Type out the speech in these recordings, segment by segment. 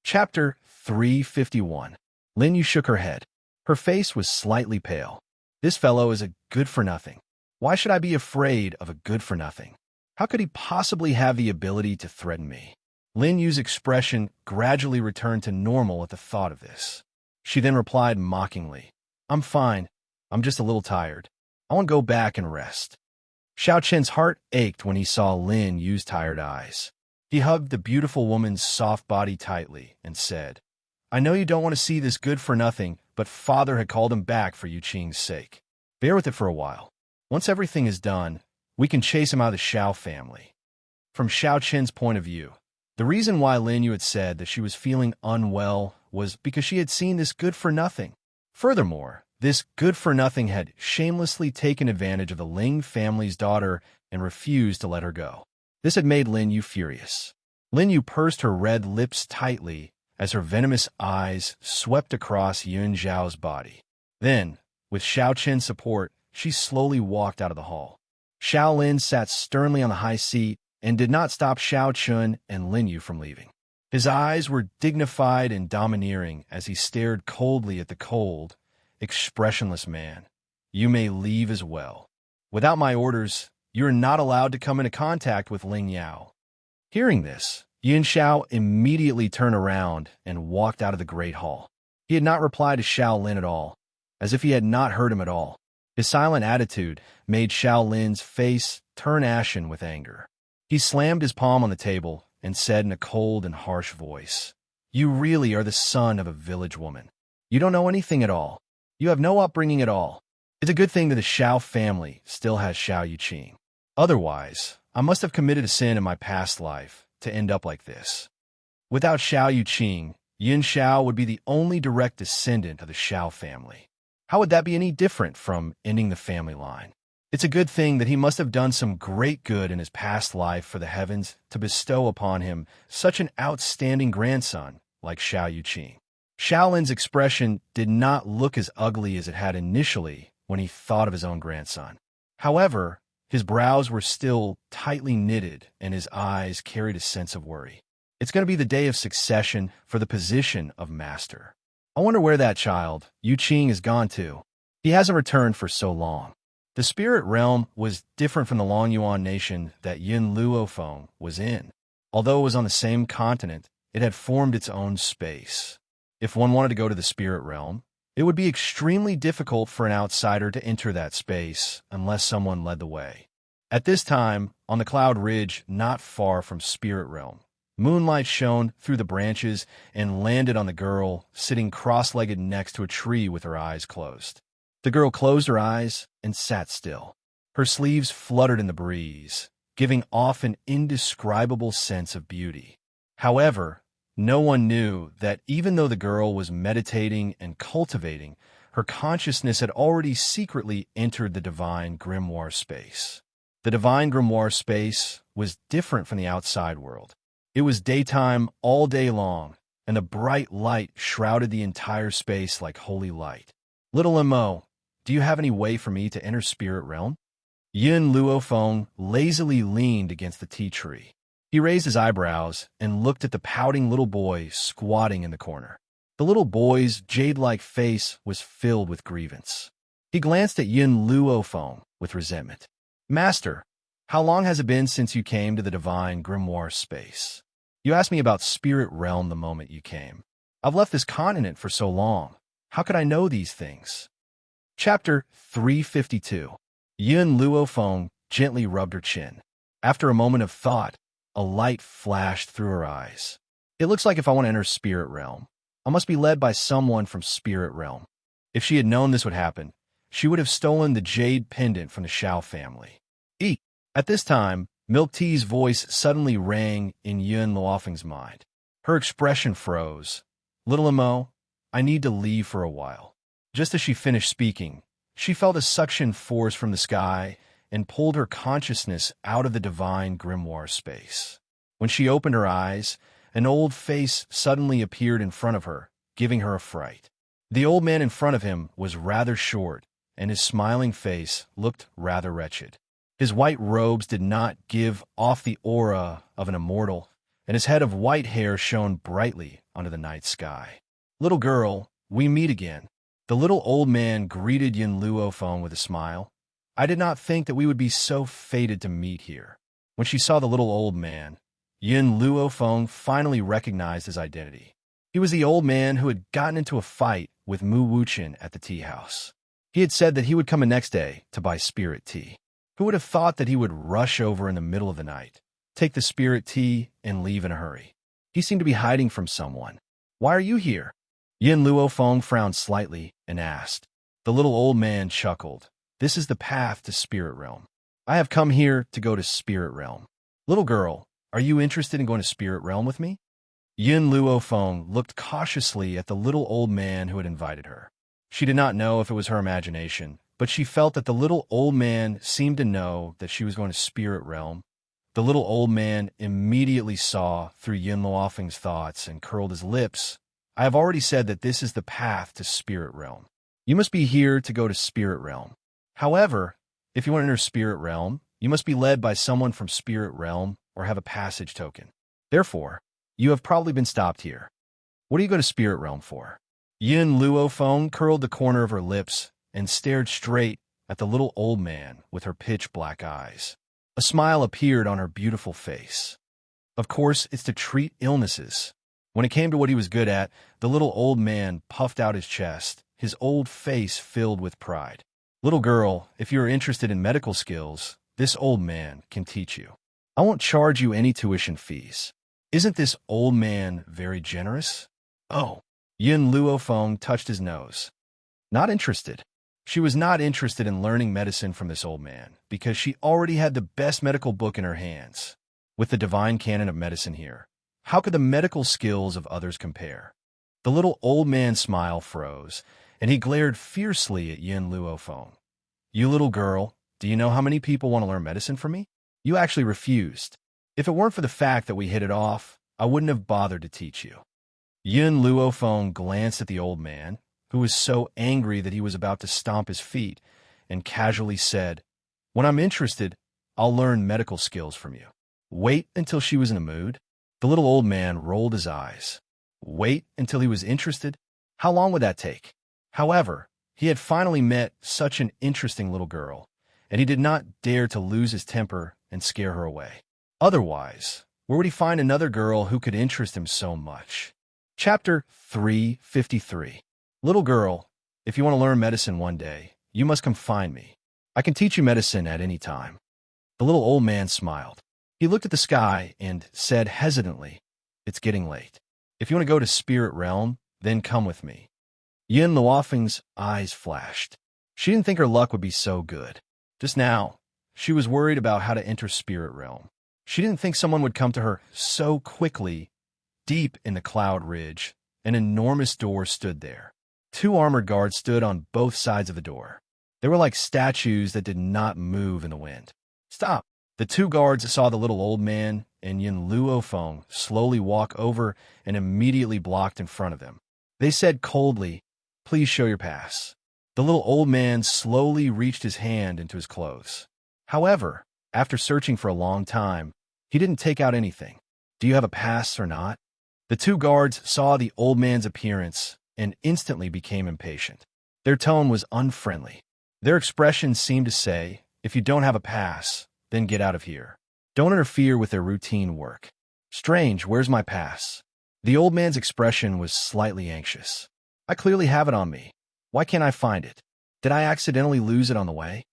Chapter 351. Lin Yu shook her head. Her face was slightly pale. This fellow is a good-for-nothing. Why should I be afraid of a good-for-nothing? How could he possibly have the ability to threaten me? Lin Yu's expression gradually returned to normal at the thought of this. She then replied mockingly, "I'm fine. I'm just a little tired. I want to go back and rest." Xiao Qian's heart ached when he saw Lin Yu's tired eyes. He hugged the beautiful woman's soft body tightly and said, "I know you don't want to see this good-for-nothing, but father had called him back for Yu Qing's sake. Bear with it for a while. Once everything is done, we can chase him out of the Xiao family." From Xiao Qian's point of view, the reason why Lin Yu had said that she was feeling unwell was because she had seen this good-for-nothing. Furthermore, this good-for-nothing had shamelessly taken advantage of the Ling family's daughter and refused to let her go. This had made Lin Yu furious. Lin Yu pursed her red lips tightly as her venomous eyes swept across Yun Zhao's body. Then, with Xiao Qian's support, she slowly walked out of the hall. Xiao Lin sat sternly on the high seat and did not stop Xiao Chun and Lin Yu from leaving. His eyes were dignified and domineering as he stared coldly at the cold, expressionless man. "You may leave as well. Without my orders, you are not allowed to come into contact with Ling Yao." Hearing this, Yun Xiao immediately turned around and walked out of the great hall. He had not replied to Xiao Lin at all, as if he had not heard him at all. His silent attitude made Xiao Lin's face turn ashen with anger. He slammed his palm on the table and said in a cold and harsh voice, "You really are the son of a village woman. You don't know anything at all. You have no upbringing at all. It's a good thing that the Xiao family still has Xiao Yuqing. Otherwise, I must have committed a sin in my past life to end up like this." Without Xiao Yuqing, Yun Xiao would be the only direct descendant of the Xiao family. How would that be any different from ending the family line? It's a good thing that he must have done some great good in his past life for the heavens to bestow upon him such an outstanding grandson like Xiao Yuqing. Xiao Lin's expression did not look as ugly as it had initially when he thought of his own grandson. However, his brows were still tightly knitted and his eyes carried a sense of worry. It's going to be the day of succession for the position of master. I wonder where that child, Yu Qing, has gone to. He hasn't returned for so long. The spirit realm was different from the Long Yuan nation that Yin Luofeng was in. Although it was on the same continent, it had formed its own space. If one wanted to go to the spirit realm, it would be extremely difficult for an outsider to enter that space unless someone led the way. At this time, on the cloud ridge not far from spirit realm, moonlight shone through the branches and landed on the girl sitting cross-legged next to a tree with her eyes closed. The girl closed her eyes and sat still. Her sleeves fluttered in the breeze, giving off an indescribable sense of beauty. However, no one knew that even though the girl was meditating and cultivating, her consciousness had already secretly entered the divine grimoire space. The divine grimoire space was different from the outside world. It was daytime all day long, and a bright light shrouded the entire space like holy light. "Little Mo, do you have any way for me to enter spirit realm?" Yun Luofeng lazily leaned against the tea tree. He raised his eyebrows and looked at the pouting little boy squatting in the corner. The little boy's jade-like face was filled with grievance. He glanced at Yun Luofeng with resentment. "Master, how long has it been since you came to the divine grimoire space? You asked me about spirit realm the moment you came. I've left this continent for so long. How could I know these things?" Chapter 352. Yun Luofeng gently rubbed her chin. After a moment of thought, a light flashed through her eyes. "It looks like if I want to enter spirit realm, I must be led by someone from spirit realm." If she had known this would happen, she would have stolen the jade pendant from the Xiao family. Eek! At this time, Milk Tea's voice suddenly rang in Yun Luofeng's mind. Her expression froze. "Little Mo, I need to leave for a while." Just as she finished speaking, she felt a suction force from the sky and pulled her consciousness out of the divine grimoire space. When she opened her eyes, an old face suddenly appeared in front of her, giving her a fright. The old man in front of him was rather short, and his smiling face looked rather wretched. His white robes did not give off the aura of an immortal, and his head of white hair shone brightly under the night sky. "Little girl, we meet again." The little old man greeted Yin Luofeng with a smile. "I did not think that we would be so fated to meet here." When she saw the little old man, Yin Luofeng finally recognized his identity. He was the old man who had gotten into a fight with Mu Wuqian at the tea house. He had said that he would come the next day to buy spirit tea. Who would have thought that he would rush over in the middle of the night, take the spirit tea, and leave in a hurry? He seemed to be hiding from someone. "Why are you here?" Yin Luofeng frowned slightly and asked. The little old man chuckled. "This is the path to Spirit Realm. I have come here to go to Spirit Realm. Little girl, are you interested in going to Spirit Realm with me?" Yin Luofeng looked cautiously at the little old man who had invited her. She did not know if it was her imagination, but she felt that the little old man seemed to know that she was going to Spirit Realm. The little old man immediately saw through Yin Luofeng's thoughts and curled his lips. "I have already said that this is the path to Spirit Realm. You must be here to go to Spirit Realm. However, if you want to enter Spirit Realm, you must be led by someone from Spirit Realm or have a passage token. Therefore, you have probably been stopped here. What do you go to Spirit Realm for?" Yin Luofeng curled the corner of her lips and stared straight at the little old man with her pitch-black eyes. A smile appeared on her beautiful face. "Of course, it's to treat illnesses." When it came to what he was good at, the little old man puffed out his chest, his old face filled with pride. "Little girl, if you are interested in medical skills, this old man can teach you. I won't charge you any tuition fees." Isn't this old man very generous? "Oh." Yin Luofeng touched his nose. Not interested. She was not interested in learning medicine from this old man, because she already had the best medical book in her hands. With the divine canon of medicine here, how could the medical skills of others compare? The little old man's smile froze, and he glared fiercely at Yin Luofeng. "You little girl, do you know how many people want to learn medicine from me? You actually refused. If it weren't for the fact that we hit it off, I wouldn't have bothered to teach you." Yin Luofeng glanced at the old man, who was so angry that he was about to stomp his feet, and casually said, "When I'm interested, I'll learn medical skills from you." Wait until she was in a mood? The little old man rolled his eyes. Wait until he was interested? How long would that take? However, he had finally met such an interesting little girl, and he did not dare to lose his temper and scare her away. Otherwise, where would he find another girl who could interest him so much? Chapter 353. Little girl, if you want to learn medicine one day, you must come find me. I can teach you medicine at any time. The little old man smiled. He looked at the sky and said hesitantly, "It's getting late. If you want to go to Spirit Realm, then come with me." Yin Luofeng's eyes flashed. She didn't think her luck would be so good. Just now, she was worried about how to enter Spirit Realm. She didn't think someone would come to her so quickly. Deep in the cloud ridge, an enormous door stood there. 2 armored guards stood on both sides of the door. They were like statues that did not move in the wind. "Stop!" The 2 guards saw the little old man and Yin Luofeng slowly walk over and immediately blocked in front of them. They said coldly, "Please show your pass." The little old man slowly reached his hand into his clothes. However, after searching for a long time, he didn't take out anything. "Do you have a pass or not?" The 2 guards saw the old man's appearance and instantly became impatient. Their tone was unfriendly. Their expression seemed to say, "If you don't have a pass, then get out of here. Don't interfere with their routine work." "Strange, where's my pass?" The old man's expression was slightly anxious. "I clearly have it on me. Why can't I find it? Did I accidentally lose it on the way?"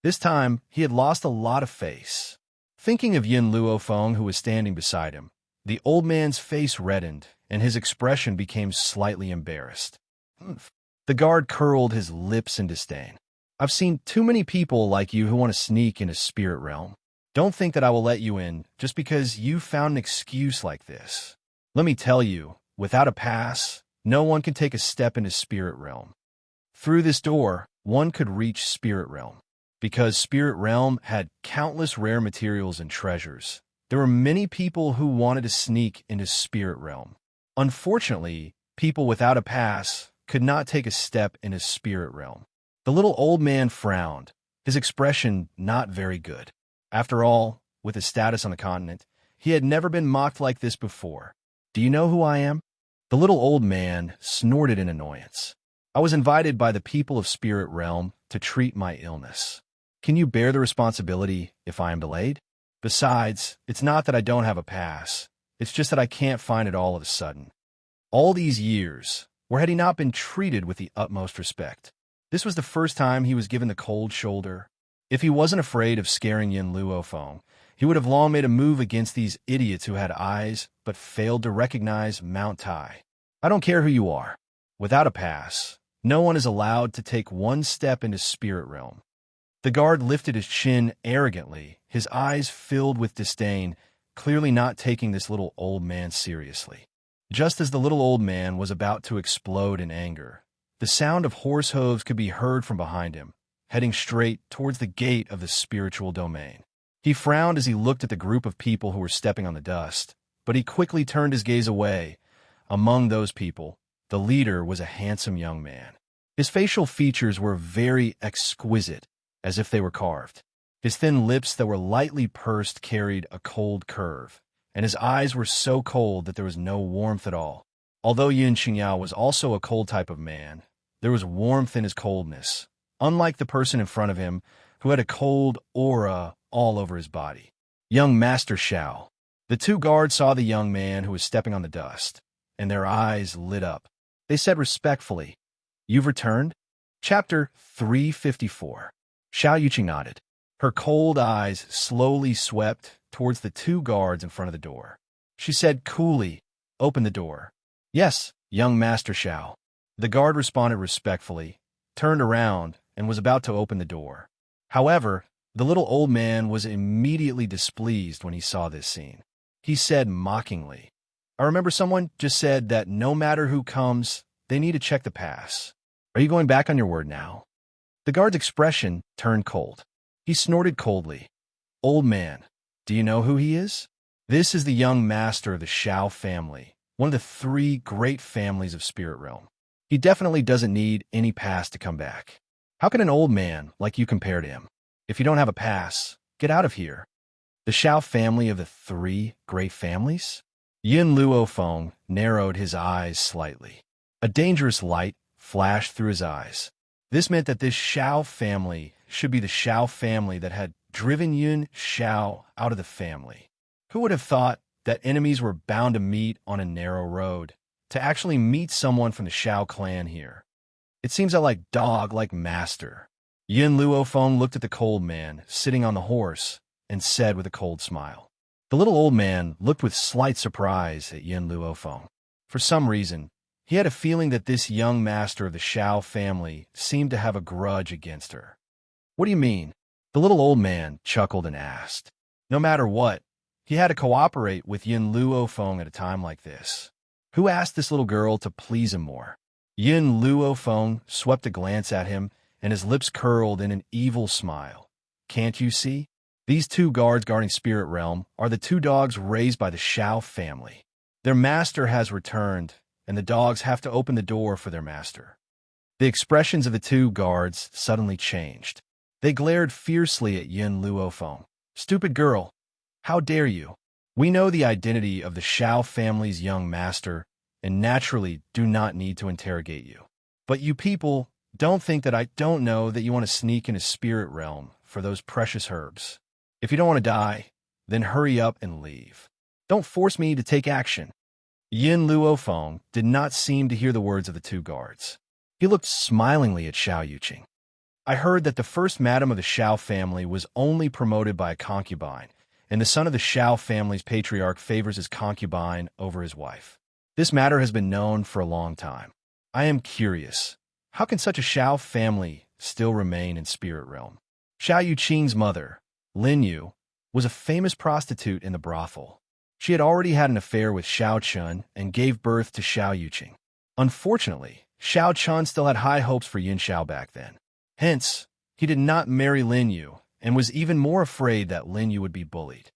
This time, he had lost a lot of face. Thinking of Yin Luofeng, who was standing beside him, the old man's face reddened, and his expression became slightly embarrassed. "Humph." The guard curled his lips in disdain. "I've seen too many people like you who want to sneak into Spirit Realm. Don't think that I will let you in just because you found an excuse like this. Let me tell you, without a pass, no one can take a step into Spirit Realm. Through this door, one could reach Spirit Realm. Because Spirit Realm had countless rare materials and treasures, there were many people who wanted to sneak into Spirit Realm. Unfortunately, people without a pass could not take a step into Spirit Realm." The little old man frowned, his expression not very good. After all, with his status on the continent, He had never been mocked like this before. "Do you know who I am?" The little old man snorted in annoyance. "I was invited by the people of Spirit Realm to treat my illness. Can you bear the responsibility if I am delayed? Besides, it's not that I don't have a pass. It's just that I can't find it all of a sudden." All these years, where had he not been treated with the utmost respect? This was the first time he was given the cold shoulder. If he wasn't afraid of scaring Yin Luofeng, he would have long made a move against these idiots who had eyes but failed to recognize Mount Tai. "I don't care who you are. Without a pass, no one is allowed to take one step into Spirit Realm." The guard lifted his chin arrogantly, his eyes filled with disdain, clearly not taking this little old man seriously. Just as the little old man was about to explode in anger, the sound of horse hooves could be heard from behind him, heading straight towards the gate of the spiritual domain. He frowned as he looked at the group of people who were stepping on the dust, but he quickly turned his gaze away. Among those people, the leader was a handsome young man. His facial features were very exquisite, as if they were carved. His thin lips that were lightly pursed carried a cold curve, and his eyes were so cold that there was no warmth at all. Although Yin Qingyao was also a cold type of man, there was warmth in his coldness, unlike the person in front of him, who had a cold aura all over his body. "Young Master Xiao." The two guards saw the young man who was stepping on the dust, and their eyes lit up. They said respectfully, "You've returned?" Chapter 354. Xiao Yuqing nodded. Her cold eyes slowly swept towards the two guards in front of the door. She said coolly, "Open the door." "Yes, young Master Xiao." The guard responded respectfully, turned around, and was about to open the door. However, the little old man was immediately displeased when he saw this scene. He said mockingly, "I remember someone just said that no matter who comes, they need to check the pass. Are you going back on your word now?" The guard's expression turned cold. He snorted coldly. "Old man, do you know who he is? This is the young master of the Xiao family, one of the three great families of Spirit Realm. He definitely doesn't need any pass to come back. How can an old man like you compare to him? If you don't have a pass, get out of here." The Xiao family of the three great families? Yin Luofeng narrowed his eyes slightly. A dangerous light flashed through his eyes. This meant that this Xiao family should be the Xiao family that had driven Yun Xiao out of the family. Who would have thought that enemies were bound to meet on a narrow road, to actually meet someone from the Xiao clan here? It seems I like dog like master. Yin Luofeng looked at the cold man sitting on the horse and said with a cold smile. The little old man looked with slight surprise at Yin Luofeng. For some reason, he had a feeling that this young master of the Xiao family seemed to have a grudge against her. "What do you mean?" The little old man chuckled and asked. No matter what, he had to cooperate with Yin Luofeng at a time like this. Who asked this little girl to please him more? Yin Luofeng swept a glance at him, and his lips curled in an evil smile. "Can't you see? These two guards guarding Spirit Realm are the two dogs raised by the Xiao family. Their master has returned, and the dogs have to open the door for their master." The expressions of the two guards suddenly changed. They glared fiercely at Yin Luofeng. "Stupid girl! How dare you? We know the identity of the Xiao family's young master, and naturally do not need to interrogate you. But you people don't think that I don't know that you want to sneak into Spirit Realm for those precious herbs. If you don't want to die, then hurry up and leave. Don't force me to take action." Yin Luofeng did not seem to hear the words of the two guards. He looked smilingly at Xiao Yuqing. "I heard that the first madam of the Xiao family was only promoted by a concubine, and the son of the Xiao family's patriarch favors his concubine over his wife. This matter has been known for a long time. I am curious, how can such a Xiao family still remain in Spirit Realm?" Xiao Yuqing's mother, Lin Yu, was a famous prostitute in the brothel. She had already had an affair with Xiao Chun and gave birth to Xiao Yuqing. Unfortunately, Xiao Chun still had high hopes for Yin Xiao back then. Hence, he did not marry Lin Yu and was even more afraid that Lin Yu would be bullied.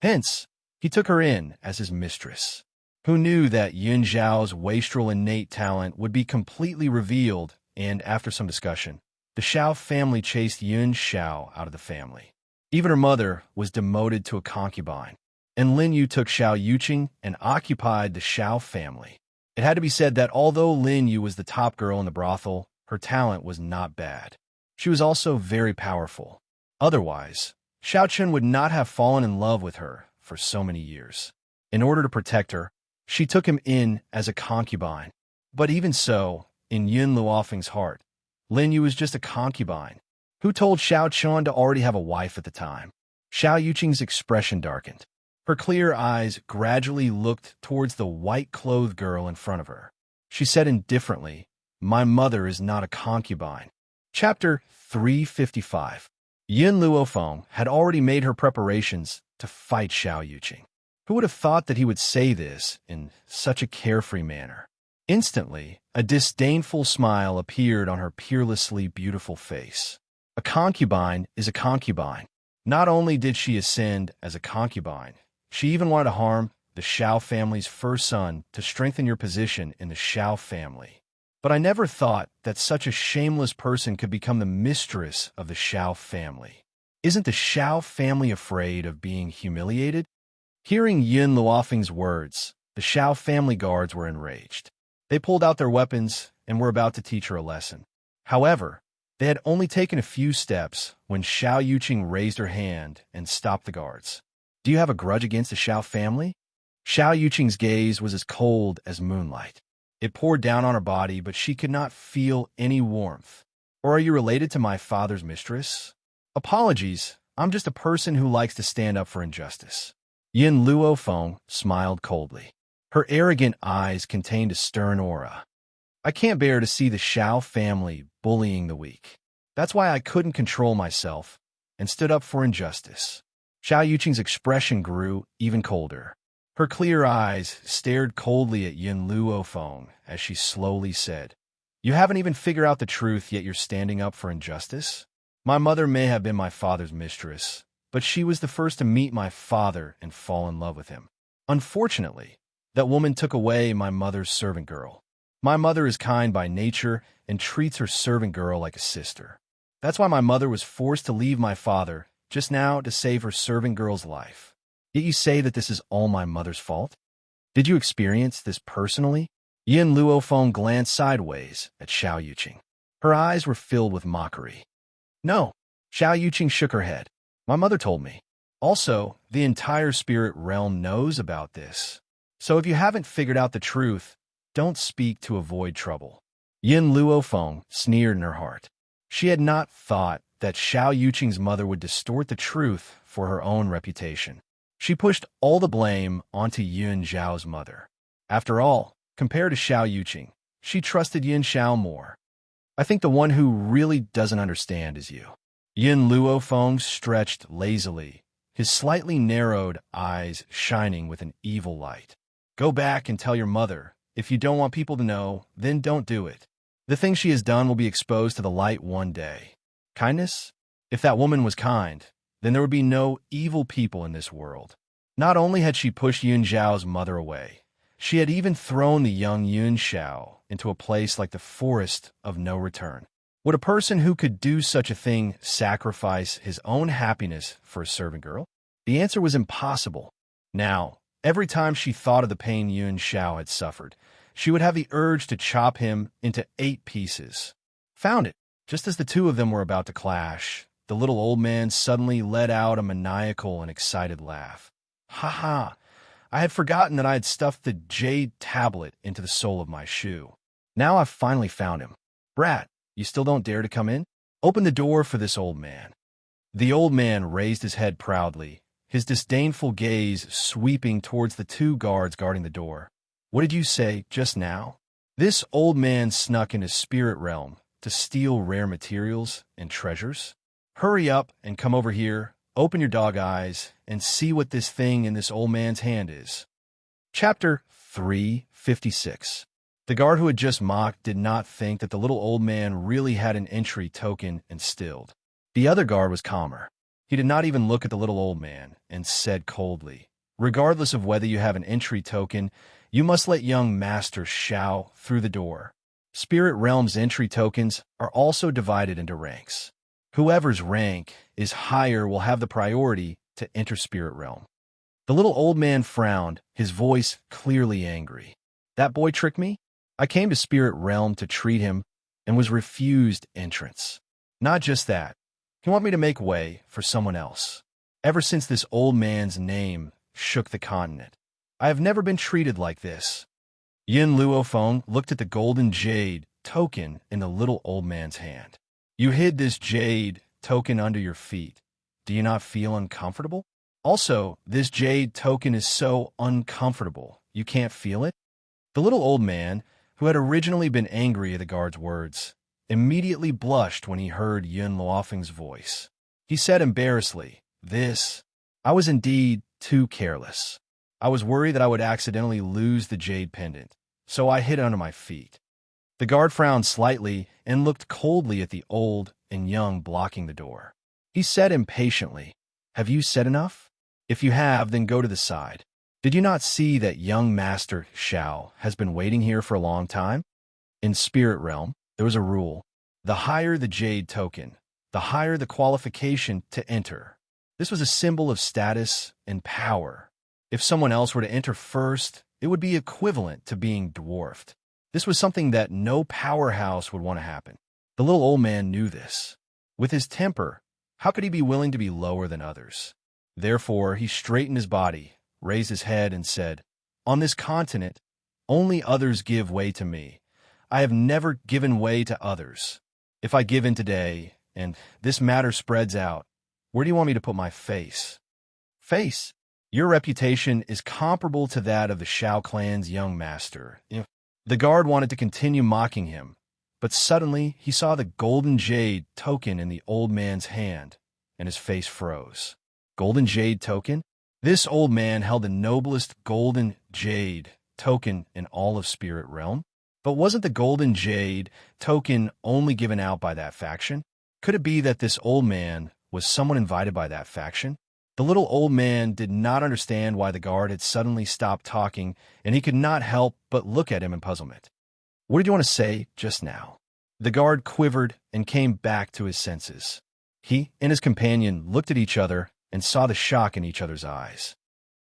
Hence, he took her in as his mistress. Who knew that Yin Xiao's wastrel innate talent would be completely revealed, and after some discussion, the Xiao family chased Yin Xiao out of the family. Even her mother was demoted to a concubine. and Lin Yu took Xiao Yuqing and occupied the Xiao family. It had to be said that although Lin Yu was the top girl in the brothel, her talent was not bad. She was also very powerful. Otherwise, Xiao Chen would not have fallen in love with her for so many years. In order to protect her, she took him in as a concubine. But even so, in Yun Luofeng's heart, Lin Yu was just a concubine. Who told Xiao Chen to already have a wife at the time? Xiao Yuqing's expression darkened. Her clear eyes gradually looked towards the white-clothed girl in front of her. She said indifferently, "My mother is not a concubine." Chapter 355. Yun Luofeng had already made her preparations to fight Xiao Yuqing. Who would have thought that he would say this in such a carefree manner? Instantly, a disdainful smile appeared on her peerlessly beautiful face. A concubine is a concubine. Not only did she ascend as a concubine, she even wanted to harm the Xiao family's first son to strengthen your position in the Xiao family. But I never thought that such a shameless person could become the mistress of the Xiao family. Isn't the Xiao family afraid of being humiliated? Hearing Yun Luofeng's words, the Xiao family guards were enraged. They pulled out their weapons and were about to teach her a lesson. However, they had only taken a few steps when Xiao Yuqing raised her hand and stopped the guards. "Do you have a grudge against the Xiao family?" Xiao Yuqing's gaze was as cold as moonlight. It poured down on her body, but she could not feel any warmth. "Or are you related to my father's mistress?" "Apologies, I'm just a person who likes to stand up for injustice." Yun Luofeng smiled coldly. Her arrogant eyes contained a stern aura. "I can't bear to see the Xiao family bullying the weak. That's why I couldn't control myself and stood up for injustice." Xiao Yuqing's expression grew even colder. Her clear eyes stared coldly at Yun Luofeng as she slowly said, "You haven't even figured out the truth, yet you're standing up for injustice? My mother may have been my father's mistress, but she was the first to meet my father and fall in love with him. Unfortunately, that woman took away my mother's servant girl. My mother is kind by nature and treats her servant girl like a sister. That's why my mother was forced to leave my father just now to save her servant girl's life. Yet you say that this is all my mother's fault? Did you experience this personally?" Yun Luofeng glanced sideways at Xiao Yuqing. Her eyes were filled with mockery. "No." Xiao Yuqing shook her head. "My mother told me. Also, the entire spirit realm knows about this. So if you haven't figured out the truth, don't speak to avoid trouble." Yun Luofeng sneered in her heart. She had not thought that Xiao Yuqing's mother would distort the truth for her own reputation. She pushed all the blame onto Yun Zhao's mother. After all, compared to Xiao Yuqing, she trusted Yun Xiao more. "I think the one who really doesn't understand is you." Yun Luofeng stretched lazily, his slightly narrowed eyes shining with an evil light. "Go back and tell your mother. If you don't want people to know, then don't do it. The thing she has done will be exposed to the light one day." Kindness? If that woman was kind, then there would be no evil people in this world. Not only had she pushed Yun Zhao's mother away, she had even thrown the young Yun Xiao into a place like the forest of no return. Would a person who could do such a thing sacrifice his own happiness for a servant girl? The answer was impossible. Now, every time she thought of the pain Yun Xiao had suffered, she would have the urge to chop him into 8 pieces. Found it. Just as the two of them were about to clash, the little old man suddenly let out a maniacal and excited laugh. "Ha ha! I had forgotten that I had stuffed the jade tablet into the sole of my shoe. Now I've finally found him. Brat, you still don't dare to come in? Open the door for this old man." The old man raised his head proudly, his disdainful gaze sweeping towards the 2 guards guarding the door. "What did you say just now?" This old man snuck into spirit realm to steal rare materials and treasures. "Hurry up and come over here, open your dog eyes, and see what this thing in this old man's hand is." Chapter 356. The guard who had just mocked did not think that the little old man really had an entry token and stilled. The other guard was calmer. He did not even look at the little old man and said coldly, "Regardless of whether you have an entry token, you must let young Master Xiao through the door. Spirit Realm's entry tokens are also divided into ranks. Whoever's rank is higher will have the priority to enter Spirit Realm. The little old man frowned, his voice clearly angry. That boy tricked me? I came to Spirit Realm to treat him and was refused entrance. Not just that, he wanted me to make way for someone else. Ever since this old man's name shook the continent, I have never been treated like this. Yin Luofeng looked at the golden jade token in the little old man's hand. You hid this jade token under your feet. Do you not feel uncomfortable? Also, this jade token is so uncomfortable, you can't feel it? The little old man, who had originally been angry at the guard's words, immediately blushed when he heard Yin Luofeng's voice. He said embarrassedly, I was indeed too careless. I was worried that I would accidentally lose the jade pendant, so I hid it under my feet. The guard frowned slightly and looked coldly at the old and young blocking the door. He said impatiently, Have you said enough? If you have, then go to the side. Did you not see that young Master Xiao has been waiting here for a long time? In Spirit Realm, there was a rule. The higher the jade token, the higher the qualification to enter. This was a symbol of status and power. If someone else were to enter first, it would be equivalent to being dwarfed. This was something that no powerhouse would want to happen. The little old man knew this. With his temper, how could he be willing to be lower than others? Therefore, he straightened his body, raised his head, and said, On this continent, only others give way to me. I have never given way to others. If I give in today, and this matter spreads out, where do you want me to put my face? Face? Your reputation is comparable to that of the Shao clan's young master. The guard wanted to continue mocking him, but suddenly he saw the golden jade token in the old man's hand, and his face froze. Golden jade token? This old man held the noblest golden jade token in all of Spirit Realm. But wasn't the golden jade token only given out by that faction? Could it be that this old man was someone invited by that faction? The little old man did not understand why the guard had suddenly stopped talking, and he could not help but look at him in puzzlement. What did you want to say just now? The guard quivered and came back to his senses. He and his companion looked at each other and saw the shock in each other's eyes.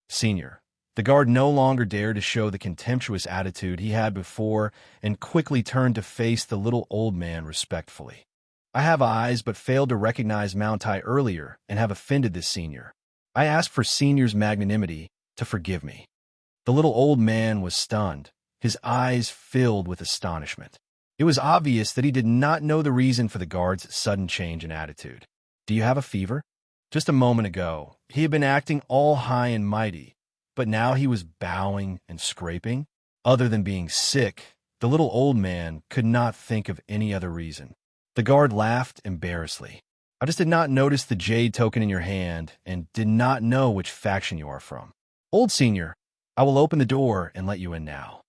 Senior, the guard no longer dared to show the contemptuous attitude he had before and quickly turned to face the little old man respectfully. I have eyes but failed to recognize Mount Tai earlier and have offended this senior. I ask for senior's magnanimity to forgive me. The little old man was stunned, his eyes filled with astonishment. It was obvious that he did not know the reason for the guard's sudden change in attitude. Do you have a fever? Just a moment ago, he had been acting all high and mighty, but now he was bowing and scraping. Other than being sick, the little old man could not think of any other reason. The guard laughed embarrassedly. I just did not notice the jade token in your hand and did not know which faction you are from. Old senior, I will open the door and let you in now.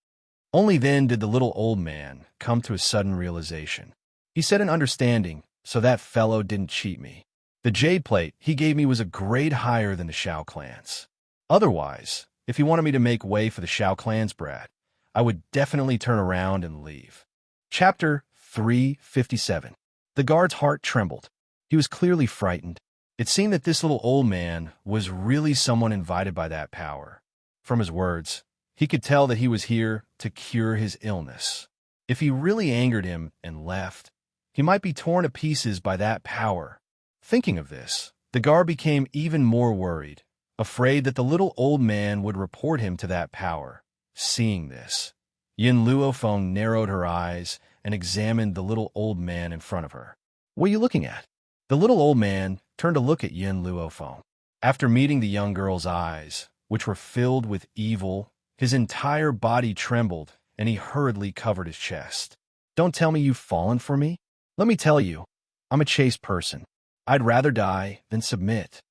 Only then did the little old man come to a sudden realization. He said in understanding, so that fellow didn't cheat me. The jade plate he gave me was a grade higher than the Shao clan's. Otherwise, if he wanted me to make way for the Shao clan's brat, I would definitely turn around and leave. Chapter 357. The guard's heart trembled. He was clearly frightened. It seemed that this little old man was really someone invited by that power. From his words, he could tell that he was here to cure his illness. If he really angered him and left, he might be torn to pieces by that power. Thinking of this, the guard became even more worried, afraid that the little old man would report him to that power. Seeing this, Yin Luofeng narrowed her eyes and examined the little old man in front of her. What are you looking at? The little old man turned to look at Yin Luofeng. After meeting the young girl's eyes, which were filled with evil, his entire body trembled, and he hurriedly covered his chest. Don't tell me you've fallen for me? Let me tell you, I'm a chaste person. I'd rather die than submit.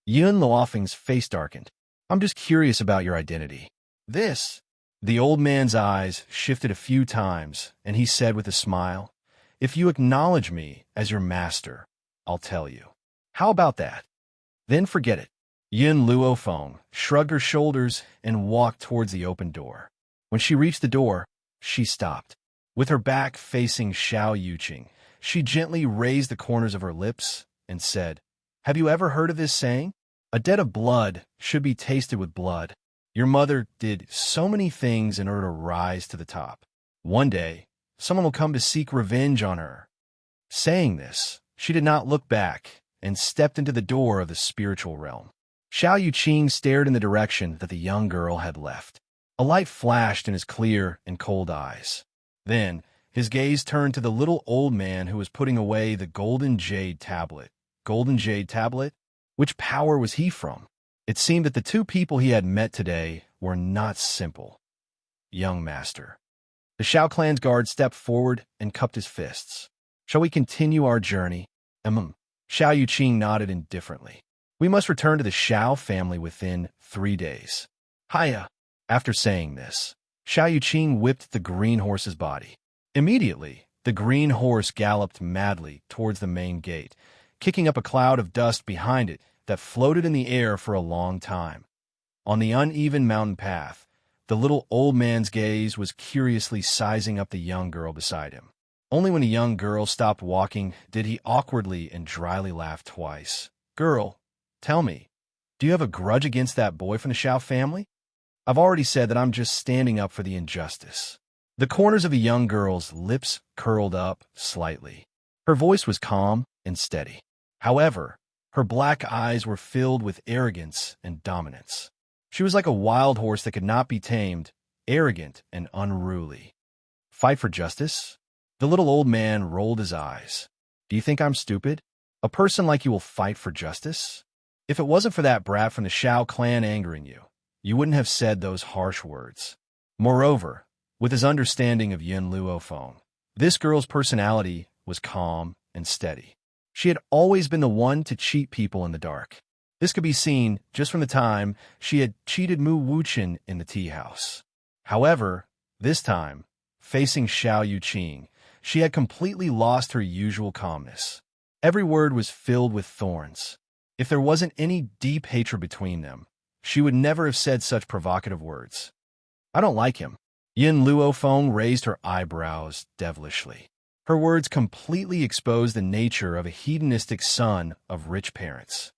Yin Luofeng's face darkened. I'm just curious about your identity. The old man's eyes shifted a few times, and he said with a smile, If you acknowledge me as your master, I'll tell you. How about that? Then forget it. Yin Luofeng shrugged her shoulders and walked towards the open door. When she reached the door, she stopped. With her back facing Xiao Yuqing, she gently raised the corners of her lips and said, Have you ever heard of this saying? A debt of blood should be tasted with blood. Your mother did so many things in order to rise to the top. One day, someone will come to seek revenge on her. Saying this, she did not look back and stepped into the door of the spiritual realm. Xiao Yuqing stared in the direction that the young girl had left. A light flashed in his clear and cold eyes. Then, his gaze turned to the little old man who was putting away the golden jade tablet. Golden jade tablet? Which power was he from? It seemed that the two people he had met today were not simple. Young master. The Xiao clan's guard stepped forward and cupped his fists. Shall we continue our journey? Xiao Yuqing nodded indifferently. We must return to the Xiao family within 3 days. Hiya. After saying this, Xiao Yuqing whipped the green horse's body. Immediately, the green horse galloped madly towards the main gate, kicking up a cloud of dust behind it that floated in the air for a long time. On the uneven mountain path, the little old man's gaze was curiously sizing up the young girl beside him. Only when the young girl stopped walking did he awkwardly and dryly laugh twice. Girl, tell me, do you have a grudge against that boy from the Xiao family? I've already said that I'm just standing up for the injustice. The corners of the young girl's lips curled up slightly. Her voice was calm and steady. However, her black eyes were filled with arrogance and dominance. She was like a wild horse that could not be tamed, arrogant and unruly. Fight for justice? The little old man rolled his eyes. Do you think I'm stupid? A person like you will fight for justice? If it wasn't for that brat from the Xiao clan angering you, you wouldn't have said those harsh words. Moreover, with his understanding of Yin Luofeng, this girl's personality was calm and steady. She had always been the one to cheat people in the dark. This could be seen just from the time she had cheated Mu Wuchen in the tea house. However, this time, facing Xiao Yuqing, she had completely lost her usual calmness. Every word was filled with thorns. If there wasn't any deep hatred between them, she would never have said such provocative words. I don't like him. Yin Luofeng raised her eyebrows devilishly. Her words completely exposed the nature of a hedonistic son of rich parents.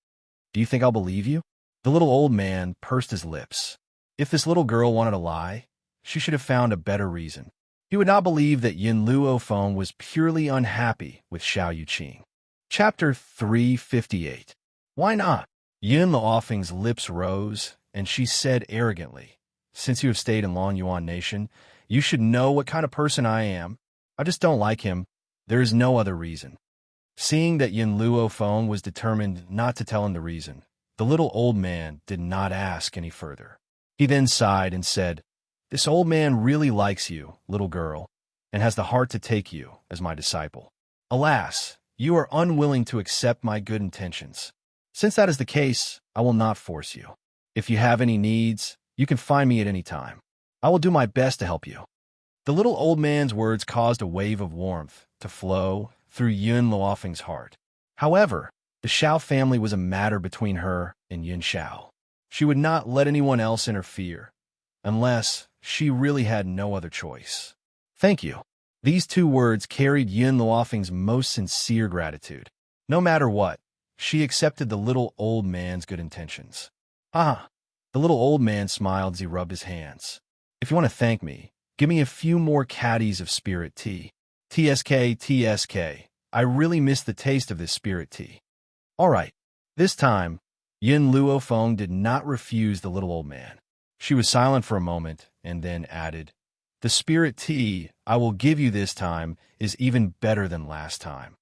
Do you think I'll believe you? The little old man pursed his lips. If this little girl wanted to lie, she should have found a better reason. He would not believe that Yin Luofeng was purely unhappy with Xiao Yuqing. Chapter 358. Why not? Yin Luofeng's lips rose, and she said arrogantly, Since you have stayed in Longyuan Nation, you should know what kind of person I am. I just don't like him. There is no other reason. Seeing that Yin Luofeng was determined not to tell him the reason, the little old man did not ask any further. He then sighed and said, This old man really likes you, little girl, and has the heart to take you as my disciple. Alas, you are unwilling to accept my good intentions. Since that is the case, I will not force you. If you have any needs, you can find me at any time. I will do my best to help you. The little old man's words caused a wave of warmth to flow through Yin Luofeng's heart. However, the Xiao family was a matter between her and Yin Xiao. She would not let anyone else interfere, unless she really had no other choice. Thank you. These two words carried Yin Luofeng's most sincere gratitude. No matter what, she accepted the little old man's good intentions. Ah, the little old man smiled as he rubbed his hands. If you want to thank me, give me a few more caddies of spirit tea. TSK. I really miss the taste of this spirit tea. All right. This time, Yin Luofeng did not refuse the little old man. She was silent for a moment and then added, The spirit tea I will give you this time is even better than last time.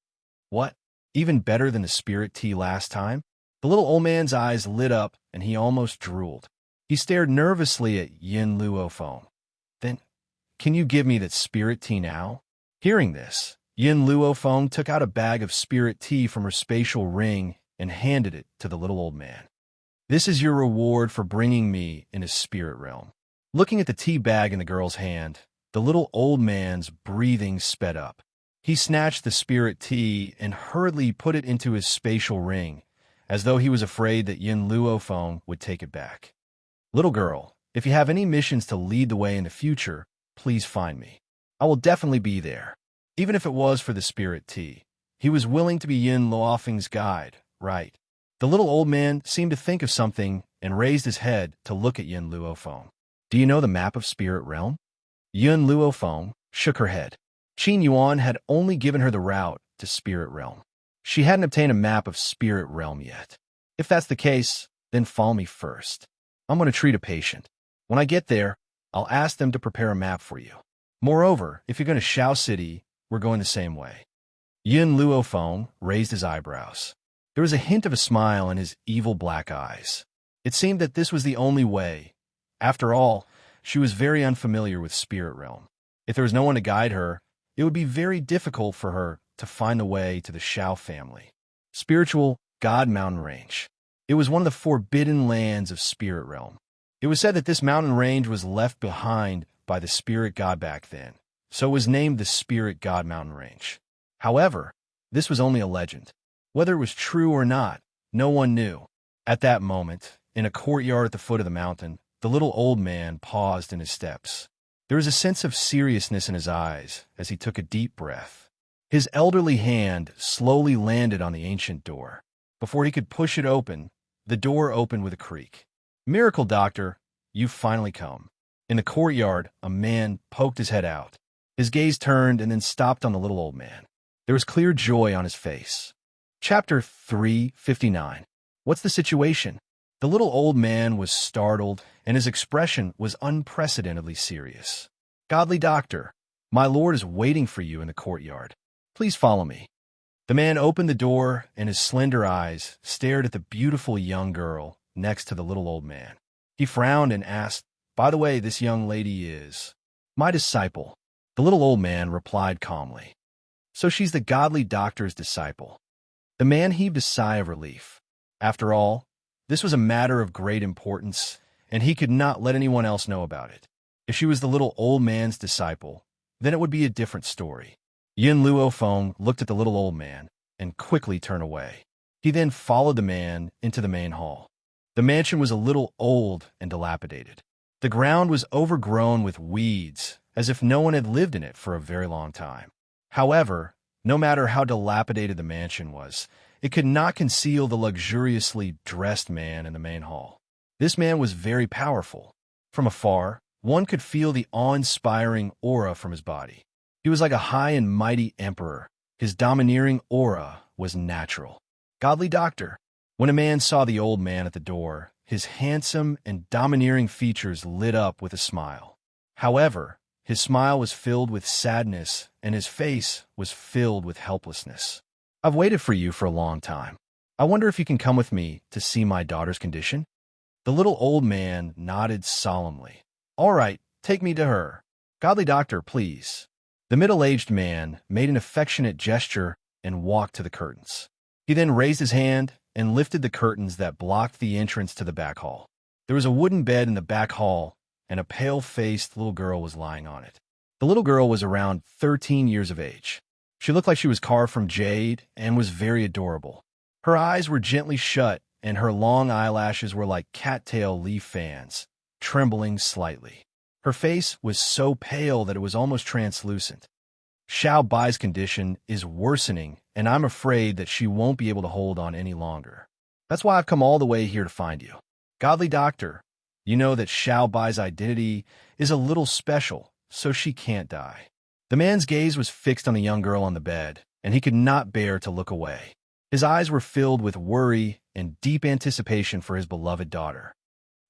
What? Even better than the spirit tea last time? The little old man's eyes lit up and he almost drooled. He stared nervously at Yin Luofeng. Then, can you give me that spirit tea now? Hearing this, Yin Luofeng took out a bag of spirit tea from her spatial ring and handed it to the little old man. This is your reward for bringing me in his spirit realm. Looking at the tea bag in the girl's hand, the little old man's breathing sped up. He snatched the spirit tea and hurriedly put it into his spatial ring, as though he was afraid that Yin Luofeng would take it back. Little girl, if you have any missions to lead the way in the future, please find me. I will definitely be there. Even if it was for the spirit tea. He was willing to be Yin Luofeng's guide, right? The little old man seemed to think of something and raised his head to look at Yin Luofeng. Do you know the map of Spirit Realm? Yin Luofeng shook her head. Qin Yuan had only given her the route to Spirit Realm. She hadn't obtained a map of Spirit Realm yet. If that's the case, then follow me first. I'm going to treat a patient. When I get there, I'll ask them to prepare a map for you. Moreover, if you're going to Shao City, we're going the same way. Yin Luofeng raised his eyebrows. There was a hint of a smile in his evil black eyes. It seemed that this was the only way. After all, she was very unfamiliar with Spirit Realm. If there was no one to guide her, it would be very difficult for her to find the way to the Shao family. Spiritual God Mountain Range. It was one of the forbidden lands of Spirit Realm. It was said that this mountain range was left behind by the Spirit God back then, so it was named the Spirit God Mountain Range. However, this was only a legend. Whether it was true or not, no one knew. At that moment, in a courtyard at the foot of the mountain, the little old man paused in his steps. There was a sense of seriousness in his eyes as he took a deep breath. His elderly hand slowly landed on the ancient door. Before he could push it open, the door opened with a creak. "Miracle Doctor, you've finally come." In the courtyard, a man poked his head out. His gaze turned and then stopped on the little old man. There was clear joy on his face. Chapter 359. What's the situation? The little old man was startled, and his expression was unprecedentedly serious. "Godly Doctor, my lord is waiting for you in the courtyard. Please follow me." The man opened the door, and his slender eyes stared at the beautiful young girl next to the little old man. He frowned and asked, "By the way, this young lady is my disciple." The little old man replied calmly, "So she's the godly doctor's disciple." The man heaved a sigh of relief. After all, this was a matter of great importance, and he could not let anyone else know about it. If she was the little old man's disciple, then it would be a different story. Yin Luofeng looked at the little old man and quickly turned away. He then followed the man into the main hall. The mansion was a little old and dilapidated. The ground was overgrown with weeds, as if no one had lived in it for a very long time. However, no matter how dilapidated the mansion was, it could not conceal the luxuriously dressed man in the main hall. This man was very powerful. From afar, one could feel the awe-inspiring aura from his body. He was like a high and mighty emperor. His domineering aura was natural. Godly Doctor. When a man saw the old man at the door, his handsome and domineering features lit up with a smile. However, his smile was filled with sadness, and his face was filled with helplessness. "I've waited for you for a long time. I wonder if you can come with me to see my daughter's condition?" The little old man nodded solemnly. "All right, take me to her. Godly Doctor, please." The middle-aged man made an affectionate gesture and walked to the curtains. He then raised his hand and lifted the curtains that blocked the entrance to the back hall. There was a wooden bed in the back hall, and a pale-faced little girl was lying on it. The little girl was around 13 years of age. She looked like she was carved from jade and was very adorable. Her eyes were gently shut, and her long eyelashes were like cattail leaf fans, trembling slightly. Her face was so pale that it was almost translucent. "Xiao Bai's condition is worsening, and I'm afraid that she won't be able to hold on any longer. That's why I've come all the way here to find you. Godly Doctor, you know that Xiao Bai's identity is a little special, so she can't die." The man's gaze was fixed on the young girl on the bed, and he could not bear to look away. His eyes were filled with worry and deep anticipation for his beloved daughter.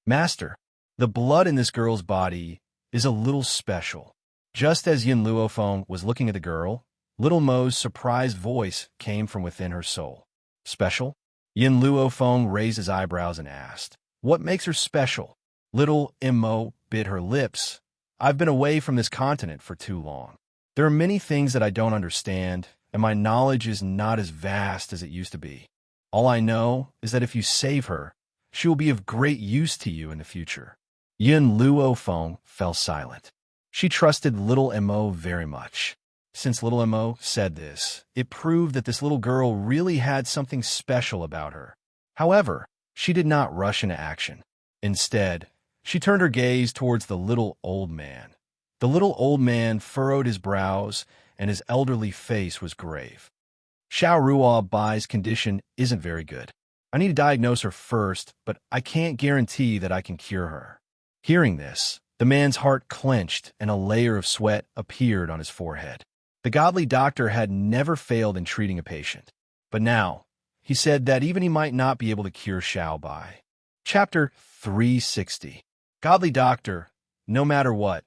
"Master, the blood in this girl's body is a little special." Just as Yin Luofeng was looking at the girl, little Mo's surprised voice came from within her soul. "Special?" Yin Luofeng raised his eyebrows and asked, "What makes her special?" Little Mo bit her lips. "I've been away from this continent for too long. There are many things that I don't understand, and my knowledge is not as vast as it used to be. All I know is that if you save her, she will be of great use to you in the future." Yin Luofeng fell silent. She trusted little Mo very much. Since little Mo said this, it proved that this little girl really had something special about her. However, she did not rush into action. Instead, she turned her gaze towards the little old man. The little old man furrowed his brows, and his elderly face was grave. "Xiao Bai's condition isn't very good. I need to diagnose her first, but I can't guarantee that I can cure her. Hearing this, the man's heart clenched and a layer of sweat appeared on his forehead. The godly doctor had never failed in treating a patient. But now, he said that even he might not be able to cure Xiao Bai. Chapter 360. Godly doctor, no matter what,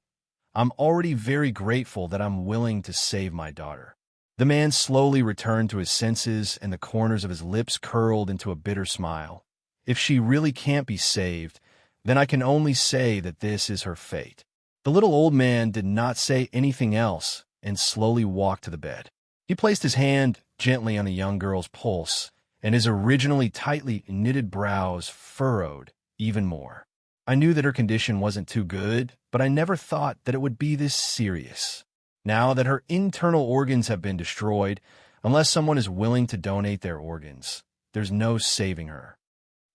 I'm already very grateful that I'm willing to save my daughter. The man slowly returned to his senses and the corners of his lips curled into a bitter smile. If she really can't be saved, then I can only say that this is her fate. The little old man did not say anything else and slowly walked to the bed. He placed his hand gently on the young girl's pulse, and his originally tightly knitted brows furrowed even more. I knew that her condition wasn't too good, but I never thought that it would be this serious. Now that her internal organs have been destroyed, unless someone is willing to donate their organs, there's no saving her.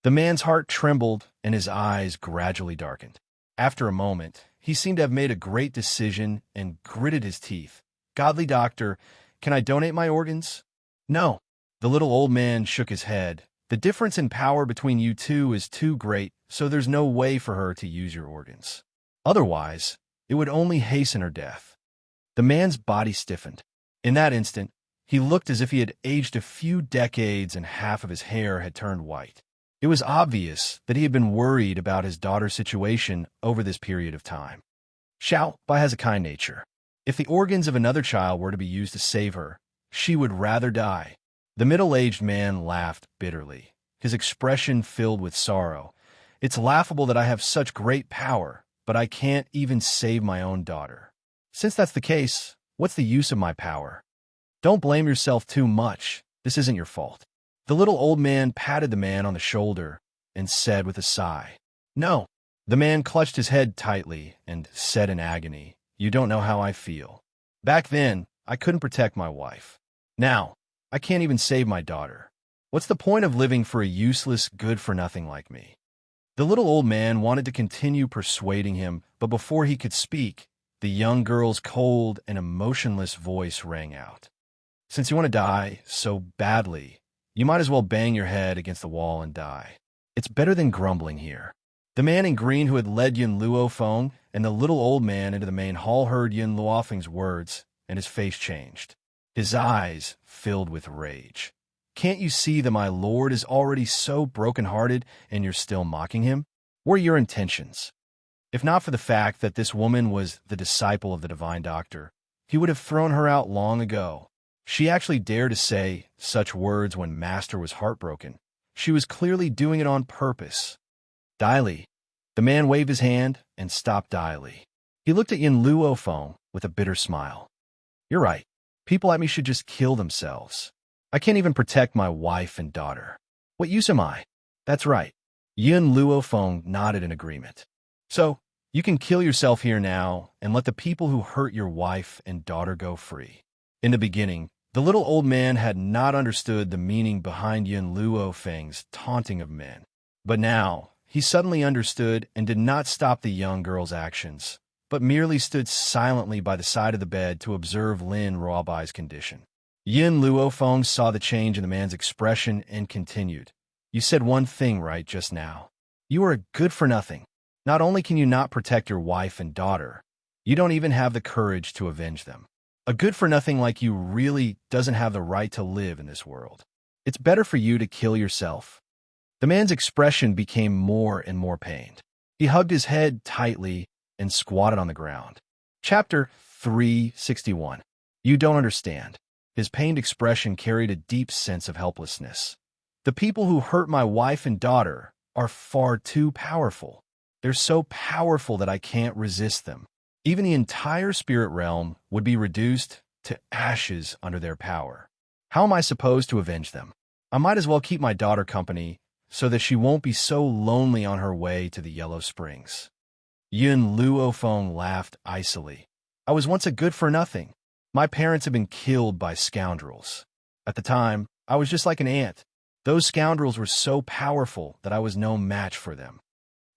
The man's heart trembled and his eyes gradually darkened. After a moment, he seemed to have made a great decision and gritted his teeth. Godly doctor, can I donate my organs? No. The little old man shook his head. The difference in power between you two is too great, so there's no way for her to use your organs. Otherwise, it would only hasten her death. The man's body stiffened. In that instant, he looked as if he had aged a few decades and half of his hair had turned white. It was obvious that he had been worried about his daughter's situation over this period of time. Xiao Bai has a kind nature. If the organs of another child were to be used to save her, she would rather die. The middle-aged man laughed bitterly, his expression filled with sorrow. It's laughable that I have such great power, but I can't even save my own daughter. Since that's the case, what's the use of my power? Don't blame yourself too much. This isn't your fault. The little old man patted the man on the shoulder and said with a sigh, No. The man clutched his head tightly and said in agony, You don't know how I feel. Back then, I couldn't protect my wife. Now, I can't even save my daughter. What's the point of living for a useless, good-for-nothing like me? The little old man wanted to continue persuading him, but before he could speak, the young girl's cold and emotionless voice rang out. Since you want to die so badly, you might as well bang your head against the wall and die. It's better than grumbling here. The man in green who had led Yun Luofeng and the little old man into the main hall heard Yun Luofeng's words, and his face changed. His eyes filled with rage. Can't you see that my lord is already so broken-hearted and you're still mocking him? What are your intentions? If not for the fact that this woman was the disciple of the divine doctor, he would have thrown her out long ago. She actually dared to say such words when Master was heartbroken. She was clearly doing it on purpose. Dai Li. The man waved his hand and stopped Dai Li. He looked at Yun Luofeng with a bitter smile. You're right. People like me should just kill themselves. I can't even protect my wife and daughter. What use am I? That's right. Yun Luofeng nodded in agreement. So, you can kill yourself here now and let the people who hurt your wife and daughter go free. In the beginning, the little old man had not understood the meaning behind Yun Luofeng's taunting of men. But now, he suddenly understood and did not stop the young girl's actions, but merely stood silently by the side of the bed to observe Lin Ruobai's condition. Yun Luofeng saw the change in the man's expression and continued. You said one thing right just now. You are a good-for-nothing. Not only can you not protect your wife and daughter, you don't even have the courage to avenge them. A good-for-nothing like you really doesn't have the right to live in this world. It's better for you to kill yourself. The man's expression became more and more pained. He hugged his head tightly and squatted on the ground. Chapter 361. You don't understand. His pained expression carried a deep sense of helplessness. The people who hurt my wife and daughter are far too powerful. They're so powerful that I can't resist them. Even the entire spirit realm would be reduced to ashes under their power. How am I supposed to avenge them? I might as well keep my daughter company so that she won't be so lonely on her way to the Yellow Springs. Yun Luofeng laughed icily. I was once a good-for-nothing. My parents had been killed by scoundrels. At the time, I was just like an ant. Those scoundrels were so powerful that I was no match for them.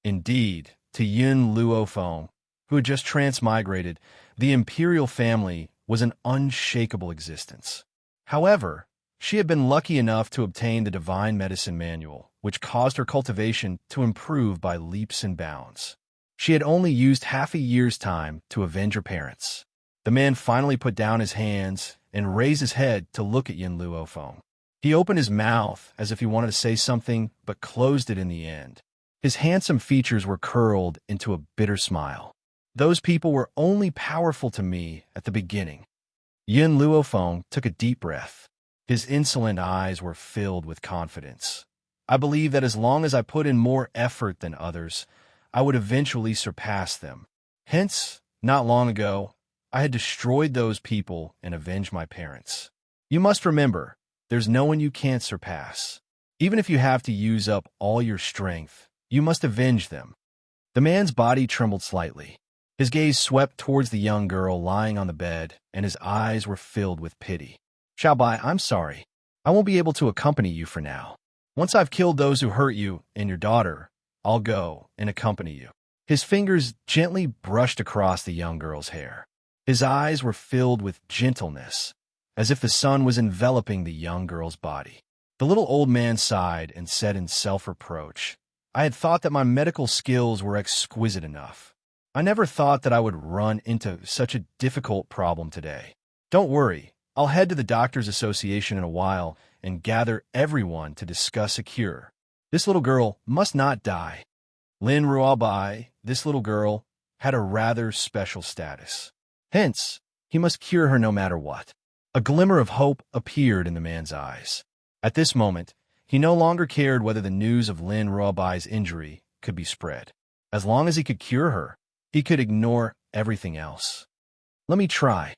Indeed, to Yun Luofeng, who had just transmigrated, the imperial family was an unshakable existence. However, She had been lucky enough to obtain the Divine Medicine Manual, which caused her cultivation to improve by leaps and bounds. She had only used half a year's time to avenge her parents. The man finally put down his hands and raised his head to look at Yin Luofeng. He opened his mouth as if he wanted to say something, but closed it in the end. His handsome features were curled into a bitter smile. Those people were only powerful to me at the beginning. Yin Luofeng took a deep breath. His insolent eyes were filled with confidence. I believe that as long as I put in more effort than others, I would eventually surpass them. Hence, not long ago, I had destroyed those people and avenged my parents. You must remember, there's no one you can't surpass. Even if you have to use up all your strength, you must avenge them. The man's body trembled slightly. His gaze swept towards the young girl lying on the bed, and his eyes were filled with pity. Xiaobai, I'm sorry. I won't be able to accompany you for now. Once I've killed those who hurt you and your daughter, I'll go and accompany you. His fingers gently brushed across the young girl's hair. His eyes were filled with gentleness, as if the sun was enveloping the young girl's body. The little old man sighed and said in self-reproach, I had thought that my medical skills were exquisite enough. I never thought that I would run into such a difficult problem today. Don't worry, I'll head to the Doctors Association in a while and gather everyone to discuss a cure. This little girl must not die. Lin Ruobai, this little girl, had a rather special status. Hence, he must cure her no matter what. A glimmer of hope appeared in the man's eyes. At this moment, he no longer cared whether the news of Lin Ruobai's injury could be spread. As long as he could cure her, he could ignore everything else. Let me try.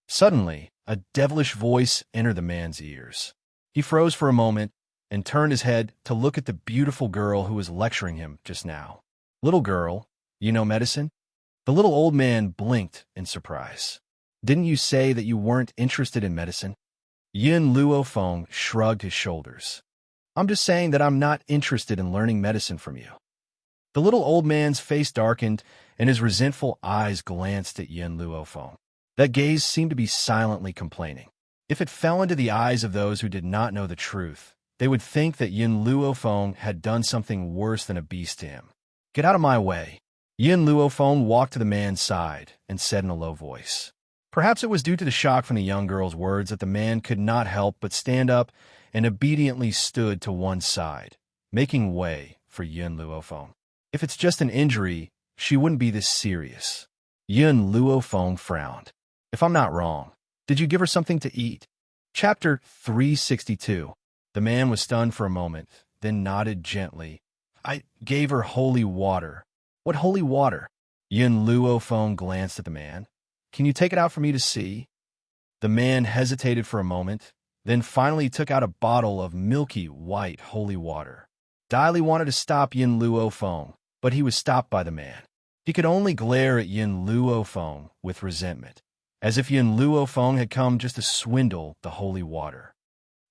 Suddenly, a devilish voice entered the man's ears. He froze for a moment and turned his head to look at the beautiful girl who was lecturing him just now. Little girl, you know medicine? The little old man blinked in surprise. Didn't you say that you weren't interested in medicine? Yin Luofeng shrugged his shoulders. I'm just saying that I'm not interested in learning medicine from you. The little old man's face darkened, and his resentful eyes glanced at Yin Luofeng. That gaze seemed to be silently complaining. If it fell into the eyes of those who did not know the truth, they would think that Yin Luofeng had done something worse than a beast to him. Get out of my way. Yin Luofeng walked to the man's side and said in a low voice. Perhaps it was due to the shock from the young girl's words that the man could not help but stand up and obediently stood to one side, making way for Yin Luofeng. If it's just an injury, she wouldn't be this serious. Yin Luofeng frowned. If I'm not wrong, did you give her something to eat? Chapter 362. The man was stunned for a moment, then nodded gently. I gave her holy water. What holy water? Yin Luofeng glanced at the man. Can you take it out for me to see? The man hesitated for a moment, then finally took out a bottle of milky white holy water. Dai Li wanted to stop Yin Luofeng, but he was stopped by the man. He could only glare at Yin Luofeng with resentment, as if Yin Luofeng had come just to swindle the holy water.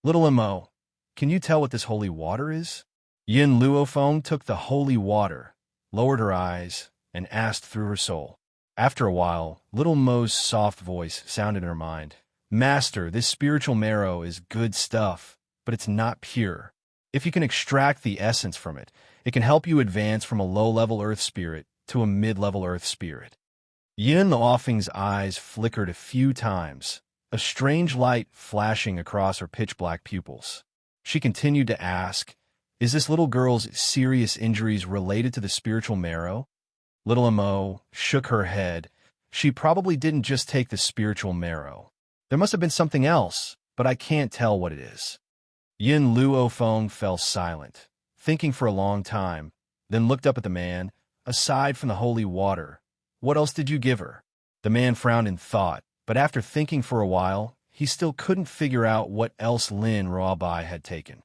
Little Mo, can you tell what this holy water is? Yin Luofeng took the holy water, lowered her eyes, and asked through her soul. After a while, little Mo's soft voice sounded in her mind. Master, this spiritual marrow is good stuff, but it's not pure. If you can extract the essence from it, it can help you advance from a low-level earth spirit to a mid-level earth spirit. Yin Luofeng's eyes flickered a few times, a strange light flashing across her pitch-black pupils. She continued to ask, is this little girl's serious injuries related to the spiritual marrow? Little Mo shook her head. She probably didn't just take the spiritual marrow. There must have been something else, but I can't tell what it is. Yin Luofeng fell silent, thinking for a long time, then looked up at the man. Aside from the holy water, what else did you give her? The man frowned in thought, but after thinking for a while, he still couldn't figure out what else Lin Ruobai had taken.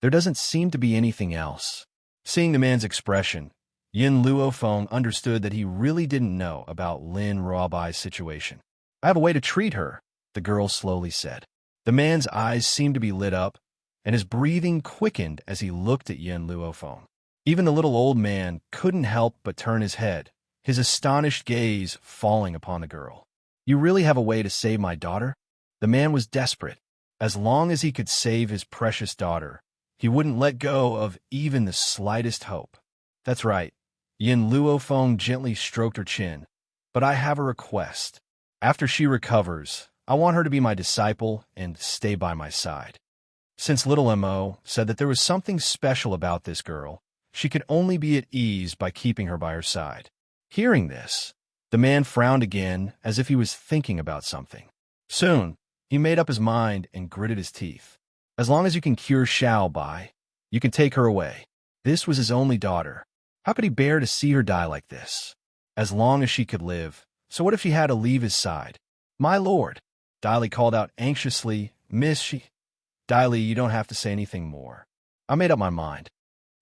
There doesn't seem to be anything else. Seeing the man's expression, Yin Luofeng understood that he really didn't know about Lin Ruobai's situation. I have a way to treat her, the girl slowly said. The man's eyes seemed to be lit up, and his breathing quickened as he looked at Yin Luofeng. Even the little old man couldn't help but turn his head, his astonished gaze falling upon the girl. You really have a way to save my daughter? The man was desperate. As long as he could save his precious daughter, he wouldn't let go of even the slightest hope. That's right. Yin Luofeng gently stroked her chin. But I have a request. After she recovers, I want her to be my disciple and stay by my side. Since little Mo said that there was something special about this girl, she could only be at ease by keeping her by her side. Hearing this, the man frowned again as if he was thinking about something. Soon, he made up his mind and gritted his teeth. As long as you can cure Xiao Bai, you can take her away. This was his only daughter. How could he bear to see her die like this? As long as she could live. So what if she had to leave his side? My lord, Dai Li called out anxiously. Dai Li, you don't have to say anything more. I made up my mind.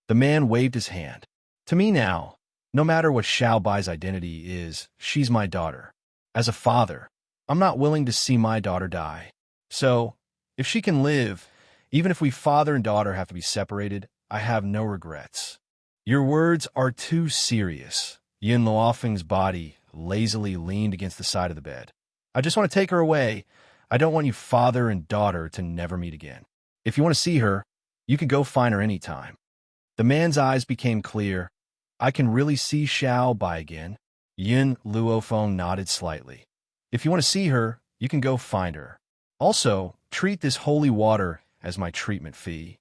The man waved his hand. To me now, no matter what Xiao Bai's identity is, she's my daughter. As a father, I'm not willing to see my daughter die. So, if she can live, even if we father and daughter have to be separated, I have no regrets. Your words are too serious. Yin Luofeng's body lazily leaned against the side of the bed. I just want to take her away. I don't want you father and daughter to never meet again. If you want to see her, you can go find her anytime. The man's eyes became clear. I can really see Xiao Bai again. Yin Luofeng nodded slightly. If you want to see her, you can go find her. Also, treat this holy water as my treatment fee.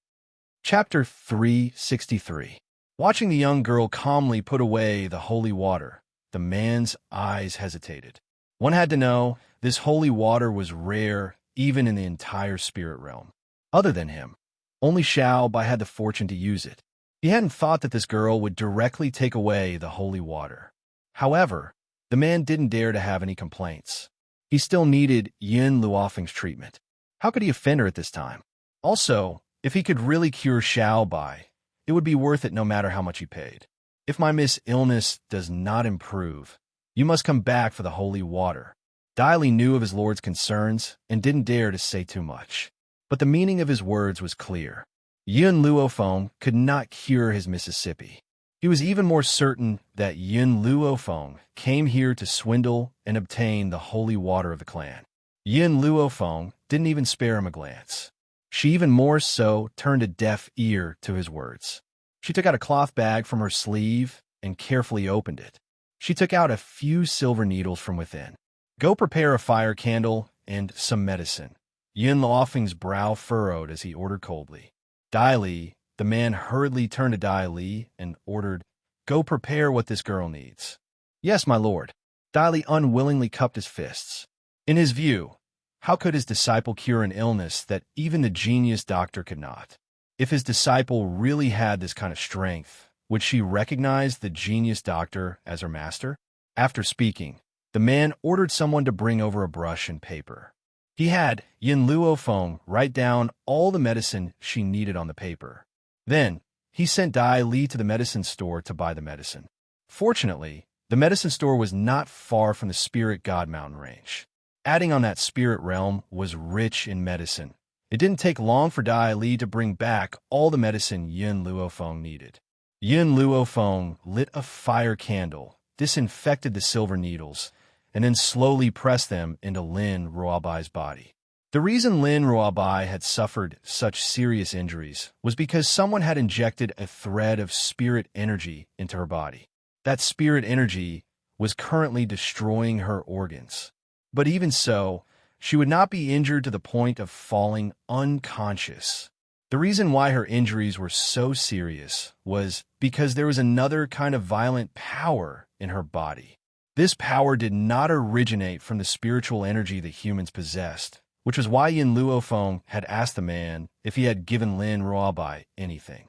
Chapter 363. Watching the young girl calmly put away the holy water, the man's eyes hesitated. One had to know this holy water was rare even in the entire spirit realm. Other than him, only Xiao Bai had the fortune to use it. He hadn't thought that this girl would directly take away the holy water. However, the man didn't dare to have any complaints. He still needed Yin Luofeng's treatment. How could he offend her at this time? Also, if he could really cure Xiao Bai, it would be worth it no matter how much he paid. If my illness does not improve, you must come back for the holy water. Dai Li knew of his lord's concerns and didn't dare to say too much. But the meaning of his words was clear. Yin Luofeng could not cure his Mississippi. He was even more certain that Yin Luofeng came here to swindle and obtain the holy water of the clan. Yin Luofeng didn't even spare him a glance. She even more so turned a deaf ear to his words. She took out a cloth bag from her sleeve and carefully opened it. She took out a few silver needles from within. Go prepare a fire candle and some medicine. Yin Luofeng's brow furrowed as he ordered coldly. Dai Li, the man hurriedly turned to Dai Li and ordered, Go prepare what this girl needs. Yes, my lord. Dai Li unwillingly cupped his fists. In his view, how could his disciple cure an illness that even the genius doctor could not? If his disciple really had this kind of strength, would she recognize the genius doctor as her master? After speaking, the man ordered someone to bring over a brush and paper. He had Yin Luofeng write down all the medicine she needed on the paper. Then, he sent Dai Li to the medicine store to buy the medicine. Fortunately, the medicine store was not far from the Spirit God Mountain range. Adding on that spirit realm was rich in medicine. It didn't take long for Dai Li to bring back all the medicine Yin Luofeng needed. Yin Luofeng lit a fire candle, disinfected the silver needles, and then slowly pressed them into Lin Ruobai's body. The reason Lin Ruobai had suffered such serious injuries was because someone had injected a thread of spirit energy into her body. That spirit energy was currently destroying her organs. But even so, she would not be injured to the point of falling unconscious. The reason why her injuries were so serious was because there was another kind of violent power in her body. This power did not originate from the spiritual energy that humans possessed, which was why Yin Luofeng had asked the man if he had given Lin Ruobai anything.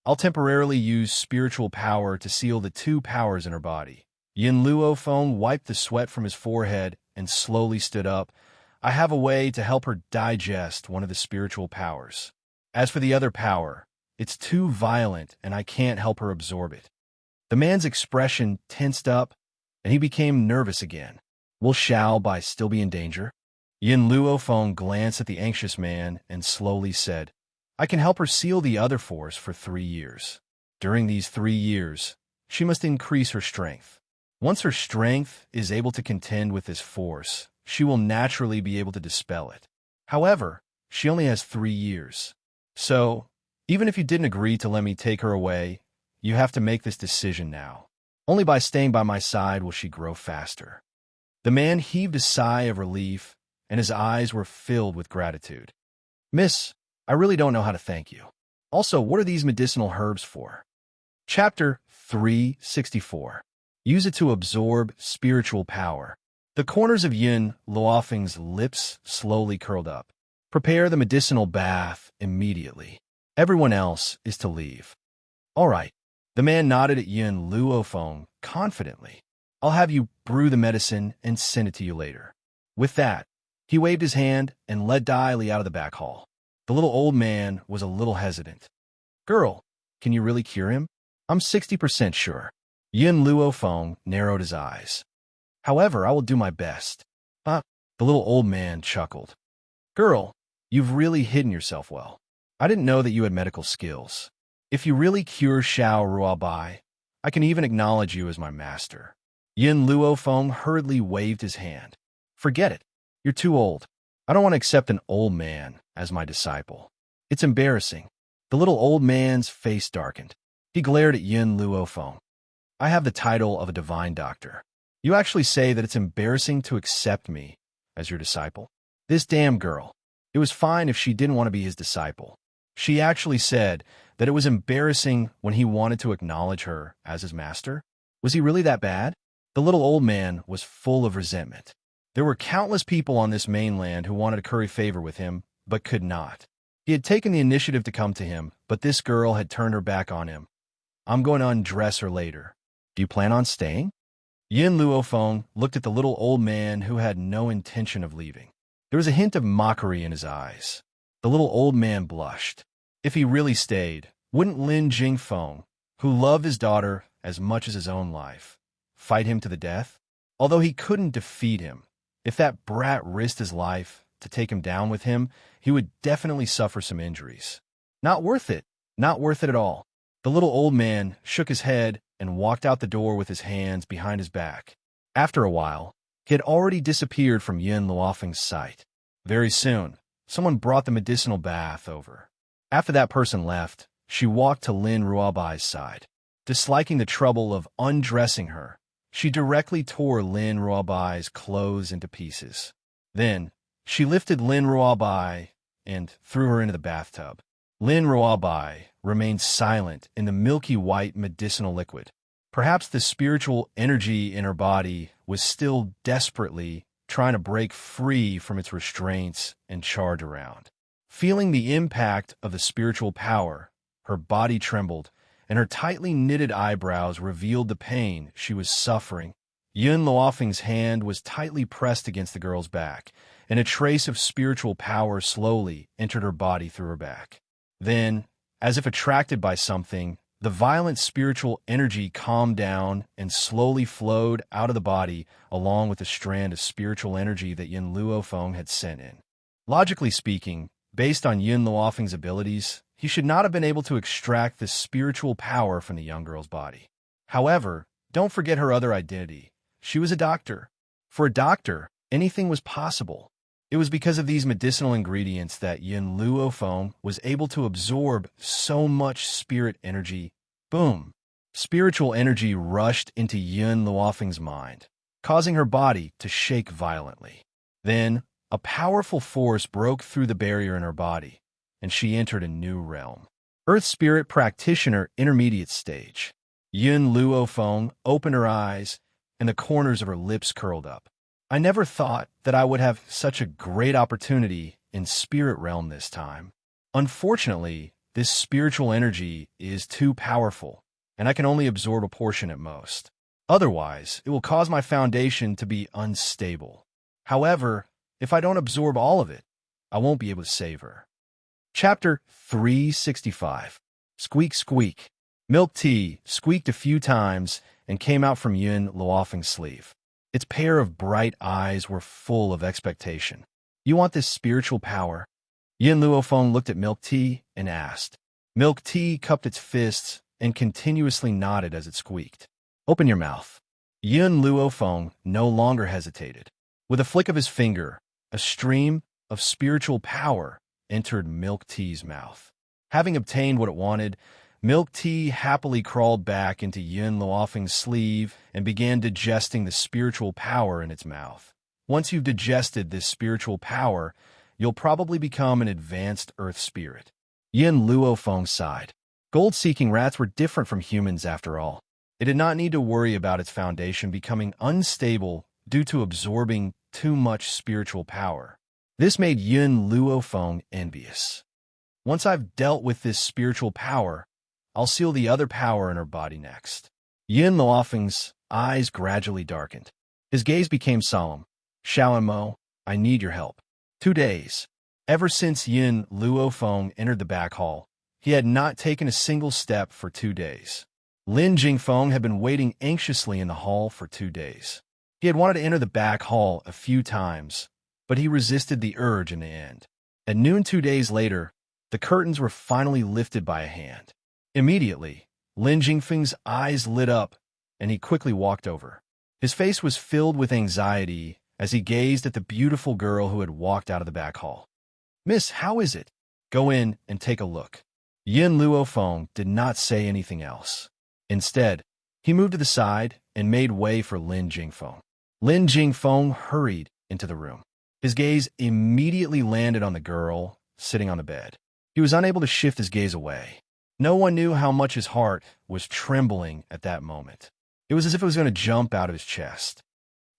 I'll temporarily use spiritual power to seal the two powers in her body. Yin Luofeng wiped the sweat from his forehead and slowly stood up. I have a way to help her digest one of the spiritual powers. As for the other power, it's too violent and I can't help her absorb it. The man's expression tensed up and he became nervous again. Will Xiao Bai still be in danger? Yin Luofeng glanced at the anxious man and slowly said, I can help her seal the other force for 3 years. During these 3 years, she must increase her strength. Once her strength is able to contend with this force, she will naturally be able to dispel it. However, she only has 3 years. So, even if you didn't agree to let me take her away, you have to make this decision now. Only by staying by my side will she grow faster." The man heaved a sigh of relief, and his eyes were filled with gratitude. "Miss, I really don't know how to thank you. Also, what are these medicinal herbs for?" Chapter 364. Use it to absorb spiritual power. The corners of Yun Luofeng's lips slowly curled up. "Prepare the medicinal bath immediately. Everyone else is to leave." "All right." The man nodded at Yun Luofeng confidently. "I'll have you brew the medicine and send it to you later." With that, he waved his hand and led Dai Li out of the back hall. The little old man was a little hesitant. "Girl, can you really cure him?" "I'm 60% sure." Yun Luofeng narrowed his eyes. "However, I will do my best." The little old man chuckled. "Girl, you've really hidden yourself well. I didn't know that you had medical skills. If you really cure Xiao Ruobai, I can even acknowledge you as my master." Yun Luofeng hurriedly waved his hand. "Forget it. You're too old. I don't want to accept an old man as my disciple. It's embarrassing." The little old man's face darkened. He glared at Yun Luofeng. "I have the title of a divine doctor. You actually say that it's embarrassing to accept me as your disciple? This damn girl. It was fine if she didn't want to be his disciple. She actually said that it was embarrassing when he wanted to acknowledge her as his master? Was he really that bad?" The little old man was full of resentment. There were countless people on this mainland who wanted to curry favor with him, but could not. He had taken the initiative to come to him, but this girl had turned her back on him. "I'm going to undress her later. Do you plan on staying?" Yun Luofeng looked at the little old man who had no intention of leaving. There was a hint of mockery in his eyes. The little old man blushed. If he really stayed, wouldn't Lin Jingfeng, who loved his daughter as much as his own life, fight him to the death? Although he couldn't defeat him, if that brat risked his life to take him down with him, he would definitely suffer some injuries. Not worth it. Not worth it at all. The little old man shook his head and walked out the door with his hands behind his back. After a while, he had already disappeared from Yun Luofeng's sight. Very soon, someone brought the medicinal bath over. After that person left, she walked to Lin Ruobai's side. Disliking the trouble of undressing her, she directly tore Lin Ruobai's clothes into pieces. Then, she lifted Lin Ruobai and threw her into the bathtub. Lin Ruobai remained silent in the milky white medicinal liquid. Perhaps the spiritual energy in her body was still desperately trying to break free from its restraints and charge around. Feeling the impact of the spiritual power, her body trembled, and her tightly knitted eyebrows revealed the pain she was suffering. Yun Luofeng's hand was tightly pressed against the girl's back, and a trace of spiritual power slowly entered her body through her back. Then, as if attracted by something, the violent spiritual energy calmed down and slowly flowed out of the body along with the strand of spiritual energy that Yun Luofeng had sent in. Logically speaking, based on Yun Luofeng's abilities, he should not have been able to extract this spiritual power from the young girl's body. However, don't forget her other identity. She was a doctor. For a doctor, anything was possible. It was because of these medicinal ingredients that Yun Luofeng was able to absorb so much spirit energy. Boom! Spiritual energy rushed into Yun Luofeng's mind, causing her body to shake violently. Then, a powerful force broke through the barrier in her body, and she entered a new realm. Earth Spirit Practitioner Intermediate Stage. Yun Luofeng opened her eyes, and the corners of her lips curled up. "I never thought that I would have such a great opportunity in Spirit Realm this time. Unfortunately, this spiritual energy is too powerful, and I can only absorb a portion at most. Otherwise, it will cause my foundation to be unstable. However, if I don't absorb all of it, I won't be able to save her." Chapter 365. Squeak Squeak. Milk tea squeaked a few times and came out from Yun Luofeng's sleeve. Its pair of bright eyes were full of expectation. "You want this spiritual power?" Yun Luofeng looked at Milk Tea and asked. Milk Tea cupped its fists and continuously nodded as it squeaked. "Open your mouth." Yun Luofeng no longer hesitated. With a flick of his finger, a stream of spiritual power entered Milk Tea's mouth. Having obtained what it wanted, Milk Tea happily crawled back into Yun Luofeng's sleeve and began digesting the spiritual power in its mouth. Once you've digested this spiritual power, you'll probably become an advanced earth spirit. Yun Luofeng sighed. Gold-seeking rats were different from humans after all. It did not need to worry about its foundation becoming unstable due to absorbing too much spiritual power. This made Yun Luofeng envious. Once I've dealt with this spiritual power, I'll seal the other power in her body next. Yun Luofeng's eyes gradually darkened. His gaze became solemn. Xiaomo, I need your help. 2 days. Ever since Yun Luofeng entered the back hall, he had not taken a single step for 2 days. Lin Jingfeng had been waiting anxiously in the hall for 2 days. He had wanted to enter the back hall a few times, but he resisted the urge in the end. At noon 2 days later, the curtains were finally lifted by a hand. Immediately, Lin Jingfeng's eyes lit up, and he quickly walked over. His face was filled with anxiety as he gazed at the beautiful girl who had walked out of the back hall. Miss, how is it? Go in and take a look. Yun Luofeng did not say anything else. Instead, he moved to the side and made way for Lin Jingfeng. Lin Jingfeng hurried into the room. His gaze immediately landed on the girl sitting on the bed. He was unable to shift his gaze away. No one knew how much his heart was trembling at that moment. It was as if it was going to jump out of his chest.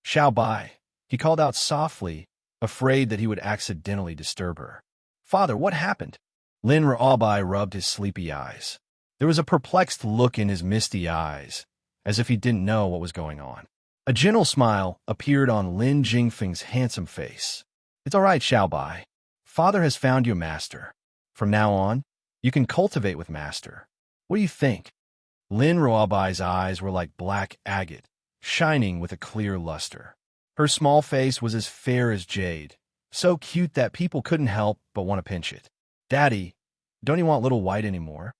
Xiao Bai, he called out softly, afraid that he would accidentally disturb her. Father, what happened? Lin Ruobai rubbed his sleepy eyes. There was a perplexed look in his misty eyes, as if he didn't know what was going on. A gentle smile appeared on Lin Jingfeng's handsome face. It's all right, Xiao Bai. Father has found you a master. From now on, you can cultivate with master. What do you think? Lin Ruobai's eyes were like black agate, shining with a clear luster. Her small face was as fair as jade, so cute that people couldn't help but want to pinch it. Daddy, don't you want little white anymore?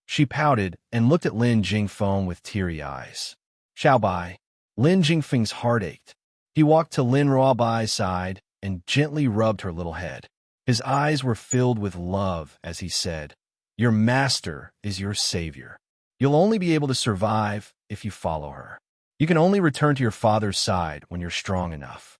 She pouted and looked at Lin Jingfeng with teary eyes. Xiao Bai. Lin Jingfeng's heart ached. He walked to Lin Ruobai's side and gently rubbed her little head. His eyes were filled with love as he said, Your master is your savior. You'll only be able to survive if you follow her. You can only return to your father's side when you're strong enough.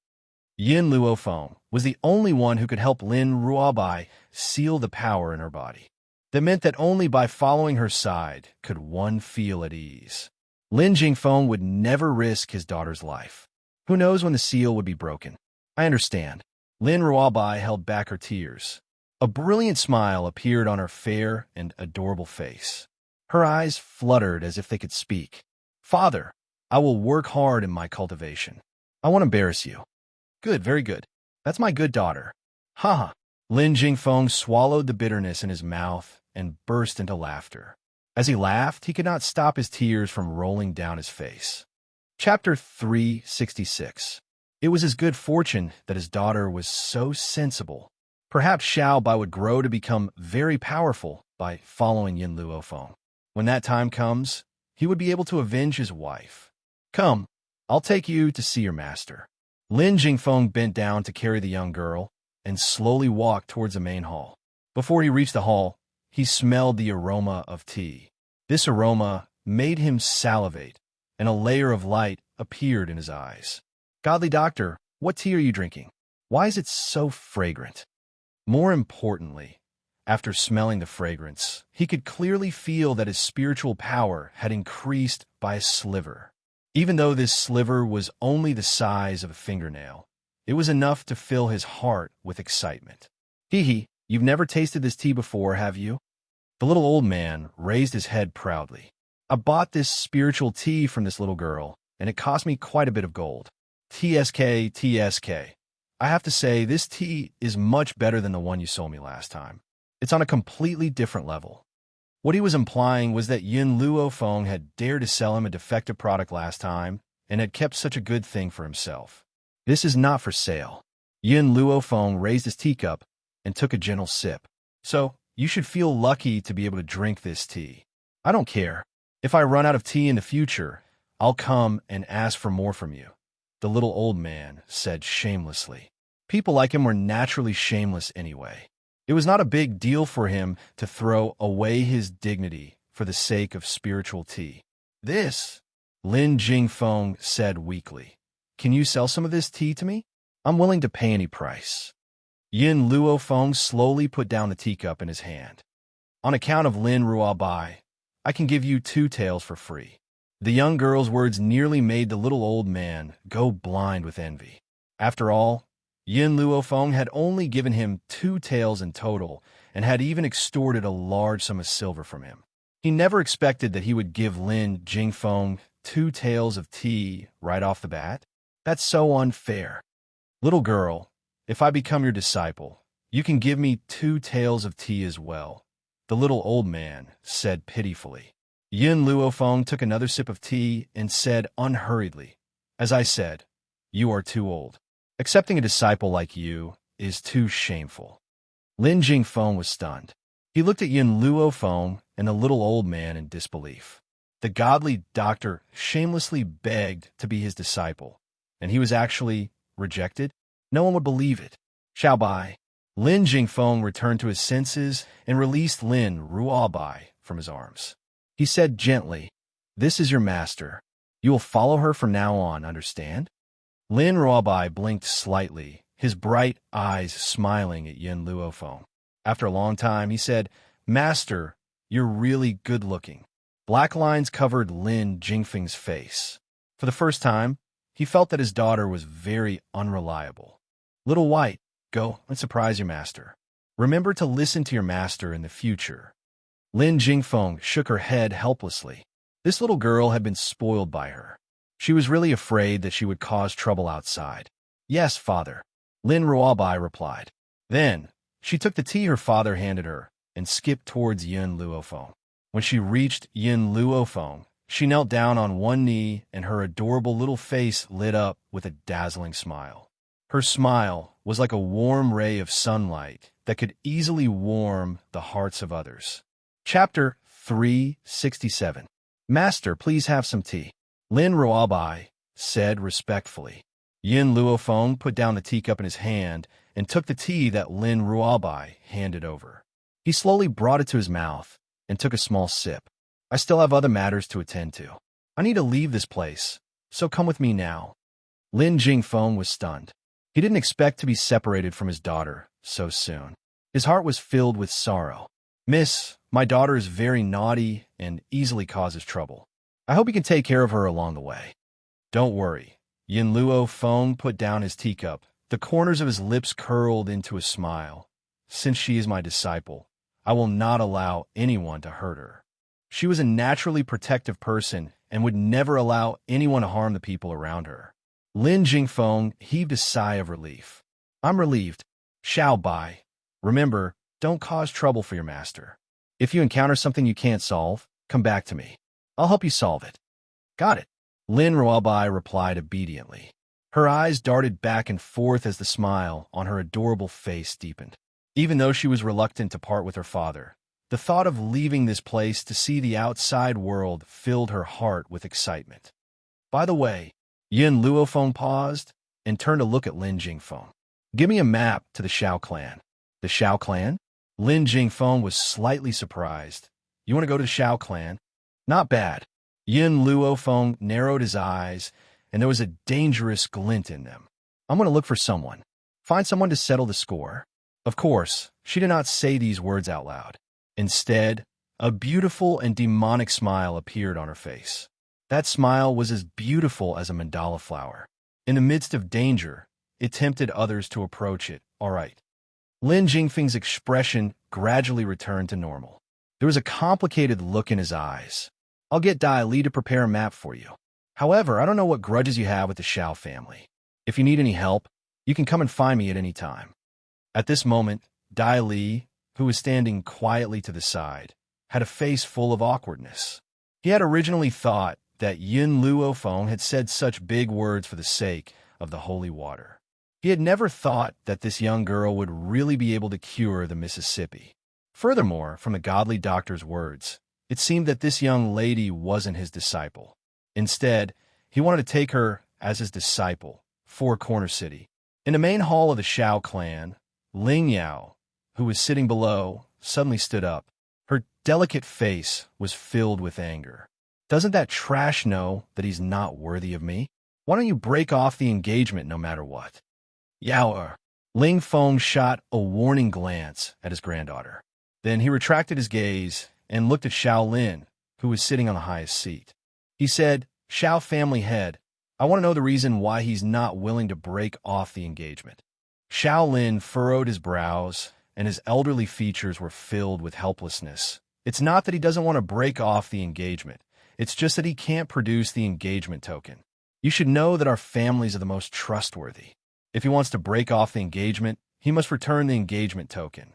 Yun Luofeng was the only one who could help Lin Ruobai seal the power in her body. That meant that only by following her side could one feel at ease. Lin Jingfeng would never risk his daughter's life. Who knows when the seal would be broken? I understand. Lin Ruobai held back her tears. A brilliant smile appeared on her fair and adorable face. Her eyes fluttered as if they could speak. Father, I will work hard in my cultivation. I won't embarrass you. Good, very good. That's my good daughter. Ha ha. Lin Jingfeng swallowed the bitterness in his mouth and burst into laughter. As he laughed, he could not stop his tears from rolling down his face. Chapter 366. It was his good fortune that his daughter was so sensible. Perhaps Xiao Bai would grow to become very powerful by following Yun Luofeng. When that time comes, he would be able to avenge his wife. Come, I'll take you to see your master. Lin Jingfeng bent down to carry the young girl and slowly walked towards the main hall. Before he reached the hall, he smelled the aroma of tea. This aroma made him salivate, and a layer of light appeared in his eyes. Godly doctor, what tea are you drinking? Why is it so fragrant? More importantly, after smelling the fragrance, he could clearly feel that his spiritual power had increased by a sliver. Even though this sliver was only the size of a fingernail, it was enough to fill his heart with excitement. Hee, you've never tasted this tea before, have you? The little old man raised his head proudly. I bought this spiritual tea from this little girl, and it cost me quite a bit of gold. TSK. I have to say, this tea is much better than the one you sold me last time. It's on a completely different level. What he was implying was that Yun Luofeng had dared to sell him a defective product last time and had kept such a good thing for himself. This is not for sale. Yun Luofeng raised his teacup and took a gentle sip. So, you should feel lucky to be able to drink this tea. I don't care. If I run out of tea in the future, I'll come and ask for more from you. The little old man said shamelessly. People like him were naturally shameless anyway. It was not a big deal for him to throw away his dignity for the sake of spiritual tea. This, Lin Jingfeng said weakly. Can you sell some of this tea to me? I'm willing to pay any price. Yin Luofeng slowly put down the teacup in his hand. On account of Lin Ruobai, I can give you 2 taels for free. The young girl's words nearly made the little old man go blind with envy. After all, Yin Luofeng had only given him 2 taels in total and had even extorted a large sum of silver from him. He never expected that he would give Lin Jingfeng 2 taels of tea right off the bat. That's so unfair. Little girl, if I become your disciple, you can give me 2 taels of tea as well, the little old man said pitifully. Yin Luofeng took another sip of tea and said unhurriedly, As I said, you are too old. Accepting a disciple like you is too shameful. Lin Jingfeng was stunned. He looked at Yin Luofeng and the little old man in disbelief. The godly doctor shamelessly begged to be his disciple, and he was actually rejected? No one would believe it. Xiaobai. Lin Jingfeng returned to his senses and released Lin Ruobai from his arms. He said gently, This is your master. You will follow her from now on, understand? Lin Ruobai blinked slightly, his bright eyes smiling at Yin Luofeng. After a long time, he said, Master, you're really good-looking. Black lines covered Lin Jingfeng's face. For the first time, he felt that his daughter was very unreliable. Little White, go and surprise your master. Remember to listen to your master in the future. Lin Jingfeng shook her head helplessly. This little girl had been spoiled by her. She was really afraid that she would cause trouble outside. Yes, father, Lin Ruobai replied. Then, she took the tea her father handed her and skipped towards Yin Luofeng. When she reached Yin Luofeng, she knelt down on one knee and her adorable little face lit up with a dazzling smile. Her smile was like a warm ray of sunlight that could easily warm the hearts of others. Chapter 367. Master, please have some tea. Lin Ruobai said respectfully. Yin Luofeng put down the teacup in his hand and took the tea that Lin Ruobai handed over. He slowly brought it to his mouth and took a small sip. I still have other matters to attend to. I need to leave this place, so come with me now. Lin Jingfeng was stunned. He didn't expect to be separated from his daughter so soon. His heart was filled with sorrow. Miss, my daughter is very naughty and easily causes trouble. I hope you can take care of her along the way. Don't worry. Yin Luofeng put down his teacup. The corners of his lips curled into a smile. Since she is my disciple, I will not allow anyone to hurt her. She was a naturally protective person and would never allow anyone to harm the people around her. Lin Jingfeng heaved a sigh of relief. I'm relieved. Xiaobai. Remember, don't cause trouble for your master. If you encounter something you can't solve, come back to me. I'll help you solve it. Got it. Lin Ruobai replied obediently. Her eyes darted back and forth as the smile on her adorable face deepened. Even though she was reluctant to part with her father, the thought of leaving this place to see the outside world filled her heart with excitement. By the way, Yin Luofeng paused and turned to look at Lin Jingfeng. Give me a map to the Shao clan. The Shao clan? Lin Jingfeng was slightly surprised. You want to go to the Shao clan? Not bad. Yin Luofeng narrowed his eyes, and there was a dangerous glint in them. I'm going to look for someone. Find someone to settle the score. Of course, she did not say these words out loud. Instead, a beautiful and demonic smile appeared on her face. That smile was as beautiful as a mandala flower. In the midst of danger, it tempted others to approach it. All right. Lin Jingfeng's expression gradually returned to normal. There was a complicated look in his eyes. I'll get Dai Li to prepare a map for you. However, I don't know what grudges you have with the Shao family. If you need any help, you can come and find me at any time. At this moment, Dai Li, who was standing quietly to the side, had a face full of awkwardness. He had originally thought that Yin Luofeng had said such big words for the sake of the holy water. He had never thought that this young girl would really be able to cure the Mississippi. Furthermore, from the godly doctor's words, it seemed that this young lady wasn't his disciple. Instead, he wanted to take her as his disciple, Four Corner City. In the main hall of the Shao clan, Ling Yao, who was sitting below, suddenly stood up. Her delicate face was filled with anger. Doesn't that trash know that he's not worthy of me? Why don't you break off the engagement no matter what? Yao. Ling Feng shot a warning glance at his granddaughter. Then he retracted his gaze and looked at Xiao Lin, who was sitting on the highest seat. He said, Xiao family head, I want to know the reason why he's not willing to break off the engagement. Xiao Lin furrowed his brows, and his elderly features were filled with helplessness. It's not that he doesn't want to break off the engagement. It's just that he can't produce the engagement token. You should know that our families are the most trustworthy. If he wants to break off the engagement, he must return the engagement token.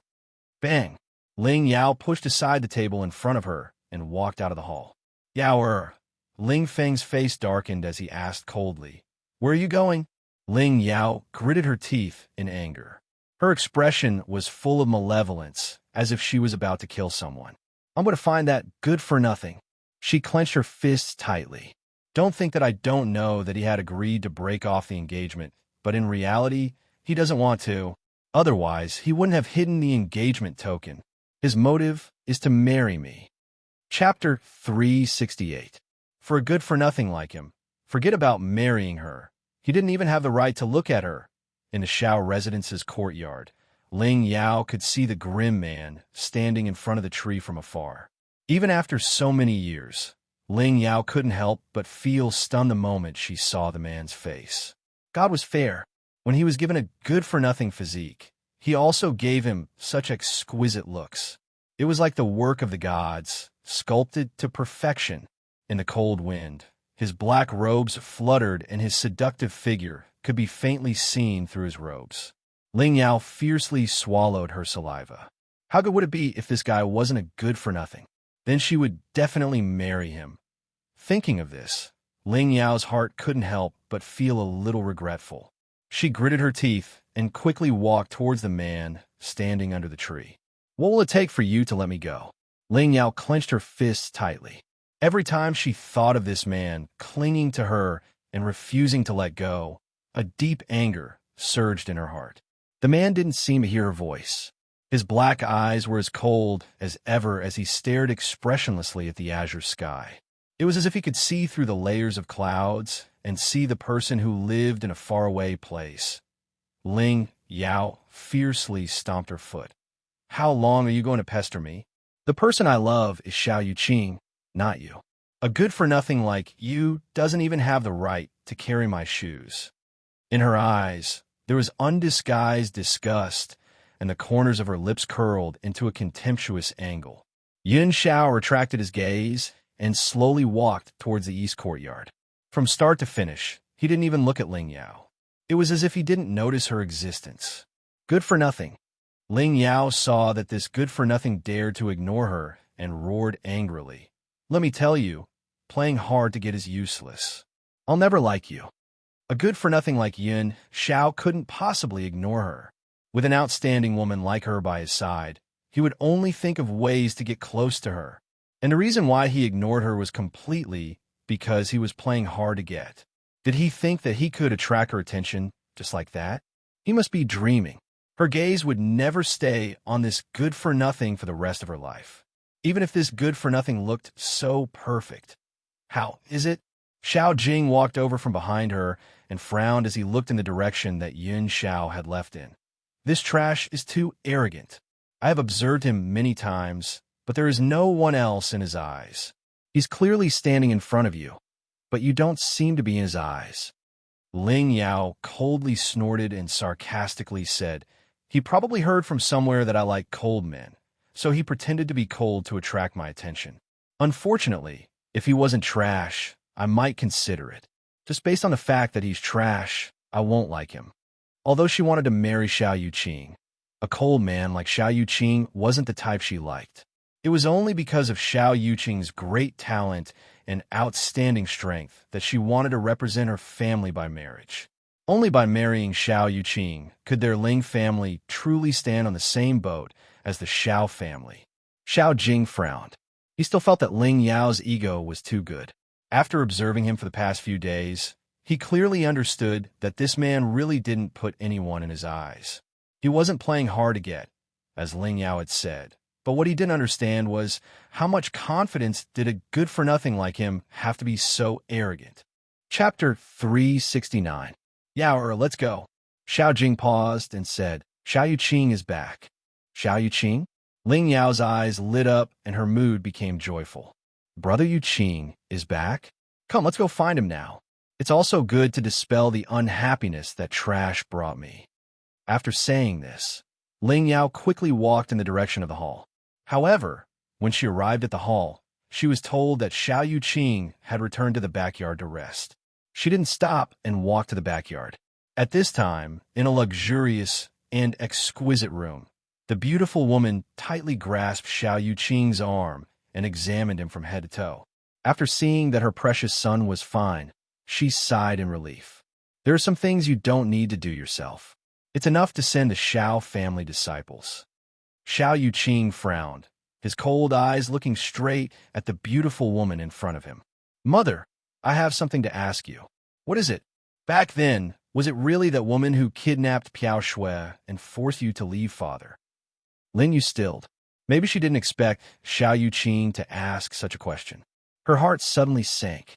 Bang! Ling Yao pushed aside the table in front of her and walked out of the hall. Yao. Ling Feng's face darkened as he asked coldly, Where are you going? Ling Yao gritted her teeth in anger. Her expression was full of malevolence, as if she was about to kill someone. I'm going to find that good-for-nothing. She clenched her fists tightly. Don't think that I don't know that he had agreed to break off the engagement, but in reality, he doesn't want to. Otherwise, he wouldn't have hidden the engagement token. His motive is to marry me. Chapter 368. For a good-for-nothing like him, forget about marrying her. He didn't even have the right to look at her. In the Xiao residence's courtyard, Ling Yao could see the grim man standing in front of the tree from afar. Even after so many years, Ling Yao couldn't help but feel stunned the moment she saw the man's face. God was fair. When he was given a good-for-nothing physique, he also gave him such exquisite looks. It was like the work of the gods, sculpted to perfection. In the cold wind, his black robes fluttered and his seductive figure could be faintly seen through his robes. Ling Yao fiercely swallowed her saliva. How good would it be if this guy wasn't a good-for-nothing? Then she would definitely marry him. Thinking of this, Ling Yao's heart couldn't help but feel a little regretful. She gritted her teeth and quickly walked towards the man standing under the tree. What will it take for you to let me go? Ling Yao clenched her fists tightly. Every time she thought of this man clinging to her and refusing to let go, a deep anger surged in her heart. The man didn't seem to hear her voice. His black eyes were as cold as ever as he stared expressionlessly at the azure sky. It was as if he could see through the layers of clouds and see the person who lived in a faraway place. Ling Yao fiercely stomped her foot. How long are you going to pester me? The person I love is Xiao Yuqing, not you. A good-for-nothing like you doesn't even have the right to carry my shoes. In her eyes, there was undisguised disgust, and the corners of her lips curled into a contemptuous angle. Yun Xiao retracted his gaze and slowly walked towards the east courtyard. From start to finish, he didn't even look at Ling Yao. It was as if he didn't notice her existence. Good-for-nothing. Ling Yao saw that this good-for-nothing dared to ignore her and roared angrily. Let me tell you, playing hard to get is useless. I'll never like you. A good-for-nothing like Yun Xiao couldn't possibly ignore her. With an outstanding woman like her by his side, he would only think of ways to get close to her. And the reason why he ignored her was completely because he was playing hard to get. Did he think that he could attract her attention just like that? He must be dreaming. Her gaze would never stay on this good-for-nothing for the rest of her life. Even if this good-for-nothing looked so perfect. How is it? Xiao Jing walked over from behind her and frowned as he looked in the direction that Yun Xiao had left in. This trash is too arrogant. I have observed him many times, but there is no one else in his eyes. He's clearly standing in front of you, but you don't seem to be in his eyes. Ling Yao coldly snorted and sarcastically said, He probably heard from somewhere that I like cold men, so he pretended to be cold to attract my attention. Unfortunately, if he wasn't trash, I might consider it. Just based on the fact that he's trash, I won't like him. Although she wanted to marry Xiao Yuqing, a cold man like Xiao Yuqing wasn't the type she liked. It was only because of Xiao Yuqing's great talent and outstanding strength that she wanted to represent her family by marriage. Only by marrying Xiao Yuqing could their Ling family truly stand on the same boat as the Xiao family. Xiao Jing frowned. He still felt that Ling Yao's ego was too good. After observing him for the past few days, he clearly understood that this man really didn't put anyone in his eyes. He wasn't playing hard to get. as Ling Yao had said. But what he didn't understand was how much confidence did a good-for-nothing like him have to be so arrogant. Chapter 369. Yao, let's go. Xiao Jing paused and said, Xiao Yuqing is back. Xiao Yuqing? Ling Yao's eyes lit up and her mood became joyful. Brother Yuqing is back? Come, let's go find him now. It's also good to dispel the unhappiness that trash brought me. After saying this, Ling Yao quickly walked in the direction of the hall. However, when she arrived at the hall, she was told that Xiao Yuqing had returned to the backyard to rest. She didn't stop and walk to the backyard. At this time, in a luxurious and exquisite room, the beautiful woman tightly grasped Xiao Yuqing's arm and examined him from head to toe. After seeing that her precious son was fine, she sighed in relief. There are some things you don't need to do yourself. It's enough to send the Xiao family disciples. Xiao Yuqing frowned, his cold eyes looking straight at the beautiful woman in front of him. Mother, I have something to ask you. What is it? Back then, was it really that woman who kidnapped Piao Shui and forced you to leave father? Lin Yu stilled. Maybe she didn't expect Xiao Yuqing to ask such a question. Her heart suddenly sank.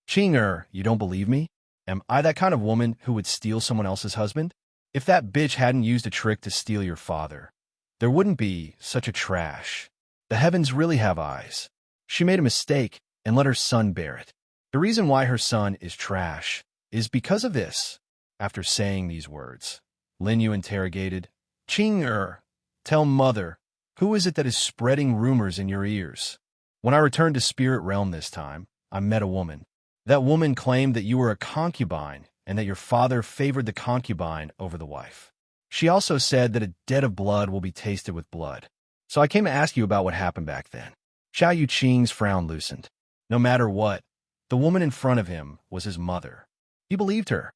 Qing you don't believe me? Am I that kind of woman who would steal someone else's husband? If that bitch hadn't used a trick to steal your father, there wouldn't be such a trash. The heavens really have eyes. She made a mistake and let her son bear it. The reason why her son is trash is because of this. After saying these words, Lin Yu interrogated, Qing tell mother, who is it that is spreading rumors in your ears? When I returned to Spirit Realm this time, I met a woman. That woman claimed that you were a concubine and that your father favored the concubine over the wife. She also said that a debt of blood will be tasted with blood. So I came to ask you about what happened back then. Xiao Yuqing's frown loosened. No matter what, the woman in front of him was his mother. He believed her.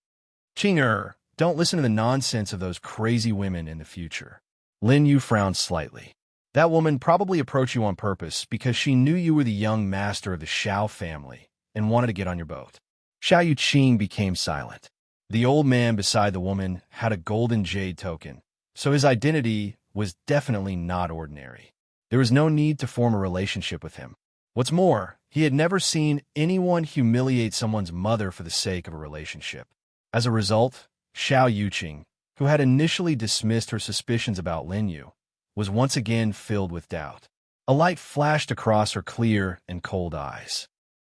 Qing don't listen to the nonsense of those crazy women in the future. Lin Yu frowned slightly. That woman probably approached you on purpose because she knew you were the young master of the Xiao family and wanted to get on your boat. Xiao Yuqing became silent. The old man beside the woman had a golden jade token, so his identity was definitely not ordinary. There was no need to form a relationship with him. What's more, he had never seen anyone humiliate someone's mother for the sake of a relationship. As a result, Xiao Yuqing, who had initially dismissed her suspicions about Lin Yu, was once again filled with doubt. A light flashed across her clear and cold eyes.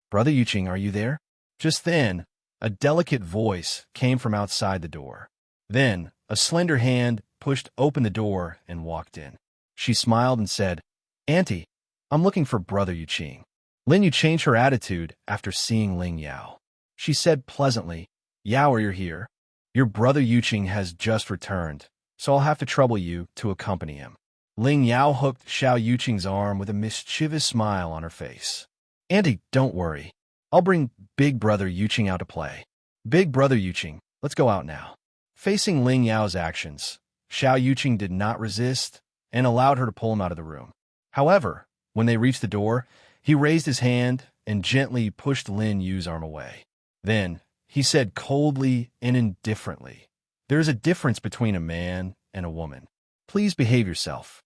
Brother Yuqing, are you there? Just then, a delicate voice came from outside the door. Then, a slender hand pushed open the door and walked in. She smiled and said, Auntie, I'm looking for Brother Yuqing. Lin Yu changed her attitude after seeing Ling Yao. She said pleasantly, Yao, you're here. Your brother Yuqing has just returned, so I'll have to trouble you to accompany him. Ling Yao hooked Xiao Yuqing's arm with a mischievous smile on her face. Auntie, don't worry. I'll bring Big Brother Yuqing out to play. Big Brother Yuqing, let's go out now. Facing Ling Yao's actions, Xiao Yuqing did not resist and allowed her to pull him out of the room. However, when they reached the door, he raised his hand and gently pushed Lin Yu's arm away. Then, he said coldly and indifferently, There is a difference between a man and a woman. Please behave yourself.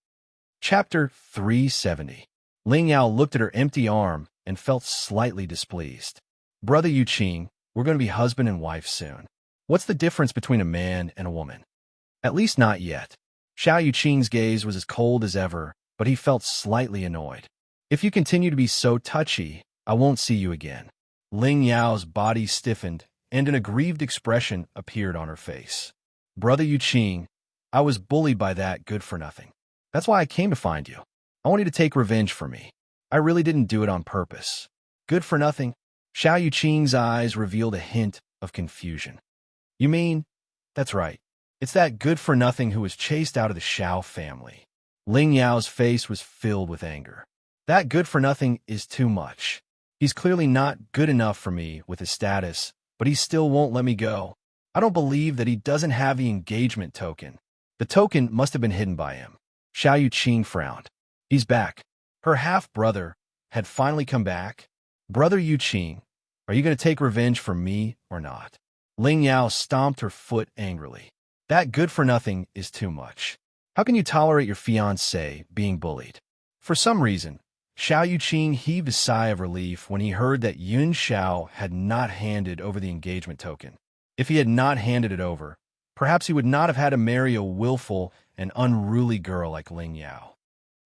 Chapter 370. Ling Yao looked at her empty arm and felt slightly displeased. Brother Yuqing, we're going to be husband and wife soon. What's the difference between a man and a woman? At least not yet. Xiao Yuqing's gaze was as cold as ever, but he felt slightly annoyed. If you continue to be so touchy, I won't see you again. Ling Yao's body stiffened, and an aggrieved expression appeared on her face. Brother Yuqing, I was bullied by that good-for-nothing. That's why I came to find you. I want you to take revenge for me. I really didn't do it on purpose. Good-for-nothing? Xiao Yuqing's eyes revealed a hint of confusion. You mean? That's right. It's that good-for-nothing who was chased out of the Xiao family. Ling Yao's face was filled with anger. That good-for-nothing is too much. He's clearly not good enough for me with his status, but he still won't let me go. I don't believe that he doesn't have the engagement token. The token must have been hidden by him. Xiao Yuqing frowned. He's back. Her half-brother had finally come back. Brother Yuqing, are you going to take revenge for me or not? Ling Yao stomped her foot angrily. That good-for-nothing is too much. How can you tolerate your fiancé being bullied? For some reason, Xiao Yuqing heaved a sigh of relief when he heard that Yun Xiao had not handed over the engagement token. If he had not handed it over, perhaps he would not have had to marry a willful and unruly girl like Ling Yao.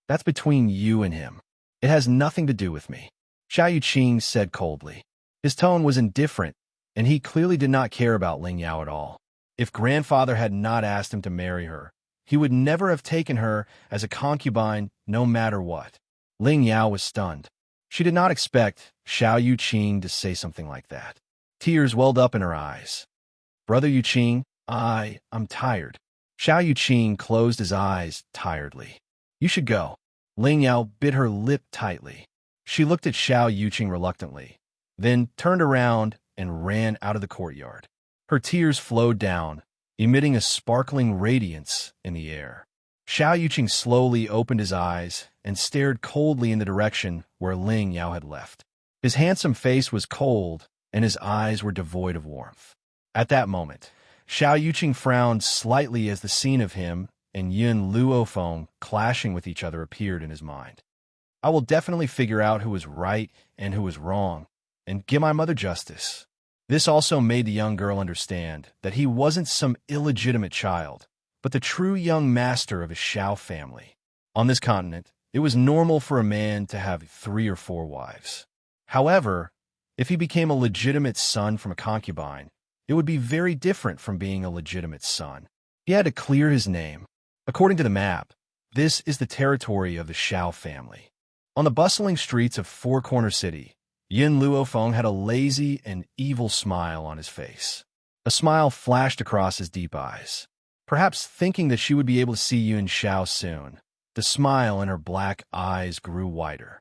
That's between you and him. It has nothing to do with me, Xiao Yuqing said coldly. His tone was indifferent, and he clearly did not care about Ling Yao at all. If grandfather had not asked him to marry her, he would never have taken her as a concubine no matter what. Ling Yao was stunned. She did not expect Xiao Yuqing to say something like that. Tears welled up in her eyes. Brother Yuqing, I'm tired. Xiao Yuqing closed his eyes tiredly. You should go. Ling Yao bit her lip tightly. She looked at Xiao Yuqing reluctantly, then turned around and ran out of the courtyard. Her tears flowed down, emitting a sparkling radiance in the air. Xiao Yuqing slowly opened his eyes and stared coldly in the direction where Ling Yao had left. His handsome face was cold, and his eyes were devoid of warmth. At that moment, Xiao Yuqing frowned slightly as the scene of him and Yun Luofeng clashing with each other appeared in his mind. I will definitely figure out who was right and who was wrong, and give my mother justice. This also made the young girl understand that he wasn't some illegitimate child, but the true young master of his Xiao family. On this continent, it was normal for a man to have 3 or 4 wives. However, if he became a legitimate son from a concubine, it would be very different from being a legitimate son. He had to clear his name. According to the map, this is the territory of the Xiao family. On the bustling streets of Four Corner City, Yin Luofeng had a lazy and evil smile on his face. A smile flashed across his deep eyes. Perhaps thinking that she would be able to see Yun Xiao soon, the smile in her black eyes grew wider.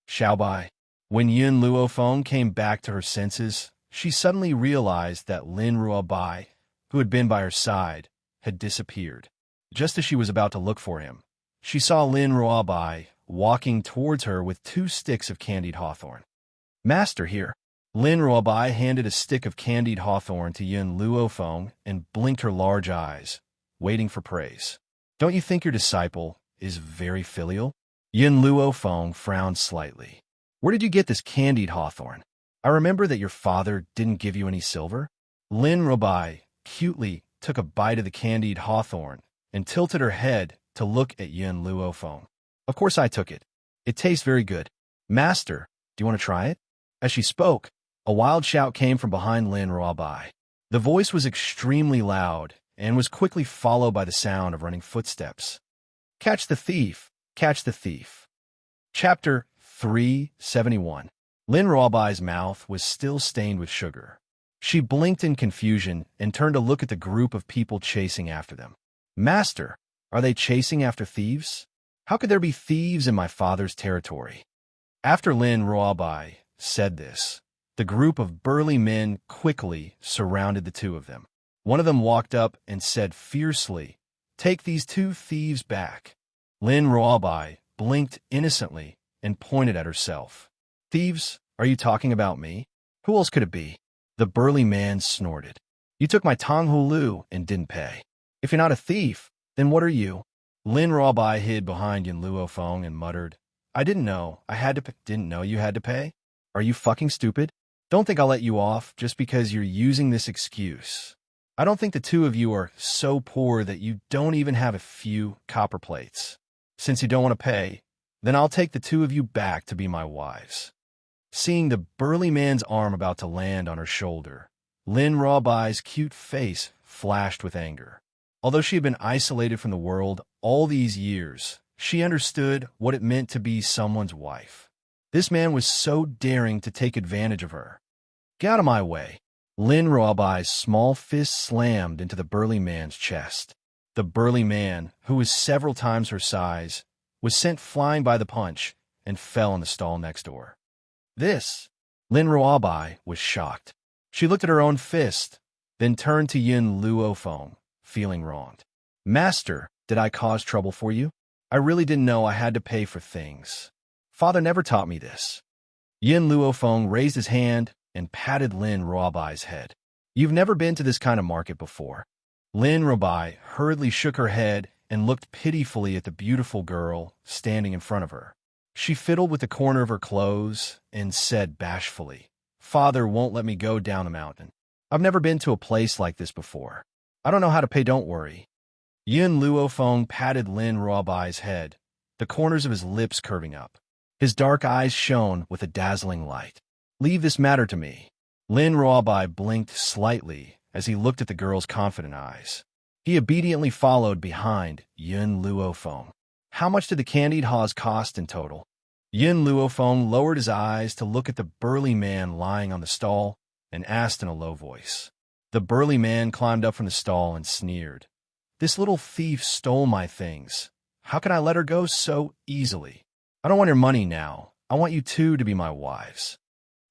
Xiaobai. When Yun Luofeng came back to her senses, she suddenly realized that Lin Ruobai, who had been by her side, had disappeared. Just as she was about to look for him, she saw Lin Ruobai walking towards her with 2 sticks of candied hawthorn. Master, here. Lin Ruobai handed a stick of candied hawthorn to Yun Luofeng and blinked her large eyes, waiting for praise. Don't you think your disciple is very filial? Yun Luofeng frowned slightly. Where did you get this candied hawthorn? I remember that your father didn't give you any silver. Lin Ruobai cutely took a bite of the candied hawthorn and tilted her head to look at Yun Luofeng. Of course I took it. It tastes very good. Master, do you want to try it? As she spoke, a wild shout came from behind Lin Ruobai. The voice was extremely loud and was quickly followed by the sound of running footsteps. Catch the thief! Catch the thief! Chapter 371. Lin Ruobai's mouth was still stained with sugar. She blinked in confusion and turned to look at the group of people chasing after them. Master, are they chasing after thieves? How could there be thieves in my father's territory? After Lin Ruobai said this, the group of burly men quickly surrounded the 2 of them. One of them walked up and said fiercely, "Take these 2 thieves back." Lin Ruobai blinked innocently and pointed at herself. Thieves? Are you talking about me? Who else could it be? The burly man snorted. You took my Tonghulu and didn't pay. If you're not a thief, then what are you? Lin Ruobai hid behind Yun Luofeng and muttered, I didn't know. Didn't know you had to pay? Are you fucking stupid? Don't think I'll let you off just because you're using this excuse. I don't think the 2 of you are so poor that you don't even have a few copper plates. Since you don't want to pay, then I'll take the 2 of you back to be my wives. Seeing the burly man's arm about to land on her shoulder, Lin Ruobai's cute face flashed with anger. Although she had been isolated from the world all these years, she understood what it meant to be someone's wife. This man was so daring to take advantage of her. Get out of my way. Lin Ruobai's small fist slammed into the burly man's chest. The burly man, who was several times her size, was sent flying by the punch and fell in the stall next door. This, Lin Ruobai was shocked. She looked at her own fist, then turned to Yun Luofeng, feeling wronged. Master, did I cause trouble for you? I really didn't know I had to pay for things. Father never taught me this. Yun Luofeng raised his hand and patted Lin Ruobai's head. You've never been to this kind of market before. Lin Ruobai hurriedly shook her head and looked pitifully at the beautiful girl standing in front of her. She fiddled with the corner of her clothes and said bashfully, "Father won't let me go down the mountain. I've never been to a place like this before. I don't know how to pay, don't worry." Yin Luofeng patted Lin Ruobai's head, the corners of his lips curving up. His dark eyes shone with a dazzling light. "Leave this matter to me." Lin Ruobai blinked slightly as he looked at the girl's confident eyes. He obediently followed behind Yin Luofeng. "How much did the candied haws cost in total?" Yin Luofeng lowered his eyes to look at the burly man lying on the stall and asked in a low voice. The burly man climbed up from the stall and sneered. "This little thief stole my things. How can I let her go so easily? I don't want your money now. I want you two to be my wives."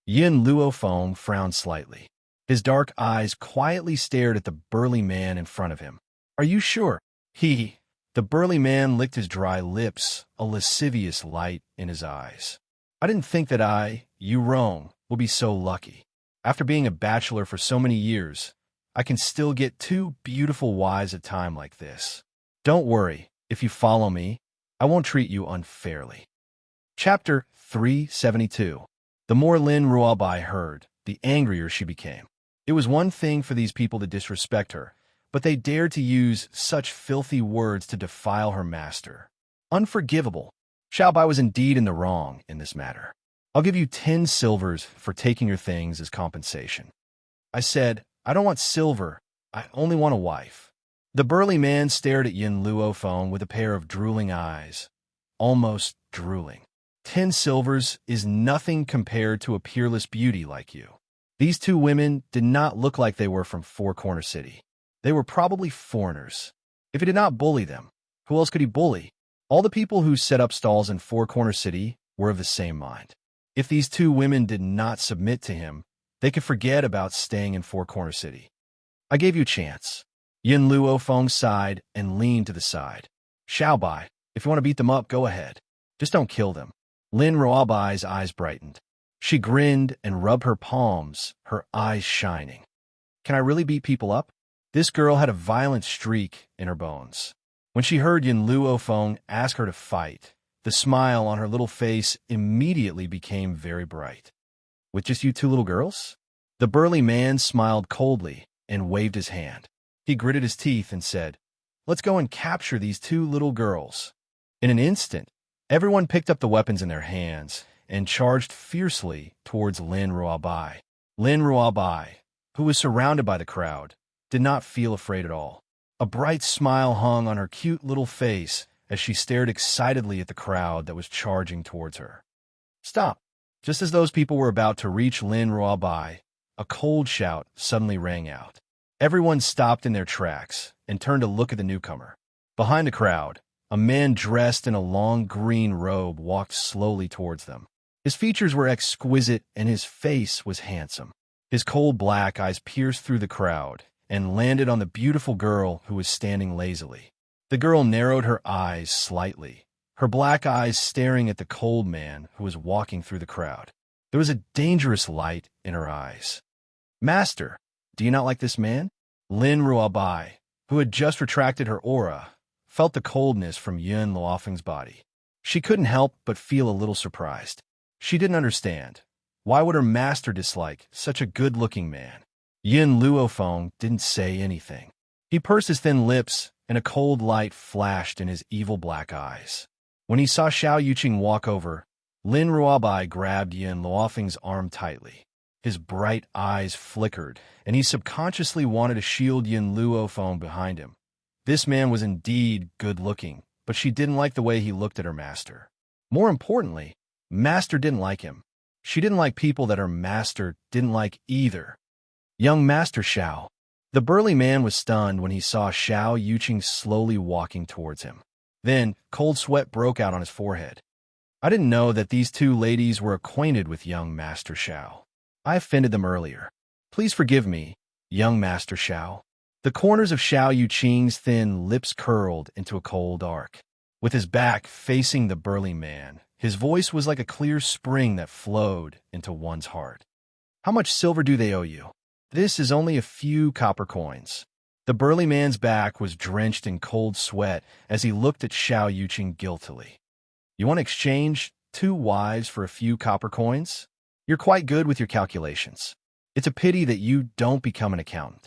Yin Luofeng frowned slightly. His dark eyes quietly stared at the burly man in front of him. "Are you sure?" The burly man licked his dry lips, a lascivious light in his eyes. "I didn't think that you wrong, would be so lucky. After being a bachelor for so many years, I can still get two beautiful wives at a time like this. Don't worry, if you follow me, I won't treat you unfairly." Chapter 372. The more Lin Ruobai heard, the angrier she became. It was one thing for these people to disrespect her, but they dared to use such filthy words to defile her master. Unforgivable. Xiaobai was indeed in the wrong in this matter. "I'll give you 10 silvers for taking your things as compensation." I said, "I don't want silver, I only want a wife." The burly man stared at Yin Luofeng with a pair of drooling eyes, almost drooling. 10 silvers is nothing compared to a peerless beauty like you." These two women did not look like they were from Four Corner City. They were probably foreigners. If he did not bully them, who else could he bully? All the people who set up stalls in Four Corner City were of the same mind. If these two women did not submit to him, they could forget about staying in Four Corner City. "I gave you a chance." Yin Luofeng sighed and leaned to the side. "Xiaobai, if you want to beat them up, go ahead. Just don't kill them." Lin Ruobai's eyes brightened. She grinned and rubbed her palms, her eyes shining. "Can I really beat people up?" This girl had a violent streak in her bones. When she heard Yin Luofeng ask her to fight, the smile on her little face immediately became very bright. "With just you two little girls?" The burly man smiled coldly and waved his hand. He gritted his teeth and said, "Let's go and capture these two little girls." In an instant, everyone picked up the weapons in their hands and charged fiercely towards Lin Ruobai. Lin Ruobai, who was surrounded by the crowd, did not feel afraid at all. A bright smile hung on her cute little face as she stared excitedly at the crowd that was charging towards her. "Stop!" Just as those people were about to reach Lin Ruobai, a cold shout suddenly rang out. Everyone stopped in their tracks and turned to look at the newcomer. Behind the crowd, a man dressed in a long green robe walked slowly towards them. His features were exquisite and his face was handsome. His cold black eyes pierced through the crowd and landed on the beautiful girl who was standing lazily. The girl narrowed her eyes slightly, her black eyes staring at the cold man who was walking through the crowd. There was a dangerous light in her eyes. "Master, do you not like this man?" Lin Ruobai, who had just retracted her aura, felt the coldness from Yin Luofeng's body. She couldn't help but feel a little surprised. She didn't understand. Why would her master dislike such a good-looking man? Yin Luofeng didn't say anything. He pursed his thin lips, and a cold light flashed in his evil black eyes. When he saw Xiao Yuqing walk over, Lin Ruobai grabbed Yin Luofeng's arm tightly. His bright eyes flickered, and he subconsciously wanted to shield Yin Luofeng behind him. This man was indeed good-looking, but she didn't like the way he looked at her master. More importantly, Master didn't like him. She didn't like people that her master didn't like either. "Young Master Xiao." The burly man was stunned when he saw Xiao Yuqing slowly walking towards him. Then, cold sweat broke out on his forehead. "I didn't know that these two ladies were acquainted with young Master Xiao. I offended them earlier. Please forgive me, young Master Xiao." The corners of Xiao Yuqing's thin lips curled into a cold arc. With his back facing the burly man, his voice was like a clear spring that flowed into one's heart. "How much silver do they owe you?" "This is only a few copper coins." The burly man's back was drenched in cold sweat as he looked at Xiao Yuqing guiltily. You want to exchange 2 wives for a few copper coins? You're quite good with your calculations. It's a pity that you don't become an accountant.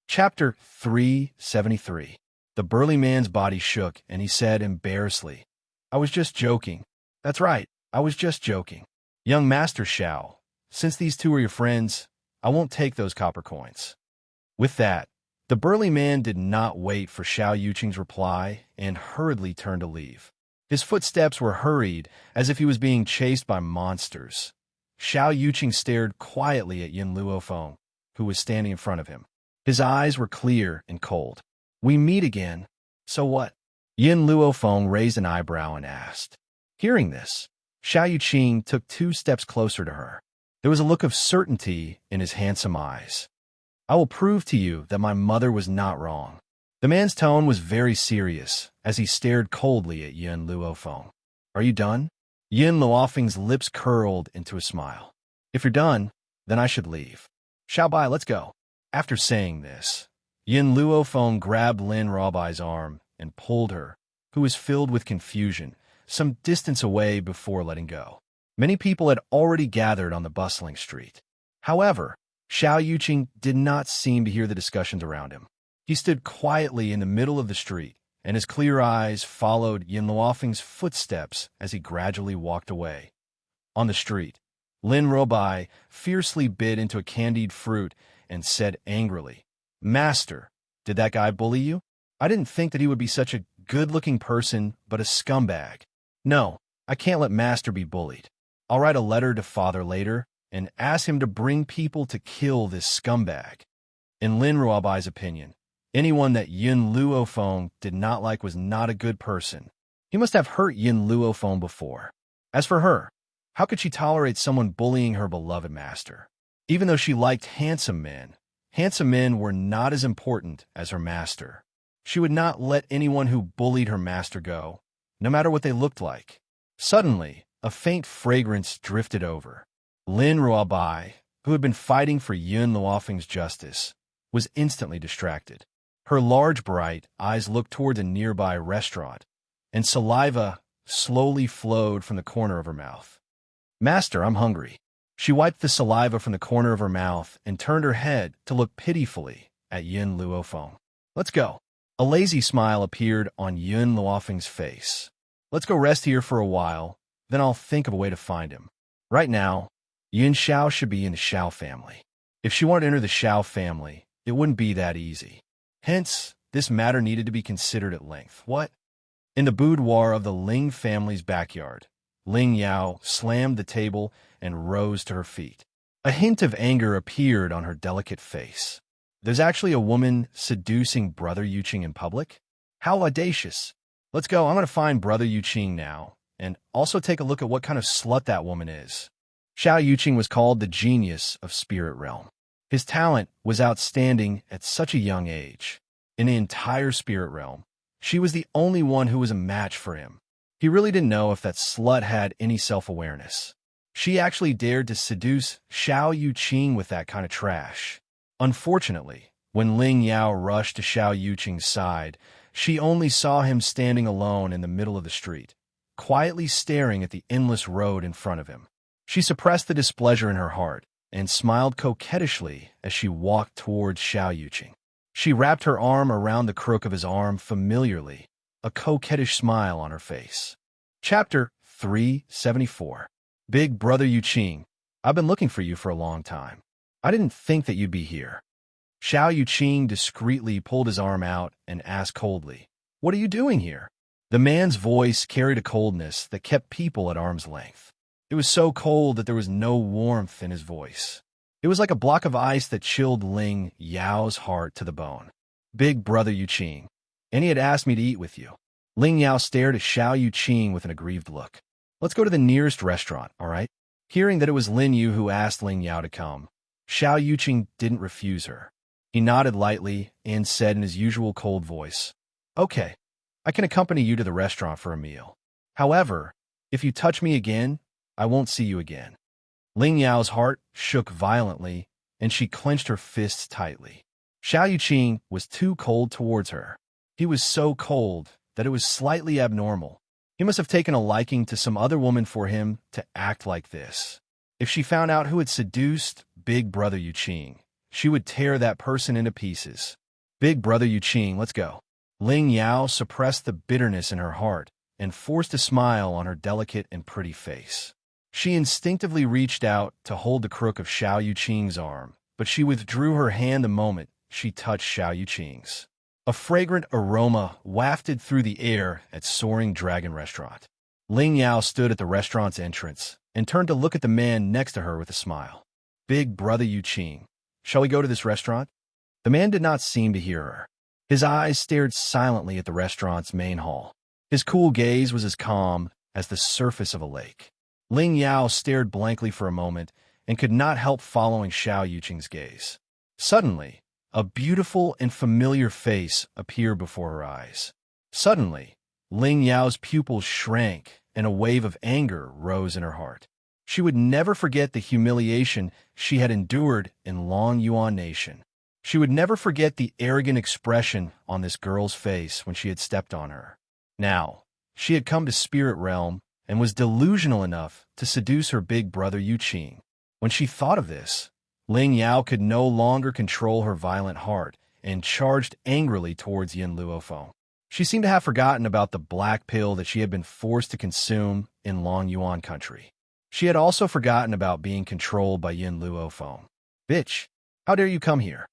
Chapter 373. The burly man's body shook, and he said embarrassedly, I was just joking. That's right, I was just joking. Young Master Xiao, since these 2 are your friends, I won't take those copper coins. With that, the burly man did not wait for Xiao Yuqing's reply and hurriedly turned to leave. His footsteps were hurried as if he was being chased by monsters. Xiao Yuqing stared quietly at Yin Luofeng, who was standing in front of him. His eyes were clear and cold. We meet again. So what? Yin Luofeng raised an eyebrow and asked. Hearing this, Xiao Yuqing took 2 steps closer to her. There was a look of certainty in his handsome eyes. I will prove to you that my mother was not wrong. The man's tone was very serious as he stared coldly at Yin Luofeng. Are you done? Yin Luofeng's lips curled into a smile. If you're done, then I should leave. Xiao Bai, let's go. After saying this, Yin Luofeng grabbed Lin Ruobai's arm and pulled her, who was filled with confusion, some distance away before letting go. Many people had already gathered on the bustling street. However, Xiao Yuqing did not seem to hear the discussions around him. He stood quietly in the middle of the street, and his clear eyes followed Yin Luofeng's footsteps as he gradually walked away. On the street, Lin Ruobai fiercely bit into a candied fruit and said angrily, Master, did that guy bully you? I didn't think that he would be such a good-looking person, but a scumbag. No, I can't let Master be bullied. I'll write a letter to Father later and ask him to bring people to kill this scumbag. In Lin Ruobai's opinion, anyone that Yin Luofeng did not like was not a good person. He must have hurt Yin Luofeng before. As for her, how could she tolerate someone bullying her beloved master? Even though she liked handsome men were not as important as her master. She would not let anyone who bullied her master go, no matter what they looked like. Suddenly, a faint fragrance drifted over. Lin Ruobai, who had been fighting for Yin Luofeng's justice, was instantly distracted. Her large, bright eyes looked toward a nearby restaurant, and saliva slowly flowed from the corner of her mouth. Master, I'm hungry. She wiped the saliva from the corner of her mouth and turned her head to look pitifully at Yin Luofeng. Let's go. A lazy smile appeared on Yin Luofeng's face. Let's go rest here for a while, then I'll think of a way to find him. Right now, Yin Xiao should be in the Xiao family. If she wanted to enter the Xiao family, it wouldn't be that easy. Hence, this matter needed to be considered at length. What? In the boudoir of the Ling family's backyard, Ling Yao slammed the table and rose to her feet. A hint of anger appeared on her delicate face. There's actually a woman seducing Brother Yuqing in public? How audacious. Let's go, I'm going to find Brother Yuqing now, and also take a look at what kind of slut that woman is. Xiao Yuqing was called the genius of Spirit Realm. His talent was outstanding at such a young age. In the entire Spirit Realm, she was the only one who was a match for him. He really didn't know if that slut had any self-awareness. She actually dared to seduce Xiao Yuqing with that kind of trash. Unfortunately, when Ling Yao rushed to Xiao Yuqing's side, she only saw him standing alone in the middle of the street, quietly staring at the endless road in front of him. She suppressed the displeasure in her heart and smiled coquettishly as she walked towards Xiao Yuqing. She wrapped her arm around the crook of his arm familiarly, a coquettish smile on her face. Chapter 374. Big Brother Yuqing, I've been looking for you for a long time. I didn't think that you'd be here. Xiao Yuqing discreetly pulled his arm out and asked coldly, What are you doing here? The man's voice carried a coldness that kept people at arm's length. It was so cold that there was no warmth in his voice. It was like a block of ice that chilled Ling Yao's heart to the bone. Big Brother Yuqing, and he had asked me to eat with you. Ling Yao stared at Xiao Yuqing with an aggrieved look. Let's go to the nearest restaurant, all right? Hearing that it was Lin Yu who asked Ling Yao to come, Xiao Yuqing didn't refuse her. He nodded lightly and said in his usual cold voice, Okay, I can accompany you to the restaurant for a meal. However, if you touch me again, I won't see you again. Ling Yao's heart shook violently, and she clenched her fists tightly. Xiao Yuqing was too cold towards her. He was so cold that it was slightly abnormal. He must have taken a liking to some other woman for him to act like this. If she found out who had seduced Big Brother Yuqing, she would tear that person into pieces. Big Brother Yuqing, let's go. Ling Yao suppressed the bitterness in her heart and forced a smile on her delicate and pretty face. She instinctively reached out to hold the crook of Xiao Yuqing's arm, but she withdrew her hand the moment she touched Xiao Yuqing's. A fragrant aroma wafted through the air at Soaring Dragon Restaurant. Ling Yao stood at the restaurant's entrance and turned to look at the man next to her with a smile. Big Brother Yuqing, shall we go to this restaurant? The man did not seem to hear her. His eyes stared silently at the restaurant's main hall. His cool gaze was as calm as the surface of a lake. Ling Yao stared blankly for a moment and could not help following Xiao Yuqing's gaze. Suddenly, a beautiful and familiar face appeared before her eyes. Suddenly, Ling Yao's pupils shrank and a wave of anger rose in her heart. She would never forget the humiliation she had endured in Long Yuan Nation. She would never forget the arrogant expression on this girl's face when she had stepped on her. Now, she had come to Spirit Realm and was delusional enough to seduce her big brother Yuqing. When she thought of this, Ling Yao could no longer control her violent heart and charged angrily towards Yin Luofeng. She seemed to have forgotten about the black pill that she had been forced to consume in Long Yuan country. She had also forgotten about being controlled by Yin Luofeng. Bitch, how dare you come here?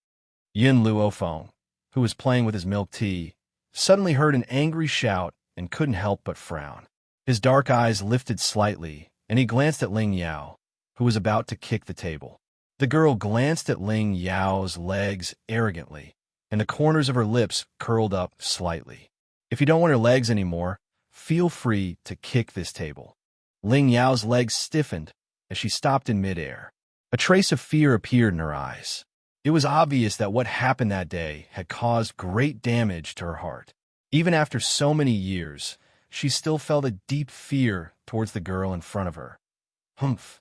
Yin Luofeng, who was playing with his milk tea, suddenly heard an angry shout and couldn't help but frown. His dark eyes lifted slightly, and he glanced at Ling Yao, who was about to kick the table. The girl glanced at Ling Yao's legs arrogantly, and the corners of her lips curled up slightly. If you don't want her legs anymore, feel free to kick this table. Ling Yao's legs stiffened as she stopped in midair. A trace of fear appeared in her eyes. It was obvious that what happened that day had caused great damage to her heart. Even after so many years, she still felt a deep fear towards the girl in front of her. Humph.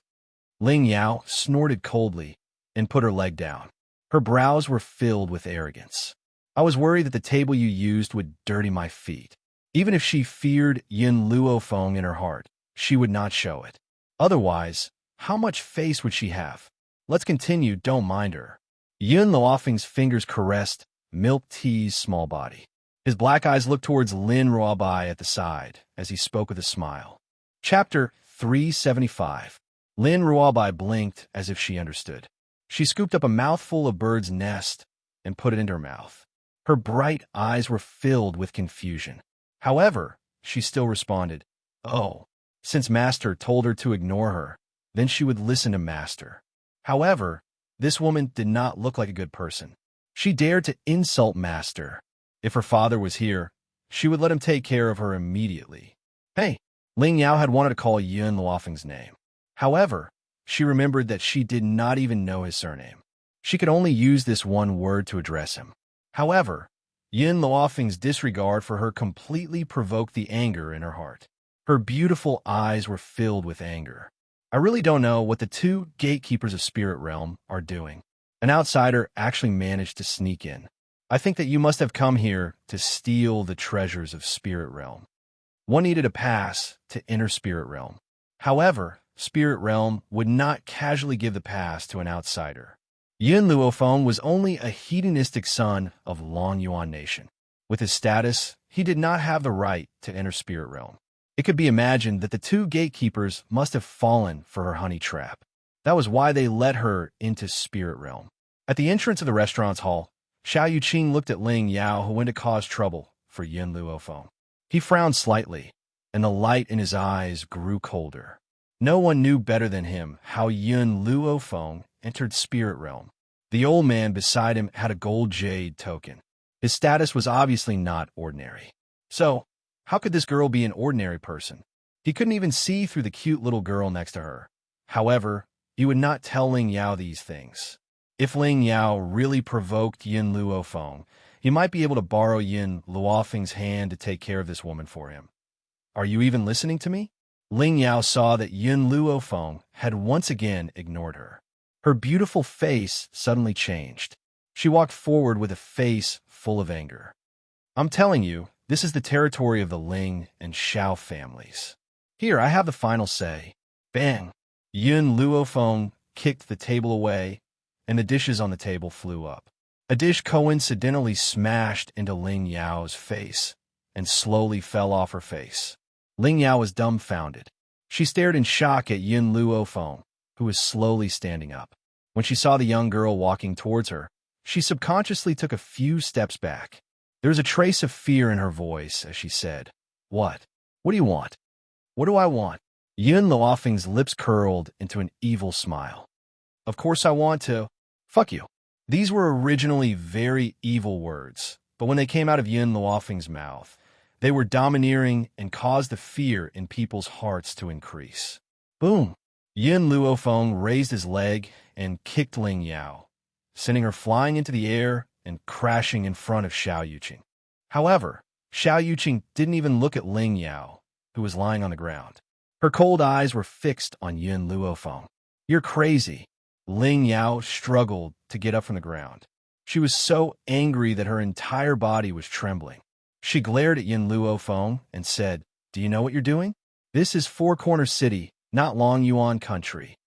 Ling Yao snorted coldly and put her leg down. Her brows were filled with arrogance. I was worried that the table you used would dirty my feet. Even if she feared Yin Luofeng in her heart, she would not show it. Otherwise, how much face would she have? Let's continue, don't mind her. Yin Luofeng's fingers caressed Milk Tea's small body. His black eyes looked towards Lin Ruobai at the side as he spoke with a smile. Chapter 375. Lin Ruobai blinked as if she understood. She scooped up a mouthful of bird's nest and put it into her mouth. Her bright eyes were filled with confusion. However, she still responded, "Oh." Since Master told her to ignore her, then she would listen to Master. However, this woman did not look like a good person. She dared to insult Master. If her father was here, she would let him take care of her immediately. Hey, Ling Yao had wanted to call Yin Luofeng's name. However, she remembered that she did not even know his surname. She could only use this one word to address him. However, Yin Luofeng's disregard for her completely provoked the anger in her heart. Her beautiful eyes were filled with anger. I really don't know what the two gatekeepers of Spirit Realm are doing. An outsider actually managed to sneak in. I think that you must have come here to steal the treasures of Spirit Realm. One needed a pass to enter Spirit Realm. However, Spirit Realm would not casually give the pass to an outsider. Yin Luofeng was only a hedonistic son of Long Yuan Nation. With his status, he did not have the right to enter Spirit Realm. It could be imagined that the two gatekeepers must have fallen for her honey trap. That was why they let her into Spirit Realm. At the entrance of the restaurant's hall, Xiao Yuqing looked at Ling Yao, who went to cause trouble for Yin Luofeng. He frowned slightly, and the light in his eyes grew colder. No one knew better than him how Yin Luofeng entered Spirit Realm. The old man beside him had a gold jade token. His status was obviously not ordinary. So, how could this girl be an ordinary person? He couldn't even see through the cute little girl next to her. However, he would not tell Ling Yao these things. If Ling Yao really provoked Yin Luofeng, he might be able to borrow Yin Luofeng's hand to take care of this woman for him. Are you even listening to me? Ling Yao saw that Yin Luofeng had once again ignored her. Her beautiful face suddenly changed. She walked forward with a face full of anger. I'm telling you, this is the territory of the Ling and Xiao families. Here, I have the final say. Bang! Yun Luofeng kicked the table away, and the dishes on the table flew up. A dish coincidentally smashed into Ling Yao's face and slowly fell off her face. Ling Yao was dumbfounded. She stared in shock at Yun Luofeng, who was slowly standing up. When she saw the young girl walking towards her, she subconsciously took a few steps back. There was a trace of fear in her voice as she said, "What? What do you want?" "What do I want?" Yun Luofeng's lips curled into an evil smile. "Of course I want to. Fuck you." These were originally very evil words, but when they came out of Yun Luofeng's mouth, they were domineering and caused the fear in people's hearts to increase. Boom! Yun Luofeng raised his leg and kicked Ling Yao, sending her flying into the air and crashing in front of Xiao Yuqing. However, Xiao Yuqing didn't even look at Ling Yao, who was lying on the ground. Her cold eyes were fixed on Yun Luofeng. "You're crazy." Ling Yao struggled to get up from the ground. She was so angry that her entire body was trembling. She glared at Yun Luofeng and said, "Do you know what you're doing? This is Four Corner City, not Long Yuan country."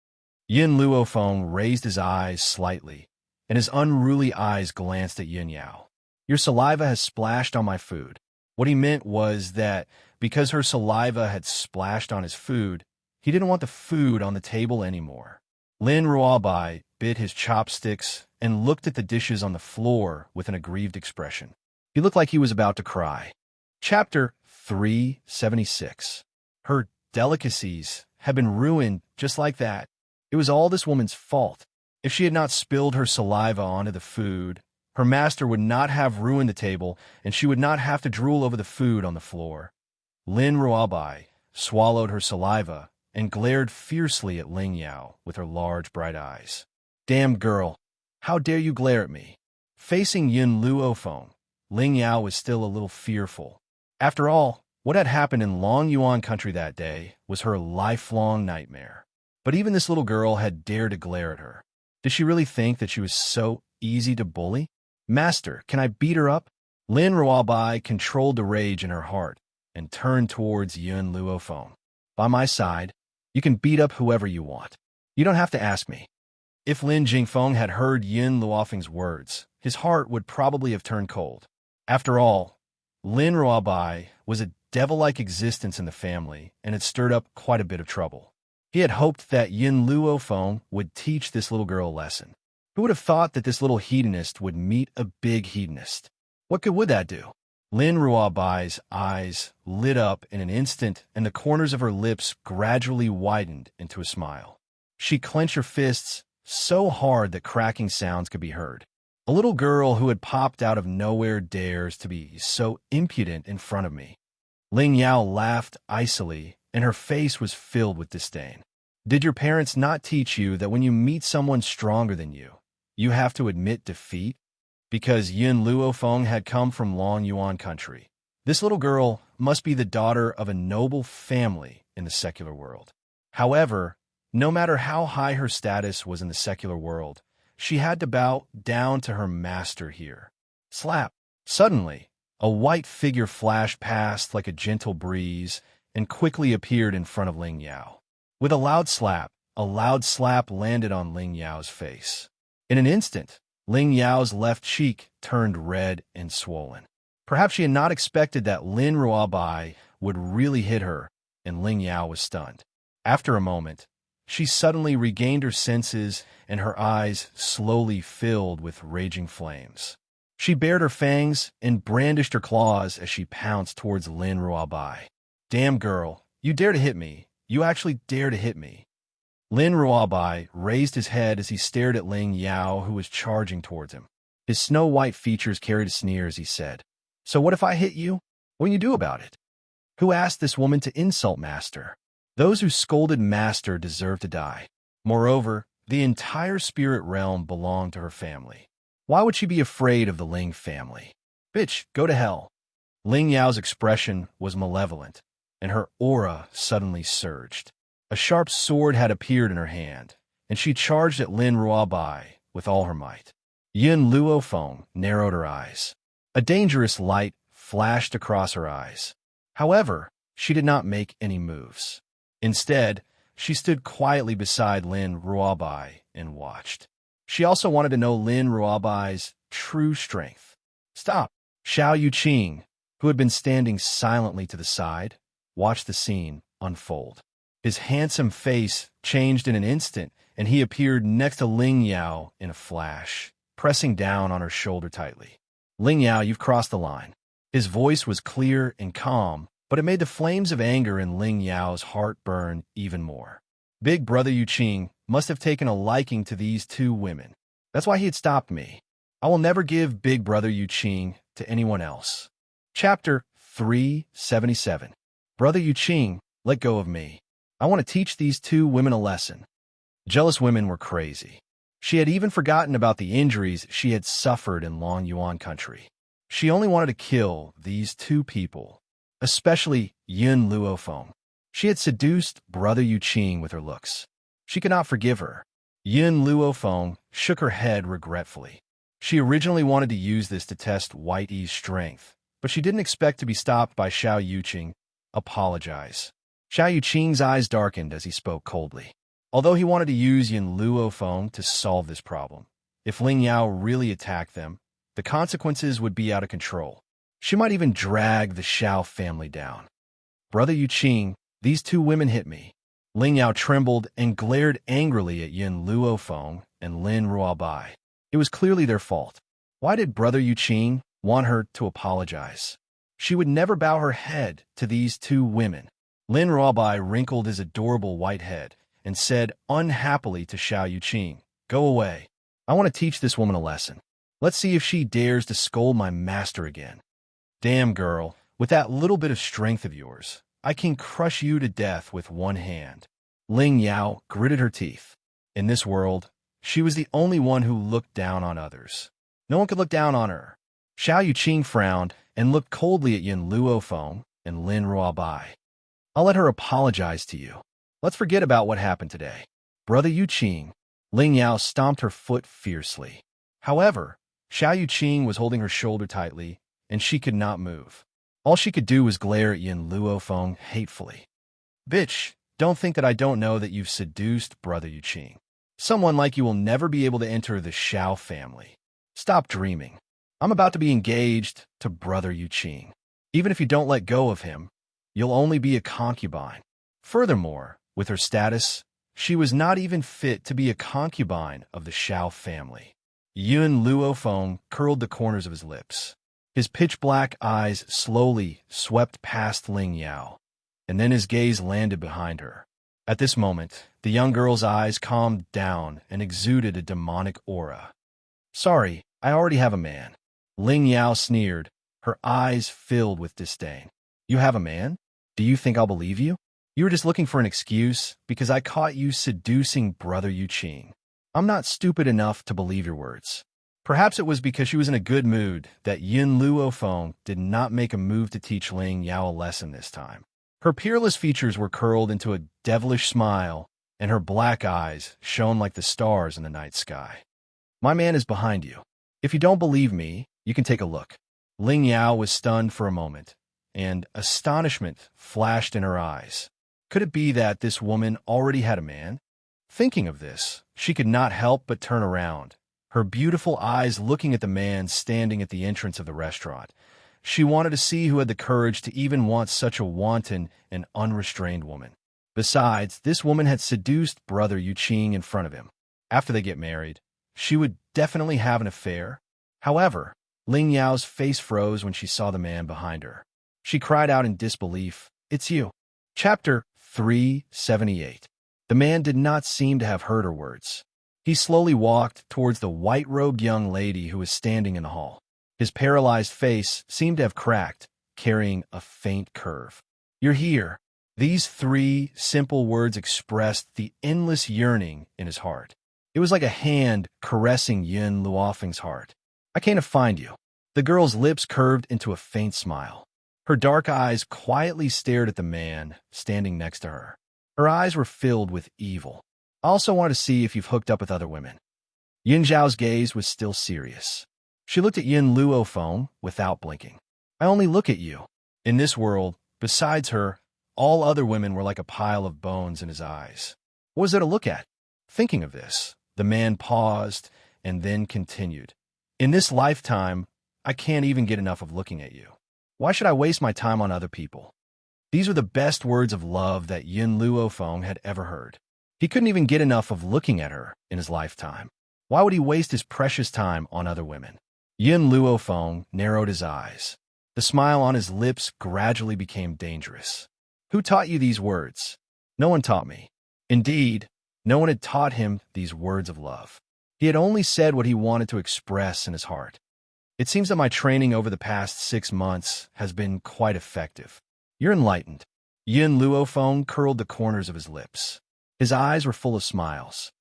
Yun Luofeng raised his eyes slightly, and his unruly eyes glanced at Yun Yao. "Your saliva has splashed on my food." What he meant was that because her saliva had splashed on his food, he didn't want the food on the table anymore. Lin Ruobai bit his chopsticks and looked at the dishes on the floor with an aggrieved expression. He looked like he was about to cry. Chapter 376. Her delicacies had been ruined just like that. It was all this woman's fault. If she had not spilled her saliva onto the food, her master would not have ruined the table, and she would not have to drool over the food on the floor. Lin Ruobai swallowed her saliva and glared fiercely at Ling Yao with her large, bright eyes. "Damn girl, how dare you glare at me?" Facing Yun Luofeng, Ling Yao was still a little fearful. After all, what had happened in Long Yuan country that day was her lifelong nightmare. But even this little girl had dared to glare at her. Did she really think that she was so easy to bully? "Master, can I beat her up?" Lin Ruobai controlled the rage in her heart and turned towards Yun Luofeng. "By my side, you can beat up whoever you want. You don't have to ask me." If Lin Jingfeng had heard Yun Luofeng's words, his heart would probably have turned cold. After all, Lin Ruobai was a devil-like existence in the family and had stirred up quite a bit of trouble. He had hoped that Yun Luofeng would teach this little girl a lesson. Who would have thought that this little hedonist would meet a big hedonist? What good would that do? Lin Ruobai's eyes lit up in an instant, and the corners of her lips gradually widened into a smile. She clenched her fists so hard that cracking sounds could be heard. A little girl who had popped out of nowhere dares to be so impudent in front of me. Ling Yao laughed icily, and her face was filled with disdain. Did your parents not teach you that when you meet someone stronger than you, you have to admit defeat? Because Yun Luofeng had come from Long Yuan country, this little girl must be the daughter of a noble family in the secular world. However, no matter how high her status was in the secular world, she had to bow down to her master here. Slap! Suddenly, a white figure flashed past like a gentle breeze and quickly appeared in front of Ling Yao. With a loud slap landed on Ling Yao's face. In an instant, Ling Yao's left cheek turned red and swollen. Perhaps she had not expected that Lin Ruobai would really hit her, and Ling Yao was stunned. After a moment, she suddenly regained her senses, and her eyes slowly filled with raging flames. She bared her fangs and brandished her claws as she pounced towards Lin Ruobai. "Damn girl, you dare to hit me. You actually dare to hit me." Lin Ruobai raised his head as he stared at Ling Yao, who was charging towards him. His snow-white features carried a sneer as he said, "So what if I hit you? What can you do about it? Who asked this woman to insult Master? Those who scolded Master deserve to die. Moreover, the entire spirit realm belonged to her family. Why would she be afraid of the Ling family? Bitch, go to hell." Ling Yao's expression was malevolent, and her aura suddenly surged. A sharp sword had appeared in her hand, and she charged at Lin Ruobai with all her might. Yun Luofeng narrowed her eyes. A dangerous light flashed across her eyes. However, she did not make any moves. Instead, she stood quietly beside Lin Ruobai and watched. She also wanted to know Lin Ruobai's true strength. Stop! Xiao Yuqing, who had been standing silently to the side, watched the scene unfold. His handsome face changed in an instant, and he appeared next to Ling Yao in a flash, pressing down on her shoulder tightly. Ling Yao, you've crossed the line. His voice was clear and calm, but it made the flames of anger in Ling Yao's heart burn even more. Big Brother Yuqing must have taken a liking to these two women. That's why he had stopped me. I will never give Big Brother Yuqing to anyone else. Chapter 377. Brother Yuqing, let go of me. I want to teach these two women a lesson. Jealous women were crazy. She had even forgotten about the injuries she had suffered in Long Yuan country. She only wanted to kill these two people, especially Yun Luofeng. She had seduced Brother Yuqing with her looks. She could not forgive her. Yun Luofeng shook her head regretfully. She originally wanted to use this to test White Yi's strength, but she didn't expect to be stopped by Xiao Yuqing. Apologize. Xiao Yuqing's eyes darkened as he spoke coldly. Although he wanted to use Yun Luofeng to solve this problem, if Ling Yao really attacked them, the consequences would be out of control. She might even drag the Xiao family down. Brother Yuqing, these two women hit me. Ling Yao trembled and glared angrily at Yun Luofeng and Lin Ruobai. It was clearly their fault. Why did Brother Yuqing want her to apologize? She would never bow her head to these two women. Lin Ruobai wrinkled his adorable white head and said unhappily to Xiao Yuqing, "Go away. I want to teach this woman a lesson. Let's see if she dares to scold my master again. Damn, girl, with that little bit of strength of yours, I can crush you to death with one hand." Ling Yao gritted her teeth. In this world, she was the only one who looked down on others. No one could look down on her. Xiao Yuqing frowned and looked coldly at Yun Luofeng and Lin Ruobai. "I'll let her apologize to you. Let's forget about what happened today." Brother Yuqing. Ling Yao stomped her foot fiercely. However, Xiao Yuqing was holding her shoulder tightly, and she could not move. All she could do was glare at Yun Luofeng hatefully. "Bitch, don't think that I don't know that you've seduced Brother Yuqing. Someone like you will never be able to enter the Xiao family. Stop dreaming. I'm about to be engaged to Brother Yuqing. Even if you don't let go of him, you'll only be a concubine." Furthermore, with her status, she was not even fit to be a concubine of the Xiao family. Yun Luofeng curled the corners of his lips. His pitch-black eyes slowly swept past Ling Yao, and then his gaze landed behind her. At this moment, the young girl's eyes calmed down and exuded a demonic aura. "Sorry, I already have a man." Ling Yao sneered, her eyes filled with disdain. "You have a man? Do you think I'll believe you? You were just looking for an excuse because I caught you seducing Brother Yuqing. I'm not stupid enough to believe your words." Perhaps it was because she was in a good mood that Yun Luofeng did not make a move to teach Ling Yao a lesson this time. Her peerless features were curled into a devilish smile, and her black eyes shone like the stars in the night sky. "My man is behind you. If you don't believe me, you can take a look." Ling Yao was stunned for a moment, and astonishment flashed in her eyes. Could it be that this woman already had a man? Thinking of this, she could not help but turn around, her beautiful eyes looking at the man standing at the entrance of the restaurant. She wanted to see who had the courage to even want such a wanton and unrestrained woman. Besides, this woman had seduced Brother Yuqing in front of him. After they get married, she would definitely have an affair. However, Ling Yao's face froze when she saw the man behind her. She cried out in disbelief, "It's you." Chapter 378. The man did not seem to have heard her words. He slowly walked towards the white-robed young lady who was standing in the hall. His paralyzed face seemed to have cracked, carrying a faint curve. "You're here." These three simple words expressed the endless yearning in his heart. It was like a hand caressing Yun Luofeng's heart. "I came to find you." The girl's lips curved into a faint smile. Her dark eyes quietly stared at the man standing next to her. Her eyes were filled with evil. "I also want to see if you've hooked up with other women." Yin Zhao's gaze was still serious. She looked at Yin Luofeng without blinking. I only look at you. In this world, besides her, all other women were like a pile of bones in his eyes. What was there to look at? Thinking of this, the man paused and then continued. In this lifetime, I can't even get enough of looking at you. Why should I waste my time on other people? These were the best words of love that Yin Luofeng had ever heard. He couldn't even get enough of looking at her in his lifetime. Why would he waste his precious time on other women? Yin Luofeng narrowed his eyes. The smile on his lips gradually became dangerous. Who taught you these words? No one taught me. Indeed, no one had taught him these words of love. He had only said what he wanted to express in his heart. It seems that my training over the past 6 months has been quite effective. You're enlightened. Yin Luofeng curled the corners of his lips. His eyes were full of smiles.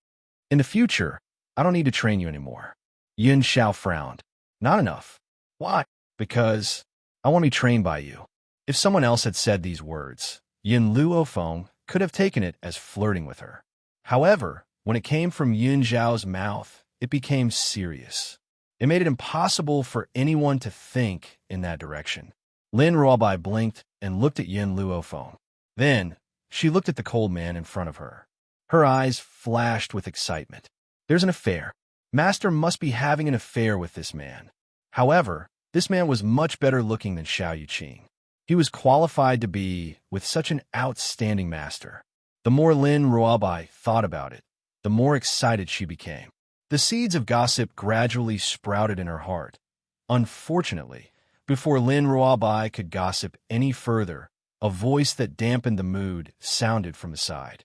In the future, I don't need to train you anymore. Yin Xiao frowned. Not enough. Why? Because I want to be trained by you. If someone else had said these words, Yin Luofeng could have taken it as flirting with her. However, when it came from Yin Zhao's mouth, it became serious. It made it impossible for anyone to think in that direction. Lin Ruobai blinked and looked at Yin Luofeng. Then, she looked at the cold man in front of her. Her eyes flashed with excitement. There's an affair. Master must be having an affair with this man. However, this man was much better looking than Xiao Yuqing. He was qualified to be with such an outstanding master. The more Lin Ruobai thought about it, the more excited she became. The seeds of gossip gradually sprouted in her heart. Unfortunately, before Lin Ruobai could gossip any further, a voice that dampened the mood sounded from the side.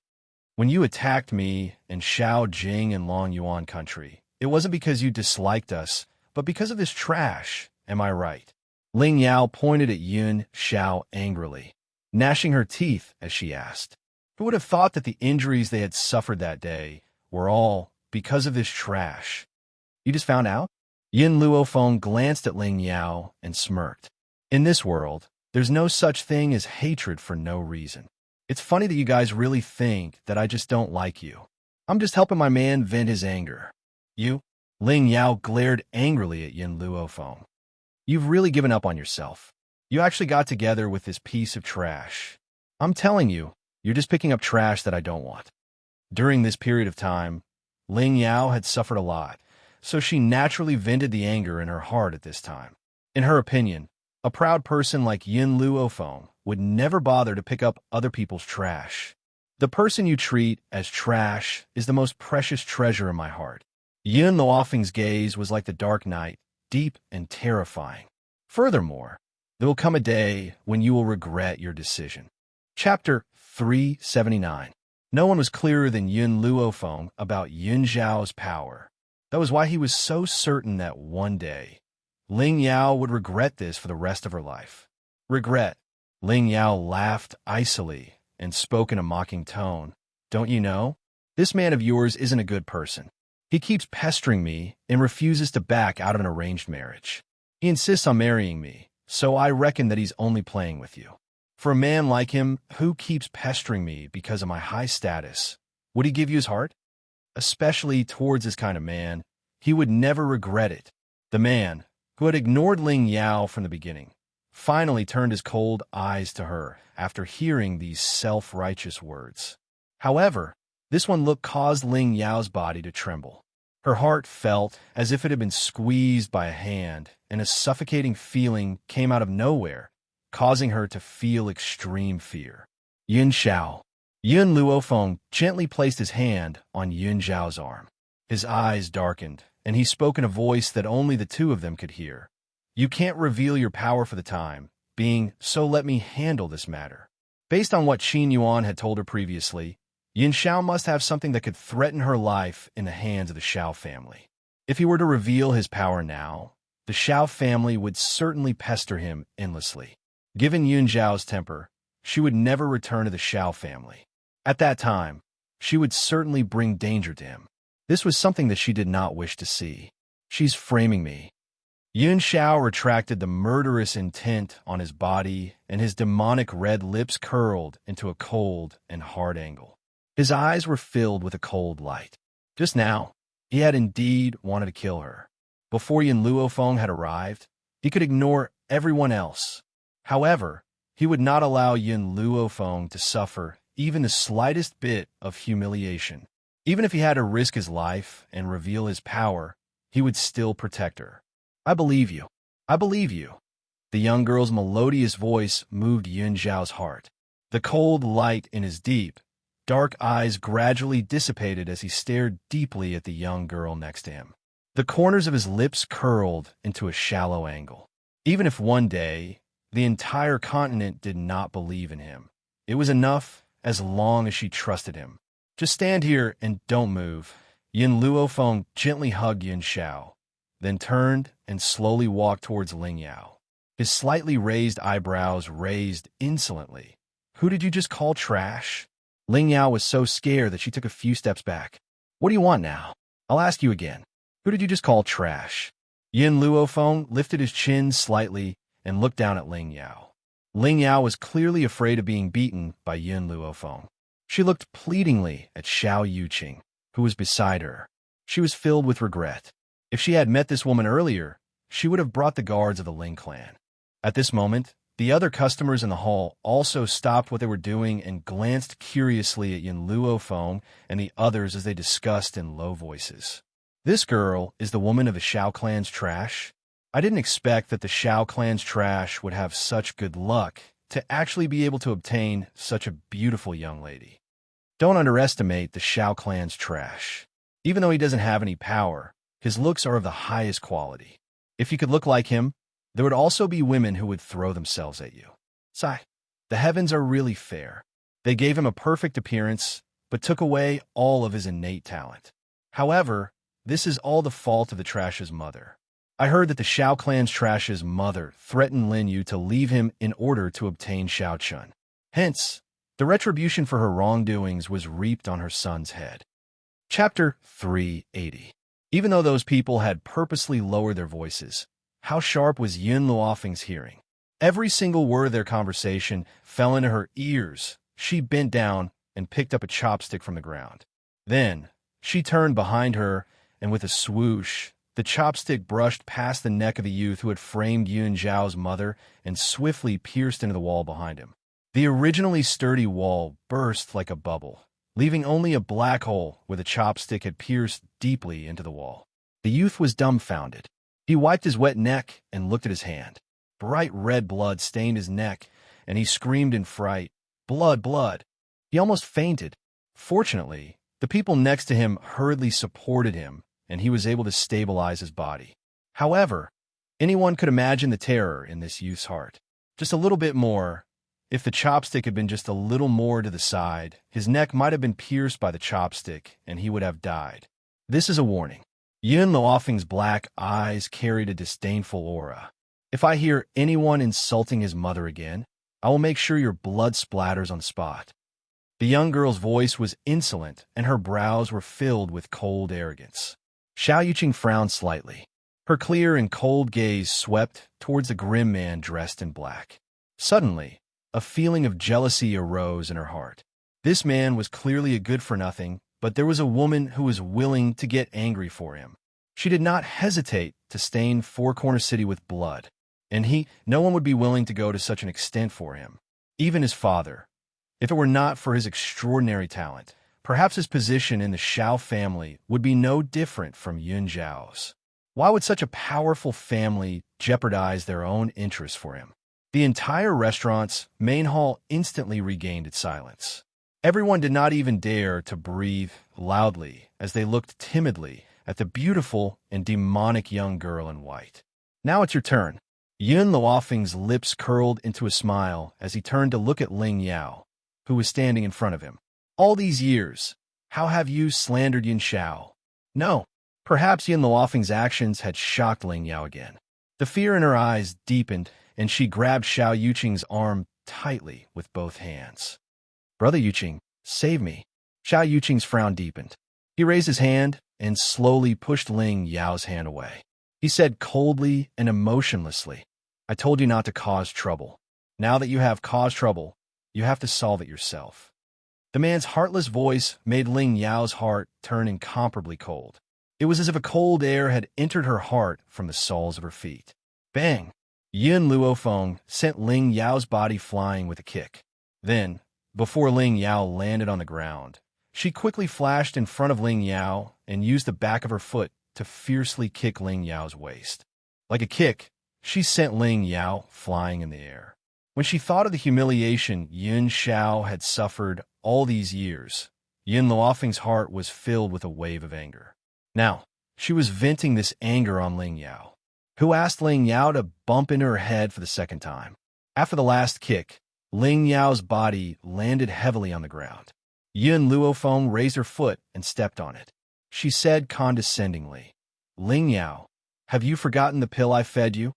When you attacked me in Shao Jing and Long Yuan country, it wasn't because you disliked us, but because of this trash, am I right? Ling Yao pointed at Yun Xiao angrily, gnashing her teeth as she asked. Who would have thought that the injuries they had suffered that day were all because of this trash? You just found out? Yin Luofeng glanced at Ling Yao and smirked. In this world, there's no such thing as hatred for no reason. It's funny that you guys really think that I just don't like you. I'm just helping my man vent his anger. You? Ling Yao glared angrily at Yin Luofeng. You've really given up on yourself. You actually got together with this piece of trash. I'm telling you, you're just picking up trash that I don't want. During this period of time, Ling Yao had suffered a lot, so she naturally vented the anger in her heart at this time. In her opinion, a proud person like Yin Luofeng would never bother to pick up other people's trash. The person you treat as trash is the most precious treasure in my heart. Yin Luofeng's gaze was like the dark night, deep and terrifying. Furthermore, there will come a day when you will regret your decision. Chapter 379. No one was clearer than Yin Luofeng about Yin Zhao's power. That was why he was so certain that one day, Ling Yao would regret this for the rest of her life. Regret. Ling Yao laughed icily and spoke in a mocking tone. Don't you know? This man of yours isn't a good person. He keeps pestering me and refuses to back out of an arranged marriage. He insists on marrying me, so I reckon that he's only playing with you. For a man like him, who keeps pestering me because of my high status, would he give you his heart? Especially towards this kind of man, he would never regret it. The man, who had ignored Ling Yao from the beginning, finally turned his cold eyes to her after hearing these self-righteous words. However, this one look caused Ling Yao's body to tremble. Her heart felt as if it had been squeezed by a hand, and a suffocating feeling came out of nowhere, causing her to feel extreme fear. Yin Xiao. Yin Luofeng gently placed his hand on Yin Zhao's arm. His eyes darkened, and he spoke in a voice that only the two of them could hear. You can't reveal your power for the time being, so let me handle this matter. Based on what Qin Yuan had told her previously, Yin Xiao must have something that could threaten her life in the hands of the Xiao family. If he were to reveal his power now, the Xiao family would certainly pester him endlessly. Given Yun Zhao's temper, she would never return to the Xiao family. At that time, she would certainly bring danger to him. This was something that she did not wish to see. She's framing me. Yun Xiao retracted the murderous intent on his body, and his demonic red lips curled into a cold and hard angle. His eyes were filled with a cold light. Just now, He had indeed wanted to kill her. Before Yin Luofeng had arrived, he could ignore everyone else. However, he would not allow Yin Luofeng to suffer even the slightest bit of humiliation. Even if he had to risk his life and reveal his power, he would still protect her. I believe you. I believe you. The young girl's melodious voice moved Yun Zhao's heart. The cold light in his deep, dark eyes gradually dissipated as he stared deeply at the young girl next to him. The corners of his lips curled into a shallow angle. Even if one day the entire continent did not believe in him, it was enough as long as she trusted him. Just stand here and don't move. Yin Luofeng gently hugged Yun Zhao, then turned and slowly walked towards Ling Yao. His slightly raised eyebrows raised insolently. Who did you just call trash? Ling Yao was so scared that she took a few steps back. What do you want now? I'll ask you again. Who did you just call trash? Yin Luofeng lifted his chin slightly and looked down at Ling Yao. Ling Yao was clearly afraid of being beaten by Yin Luofeng. She looked pleadingly at Xiao Yuqing, who was beside her. She was filled with regret. If she had met this woman earlier, she would have brought the guards of the Ling clan. At this moment, the other customers in the hall also stopped what they were doing and glanced curiously at Yin Luofeng and the others as they discussed in low voices. This girl is the woman of the Xiao clan's trash? I didn't expect that the Xiao clan's trash would have such good luck to actually be able to obtain such a beautiful young lady. Don't underestimate the Xiao clan's trash. Even though he doesn't have any power, his looks are of the highest quality. If you could look like him, there would also be women who would throw themselves at you. Sigh, the heavens are really fair. They gave him a perfect appearance, but took away all of his innate talent. However, this is all the fault of the trash's mother. I heard that the Xiao clan's trash's mother threatened Lin Yu to leave him in order to obtain Xiao Chun. Hence, the retribution for her wrongdoings was reaped on her son's head. Chapter 380. Even though those people had purposely lowered their voices, how sharp was Yun Luofeng's hearing? Every single word of their conversation fell into her ears. She bent down and picked up a chopstick from the ground. Then, she turned behind her, and with a swoosh, the chopstick brushed past the neck of the youth who had framed Yun Zhao's mother and swiftly pierced into the wall behind him. The originally sturdy wall burst like a bubble, leaving only a black hole where the chopstick had pierced deeply into the wall. The youth was dumbfounded. He wiped his wet neck and looked at his hand. Bright red blood stained his neck, and he screamed in fright, "Blood, blood!" He almost fainted. Fortunately, the people next to him hurriedly supported him, and he was able to stabilize his body. However, anyone could imagine the terror in this youth's heart. Just a little bit more. If the chopstick had been just a little more to the side, his neck might have been pierced by the chopstick, and he would have died. This is a warning. Yun Luofeng's black eyes carried a disdainful aura. If I hear anyone insulting his mother again, I will make sure your blood splatters on the spot. The young girl's voice was insolent, and her brows were filled with cold arrogance. Xiao Yuqing frowned slightly. Her clear and cold gaze swept towards the grim man dressed in black. Suddenly, a feeling of jealousy arose in her heart. This man was clearly a good-for-nothing, but there was a woman who was willing to get angry for him. She did not hesitate to stain Four Corner City with blood, and no one would be willing to go to such an extent for him. Even his father. If it were not for his extraordinary talent, perhaps his position in the Xiao family would be no different from Yun Zhao's. Why would such a powerful family jeopardize their own interests for him? The entire restaurant's main hall instantly regained its silence. Everyone did not even dare to breathe loudly as they looked timidly at the beautiful and demonic young girl in white. Now it's your turn. Yun Luofeng's lips curled into a smile as he turned to look at Ling Yao, who was standing in front of him. All these years, how have you slandered Yin Xiao? No. Perhaps Yun Luofeng's actions had shocked Ling Yao again. The fear in her eyes deepened, and she grabbed Xiao Yuqing's arm tightly with both hands. Brother Yuqing, save me. Xiao Yuqing's frown deepened. He raised his hand and slowly pushed Ling Yao's hand away. He said coldly and emotionlessly, I told you not to cause trouble. Now that you have caused trouble, you have to solve it yourself. The man's heartless voice made Ling Yao's heart turn incomparably cold. It was as if a cold air had entered her heart from the soles of her feet. Bang! Yun Luofeng sent Ling Yao's body flying with a kick. Then, before Ling Yao landed on the ground, she quickly flashed in front of Ling Yao and used the back of her foot to fiercely kick Ling Yao's waist. Like a kick, she sent Ling Yao flying in the air. When she thought of the humiliation Yun Xiao had suffered all these years, Yun Luofeng's heart was filled with a wave of anger. Now, she was venting this anger on Ling Yao, who asked Ling Yao to bump into her head for the second time. After the last kick, Ling Yao's body landed heavily on the ground. Yun Luofeng raised her foot and stepped on it. She said condescendingly, "Ling Yao, have you forgotten the pill I fed you?"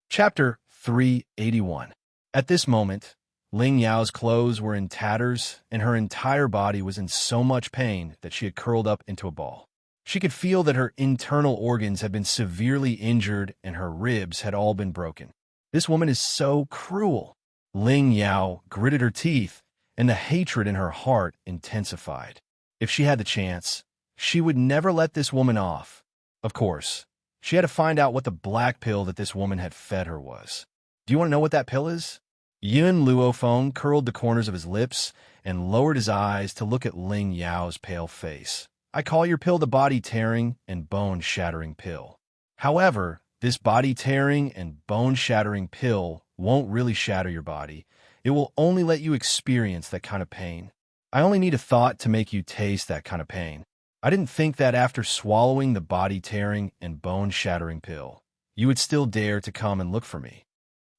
Chapter 381. At this moment, Ling Yao's clothes were in tatters and her entire body was in so much pain that she had curled up into a ball. She could feel that her internal organs had been severely injured and her ribs had all been broken. This woman is so cruel. Ling Yao gritted her teeth, and the hatred in her heart intensified. If she had the chance, she would never let this woman off. Of course, she had to find out what the black pill that this woman had fed her was. Do you want to know what that pill is? Yun Luofeng curled the corners of his lips and lowered his eyes to look at Ling Yao's pale face. "I call your pill the body-tearing and bone-shattering pill. However, this body-tearing and bone-shattering pill won't really shatter your body. It will only let you experience that kind of pain. I only need a thought to make you taste that kind of pain. I didn't think that after swallowing the body-tearing and bone-shattering pill, you would still dare to come and look for me."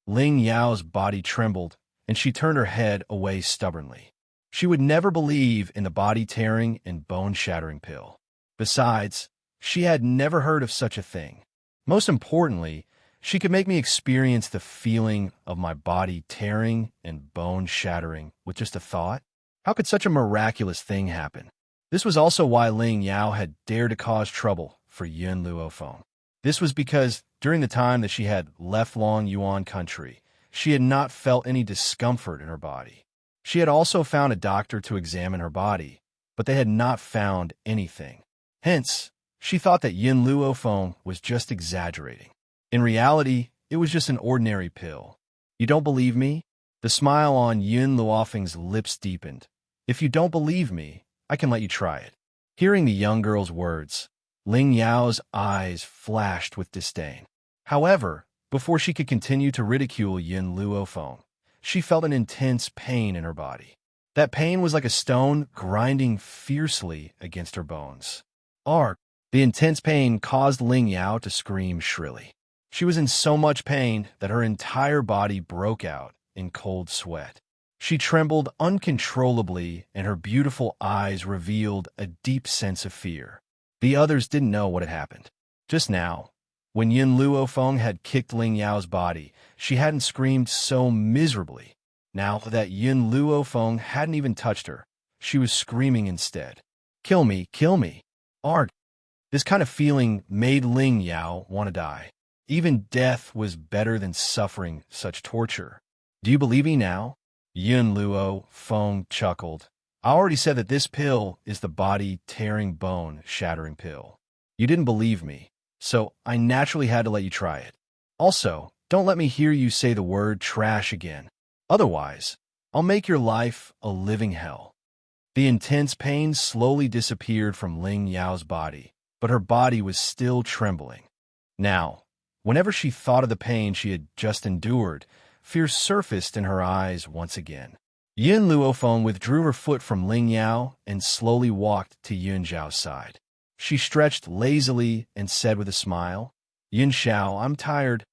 Ling Yao's body trembled, and she turned her head away stubbornly. She would never believe in the body-tearing and bone-shattering pill. Besides, she had never heard of such a thing. Most importantly, she could make me experience the feeling of my body tearing and bone shattering with just a thought? How could such a miraculous thing happen? This was also why Ling Yao had dared to cause trouble for Yun Luofeng. This was because during the time that she had left Long Yuan country, she had not felt any discomfort in her body. She had also found a doctor to examine her body, but they had not found anything. Hence, she thought that Yun Luofeng was just exaggerating. In reality, it was just an ordinary pill. "You don't believe me?" The smile on Yun Luofeng's lips deepened. "If you don't believe me, I can let you try it." Hearing the young girl's words, Ling Yao's eyes flashed with disdain. However, before she could continue to ridicule Yun Luofeng, she felt an intense pain in her body. That pain was like a stone grinding fiercely against her bones. Arg! The intense pain caused Ling Yao to scream shrilly. She was in so much pain that her entire body broke out in cold sweat. She trembled uncontrollably, and her beautiful eyes revealed a deep sense of fear. The others didn't know what had happened. Just now, when Yun Luofeng had kicked Ling Yao's body, she hadn't screamed so miserably. Now that Yun Luofeng hadn't even touched her, she was screaming instead. "Kill me, kill me." Arg! This kind of feeling made Ling Yao want to die. Even death was better than suffering such torture. "Do you believe me now?" Yun Luofeng chuckled. "I already said that this pill is the body-tearing, bone-shattering pill. You didn't believe me, so I naturally had to let you try it. Also, don't let me hear you say the word trash again. Otherwise, I'll make your life a living hell." The intense pain slowly disappeared from Ling Yao's body, but her body was still trembling. Now, whenever she thought of the pain she had just endured, fear surfaced in her eyes once again. Yun Luofeng withdrew her foot from Ling Yao and slowly walked to Yun Zhao's side. She stretched lazily and said with a smile, "Yun Xiao, I'm tired.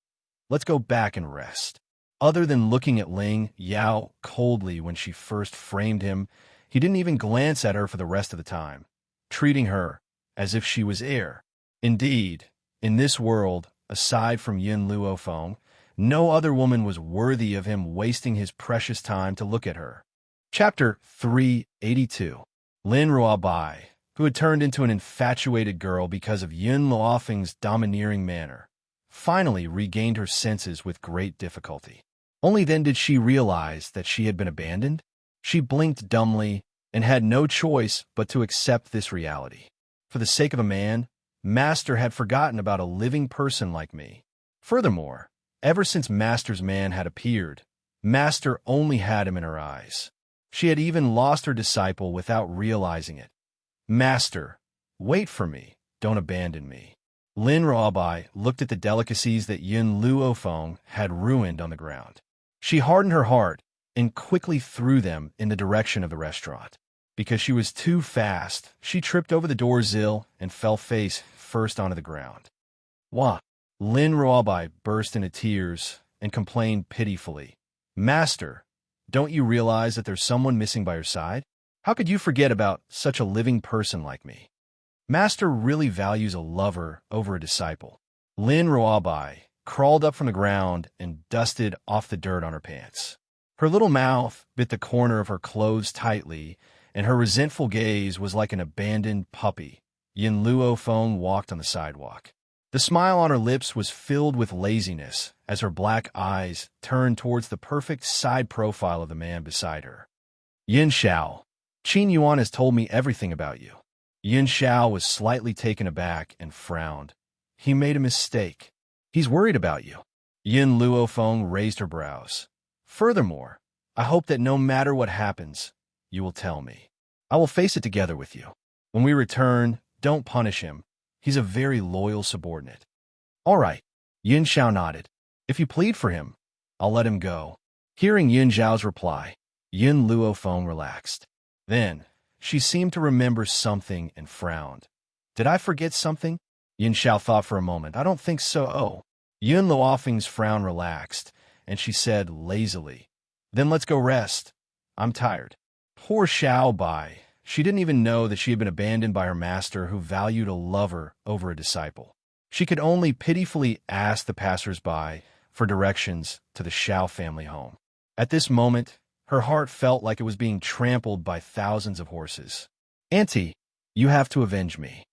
Let's go back and rest." Other than looking at Ling Yao coldly when she first framed him, he didn't even glance at her for the rest of the time, treating her as if she was air. Indeed, in this world, aside from Yun Luofeng, no other woman was worthy of him wasting his precious time to look at her. Chapter 382. Lin Ruabai, who had turned into an infatuated girl because of Yun Luofeng's domineering manner, finally regained her senses with great difficulty. Only then did she realize that she had been abandoned. She blinked dumbly and had no choice but to accept this reality. For the sake of a man, Master had forgotten about a living person like me. Furthermore, ever since Master's man had appeared, Master only had him in her eyes. She had even lost her disciple without realizing it. Master, wait for me, don't abandon me. Lin Ruobai looked at the delicacies that Yun Luofeng had ruined on the ground. She hardened her heart and quickly threw them in the direction of the restaurant. Because she was too fast, she tripped over the door sill and fell face first onto the ground. Wah! Lin Ruobai burst into tears and complained pitifully. Master, don't you realize that there's someone missing by your side? How could you forget about such a living person like me? Master really values a lover over a disciple. Lin Ruobai crawled up from the ground and dusted off the dirt on her pants. Her little mouth bit the corner of her clothes tightly, and her resentful gaze was like an abandoned puppy. Yin Luofeng walked on the sidewalk. The smile on her lips was filled with laziness as her black eyes turned towards the perfect side profile of the man beside her. Yin Xiao, Qin Yuan has told me everything about you. Yin Xiao was slightly taken aback and frowned. He made a mistake. He's worried about you. Yin Luofeng raised her brows. Furthermore, I hope that no matter what happens, you will tell me. I will face it together with you. When we return, don't punish him. He's a very loyal subordinate. All right, Yin Xiao nodded. If you plead for him, I'll let him go. Hearing Yin Xiao's reply, Yin Luofeng relaxed. Then, she seemed to remember something and frowned. Did I forget something? Yin Xiao thought for a moment. I don't think so. Oh. Yin Luofeng's frown relaxed, and she said lazily, Then let's go rest. I'm tired. Poor Xiao Bai. She didn't even know that she had been abandoned by her master who valued a lover over a disciple. She could only pitifully ask the passers-by for directions to the Xiao family home. At this moment, her heart felt like it was being trampled by thousands of horses. Auntie, you have to avenge me.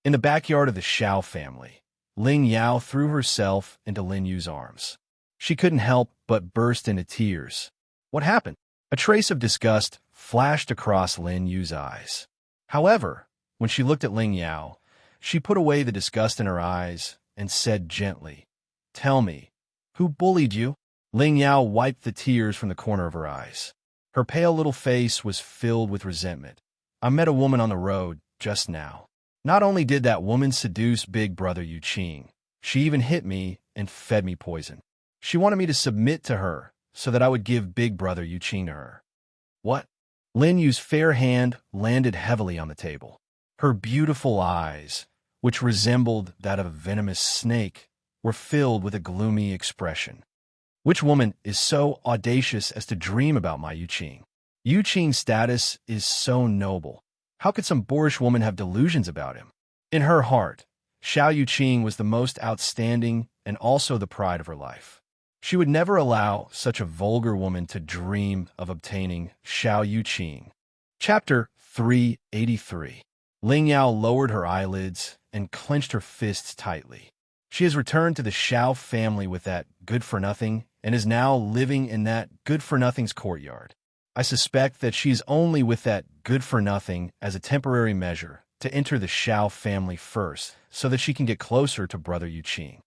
In the backyard of the Xiao family, Ling Yao threw herself into Lin Yu's arms. She couldn't help but burst into tears. What happened? A trace of disgust flashed across Lin Yu's eyes. However, when she looked at Ling Yao, she put away the disgust in her eyes and said gently, Tell me, who bullied you? Ling Yao wiped the tears from the corner of her eyes. Her pale little face was filled with resentment. I met a woman on the road just now. Not only did that woman seduce Big Brother Yu Qing, she even hit me and fed me poison. She wanted me to submit to her so that I would give Big Brother Yu Qing to her. What? Lin Yu's fair hand landed heavily on the table. Her beautiful eyes, which resembled that of a venomous snake, were filled with a gloomy expression. Which woman is so audacious as to dream about my Yu Qing? Yu Qing's status is so noble. How could some boorish woman have delusions about him? In her heart, Xiao Yu Qing was the most outstanding and also the pride of her life. She would never allow such a vulgar woman to dream of obtaining Xiao Yu Qing. Chapter 383. Ling Yao lowered her eyelids and clenched her fists tightly. She has returned to the Xiao family with that good-for-nothing and is now living in that good-for-nothing's courtyard. I suspect that she is only with that good-for-nothing as a temporary measure to enter the Xiao family first so that she can get closer to Brother Yu Qing.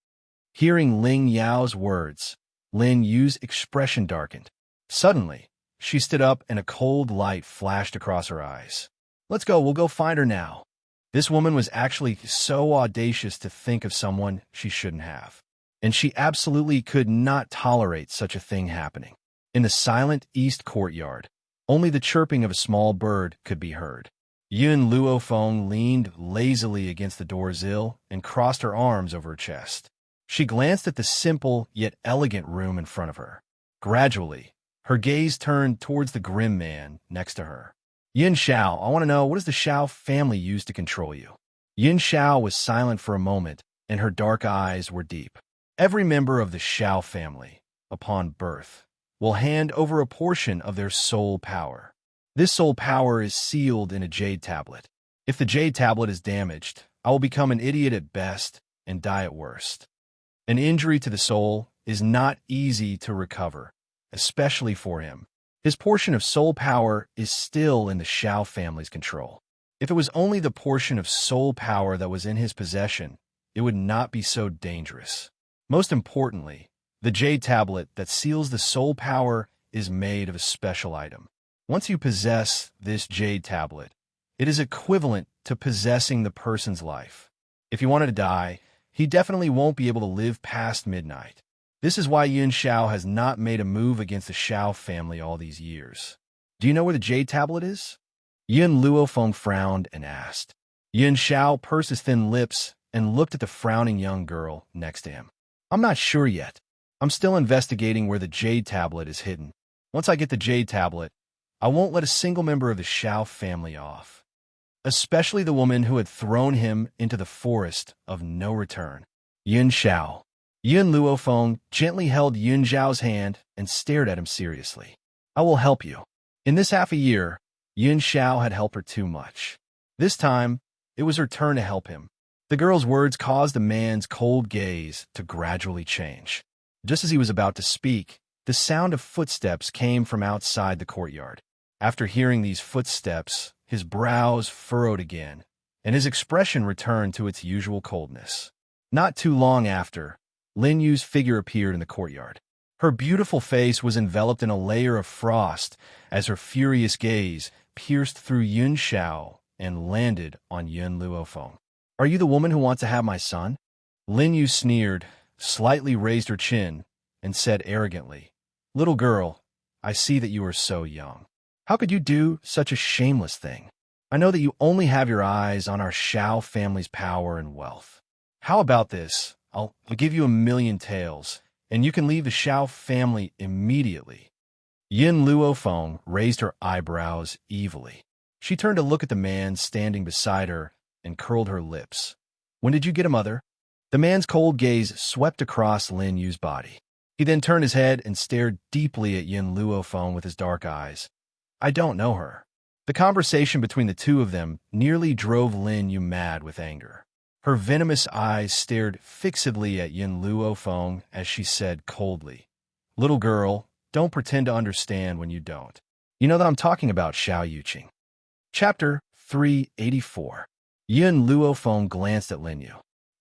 Hearing Ling Yao's words, Lin Yu's expression darkened. Suddenly, she stood up and a cold light flashed across her eyes. Let's go, we'll go find her now. This woman was actually so audacious to think of someone she shouldn't have. And she absolutely could not tolerate such a thing happening. In the silent east courtyard, only the chirping of a small bird could be heard. Yun Luofeng leaned lazily against the door sill and crossed her arms over her chest. She glanced at the simple yet elegant room in front of her. Gradually, her gaze turned towards the grim man next to her. Yin Xiao, I want to know, what does the Xiao family use to control you? Yin Xiao was silent for a moment, and her dark eyes were deep. Every member of the Xiao family, upon birth, will hand over a portion of their soul power. This soul power is sealed in a jade tablet. If the jade tablet is damaged, I will become an idiot at best and die at worst. An injury to the soul is not easy to recover, especially for him. His portion of soul power is still in the Xiao family's control. If it was only the portion of soul power that was in his possession, it would not be so dangerous. Most importantly, the jade tablet that seals the soul power is made of a special item. Once you possess this jade tablet, it is equivalent to possessing the person's life. If he wanted to die, he definitely won't be able to live past midnight. This is why Yun Xiao has not made a move against the Xiao family all these years. Do you know where the jade tablet is? Yun Luofeng frowned and asked. Yun Xiao pursed his thin lips and looked at the frowning young girl next to him. I'm not sure yet. I'm still investigating where the jade tablet is hidden. Once I get the jade tablet, I won't let a single member of the Xiao family off, especially the woman who had thrown him into the forest of no return. Yun Xiao. Yun Luofeng gently held Yun Xiao's hand and stared at him seriously. I will help you. In this half a year, Yun Xiao had helped her too much. This time, it was her turn to help him. The girl's words caused the man's cold gaze to gradually change. Just as he was about to speak, the sound of footsteps came from outside the courtyard. After hearing these footsteps, his brows furrowed again, and his expression returned to its usual coldness. Not too long after, Lin Yu's figure appeared in the courtyard. Her beautiful face was enveloped in a layer of frost as her furious gaze pierced through Yun Xiao and landed on Yun Luofeng. Are you the woman who wants to have my son? Lin Yu sneered, slightly raised her chin, and said arrogantly, Little girl, I see that you are so young. How could you do such a shameless thing? I know that you only have your eyes on our Xiao family's power and wealth. How about this? I'll give you 1,000,000 taels, and you can leave the Xiao family immediately. Yun Luofeng raised her eyebrows evilly. She turned to look at the man standing beside her and curled her lips. When did you get a mother? The man's cold gaze swept across Lin Yu's body. He then turned his head and stared deeply at Yun Luofeng with his dark eyes. I don't know her. The conversation between the two of them nearly drove Lin Yu mad with anger. Her venomous eyes stared fixedly at Yun Luofeng as she said coldly, Little girl, don't pretend to understand when you don't. You know that I'm talking about Xiao Yuqing. Chapter 384. Yun Luofeng glanced at Lin Yu.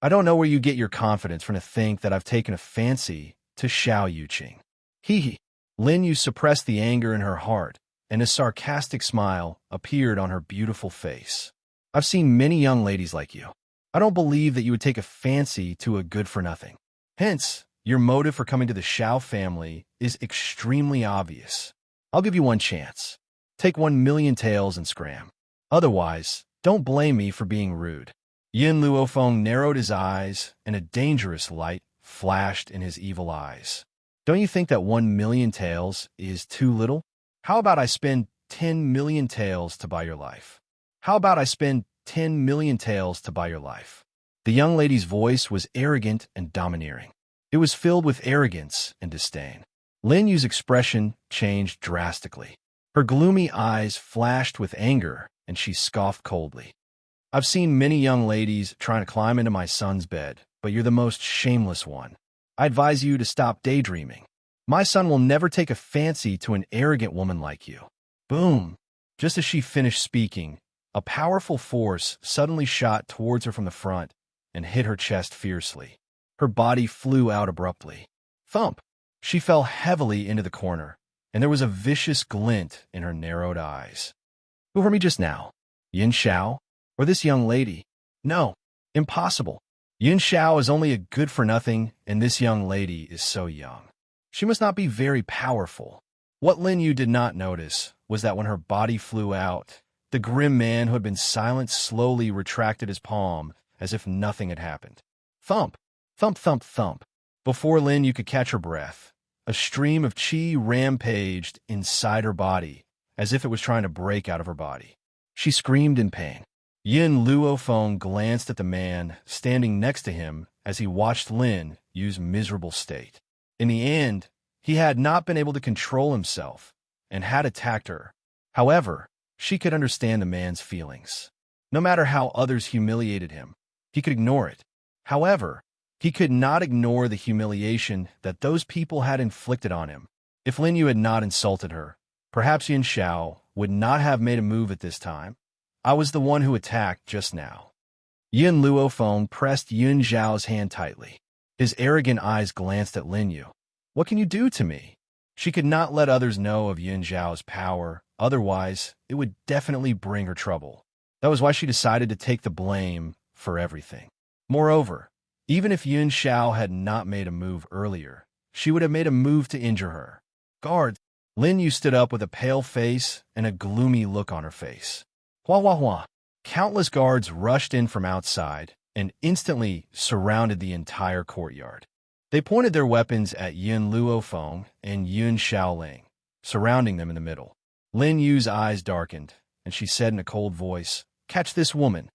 I don't know where you get your confidence from to think that I've taken a fancy to Xiao Yuqing. Hee. Lin Yu suppressed the anger in her heart, and a sarcastic smile appeared on her beautiful face. I've seen many young ladies like you. I don't believe that you would take a fancy to a good-for-nothing. Hence, your motive for coming to the Xiao family is extremely obvious. I'll give you one chance. Take 1,000,000 taels and scram. Otherwise, don't blame me for being rude. Yun Luofeng narrowed his eyes, and a dangerous light flashed in his evil eyes. Don't you think that 1,000,000 taels is too little? How about I spend 10,000,000 taels to buy your life? How about I spend 10,000,000 taels to buy your life? The young lady's voice was arrogant and domineering. It was filled with arrogance and disdain. Lin Yu's expression changed drastically. Her gloomy eyes flashed with anger, and she scoffed coldly. I've seen many young ladies trying to climb into my son's bed, but you're the most shameless one. I advise you to stop daydreaming. My son will never take a fancy to an arrogant woman like you. Boom! Just as she finished speaking, a powerful force suddenly shot towards her from the front and hit her chest fiercely. Her body flew out abruptly. Thump! She fell heavily into the corner, and there was a vicious glint in her narrowed eyes. Who hurt me just now? Yun Xiao? Or this young lady? No, impossible. Yun Xiao is only a good-for-nothing, and this young lady is so young. She must not be very powerful. What Lin Yu did not notice was that when her body flew out, the grim man who had been silent slowly retracted his palm as if nothing had happened. Thump! Thump, thump, thump. Before Lin Yu could catch her breath, a stream of qi rampaged inside her body as if it was trying to break out of her body. She screamed in pain. Yun Luofeng glanced at the man standing next to him as he watched Lin Yu's miserable state. In the end, he had not been able to control himself and had attacked her. However, she could understand the man's feelings. No matter how others humiliated him, he could ignore it. However, he could not ignore the humiliation that those people had inflicted on him. If Lin Yu had not insulted her, perhaps Yun Xiao would not have made a move at this time. I was the one who attacked just now. Yun Luofeng pressed Yun Zhao's hand tightly. His arrogant eyes glanced at Lin Yu. What can you do to me? She could not let others know of Yun Zhao's power, otherwise it would definitely bring her trouble. That was why she decided to take the blame for everything. Moreover, even if Yun Zhao had not made a move earlier, she would have made a move to injure her. Guards! Lin Yu stood up with a pale face and a gloomy look on her face. Hua hua hua! Countless guards rushed in from outside and instantly surrounded the entire courtyard. They pointed their weapons at Yun Luofeng and Yun Xiaoling, surrounding them in the middle. Lin Yu's eyes darkened, and she said in a cold voice, "Catch this woman."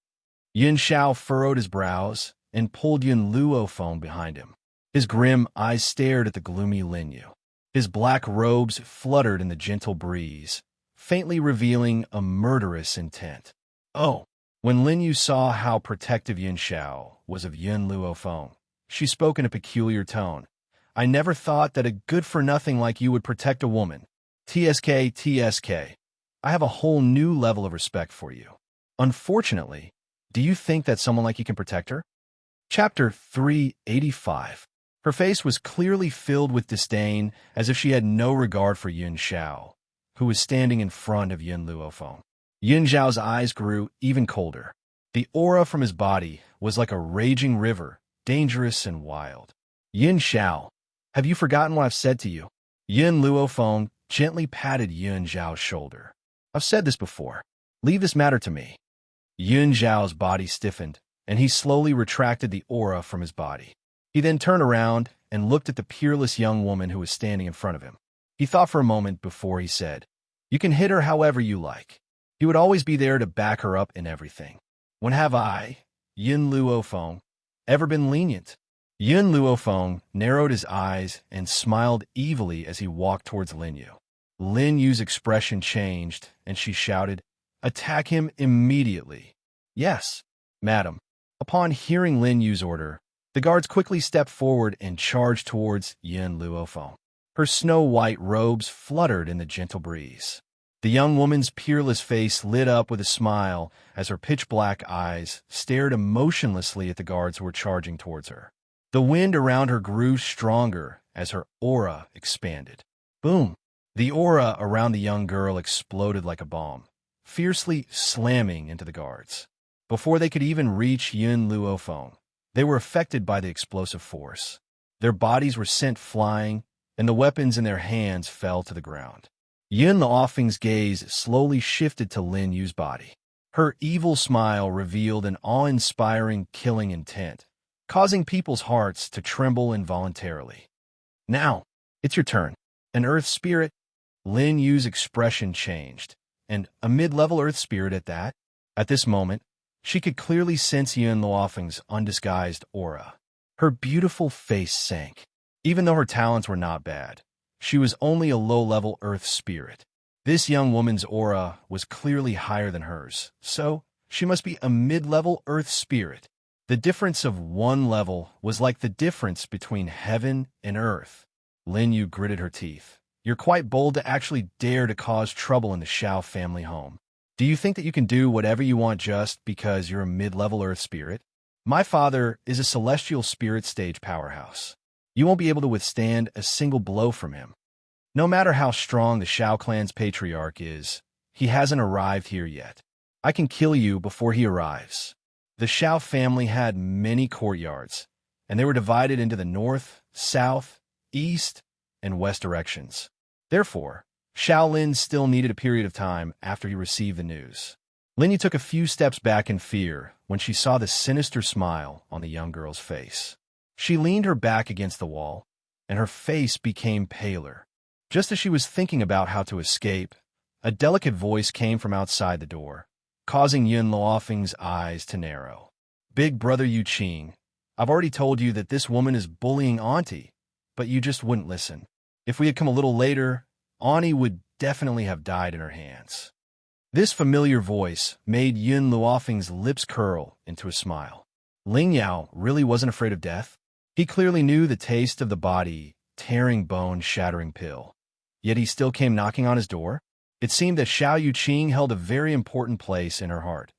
Yun Xiao furrowed his brows and pulled Yun Luofeng behind him. His grim eyes stared at the gloomy Lin Yu. His black robes fluttered in the gentle breeze, faintly revealing a murderous intent. Oh! When Lin Yu saw how protective Yun Xiao was of Yun Luofeng, she spoke in a peculiar tone. I never thought that a good-for-nothing like you would protect a woman. TSK. I have a whole new level of respect for you. Unfortunately, do you think that someone like you can protect her? Chapter 385. Her face was clearly filled with disdain, as if she had no regard for Yun Xiao, who was standing in front of Yun Luofeng. Yun Zhao's eyes grew even colder. The aura from his body was like a raging river, dangerous and wild. Yun Xiao, have you forgotten what I've said to you? Yun Luofeng gently patted Yun Zhao's shoulder. I've said this before. Leave this matter to me. Yun Zhao's body stiffened, and he slowly retracted the aura from his body. He then turned around and looked at the peerless young woman who was standing in front of him. He thought for a moment before he said, You can hit her however you like. He would always be there to back her up in everything. When have I, Yun Luofeng, ever been lenient? Yun Luofeng narrowed his eyes and smiled evilly as he walked towards Lin Yu. Lin Yu's expression changed, and she shouted, Attack him immediately. Yes, madam. Upon hearing Lin Yu's order, the guards quickly stepped forward and charged towards Yun Luofeng. Her snow-white robes fluttered in the gentle breeze. The young woman's peerless face lit up with a smile as her pitch-black eyes stared emotionlessly at the guards who were charging towards her. The wind around her grew stronger as her aura expanded. Boom! The aura around the young girl exploded like a bomb, fiercely slamming into the guards. Before they could even reach Yun Luofeng, they were affected by the explosive force. Their bodies were sent flying, and the weapons in their hands fell to the ground. Yun Luofeng's gaze slowly shifted to Lin Yu's body. Her evil smile revealed an awe-inspiring killing intent, causing people's hearts to tremble involuntarily. Now, it's your turn. An earth spirit? Lin Yu's expression changed, and a mid-level earth spirit at that. At this moment, she could clearly sense Yun Luofeng's undisguised aura. Her beautiful face sank. Even though her talents were not bad, she was only a low-level earth spirit. This young woman's aura was clearly higher than hers, so she must be a mid-level earth spirit. The difference of one level was like the difference between heaven and earth. Lin Yu gritted her teeth. You're quite bold to actually dare to cause trouble in the Xiao family home. Do you think that you can do whatever you want just because you're a mid-level earth spirit? My father is a celestial spirit stage powerhouse. You won't be able to withstand a single blow from him. No matter how strong the Xiao clan's patriarch is, he hasn't arrived here yet. I can kill you before he arrives. The Xiao family had many courtyards, and they were divided into the north, south, east, and west directions. Therefore, Shaolin still needed a period of time after he received the news. Lin Yu took a few steps back in fear when she saw the sinister smile on the young girl's face. She leaned her back against the wall, and her face became paler. Just as she was thinking about how to escape, a delicate voice came from outside the door, causing Yun Luofeng's eyes to narrow. Big brother Yu Qing, I've already told you that this woman is bullying Auntie, but you just wouldn't listen. If we had come a little later, Auntie would definitely have died in her hands. This familiar voice made Yun Luofeng's lips curl into a smile. Ling Yao really wasn't afraid of death. He clearly knew the taste of the body, tearing bone-shattering pill. Yet he still came knocking on his door. It seemed that Xiao Yuqing held a very important place in her heart.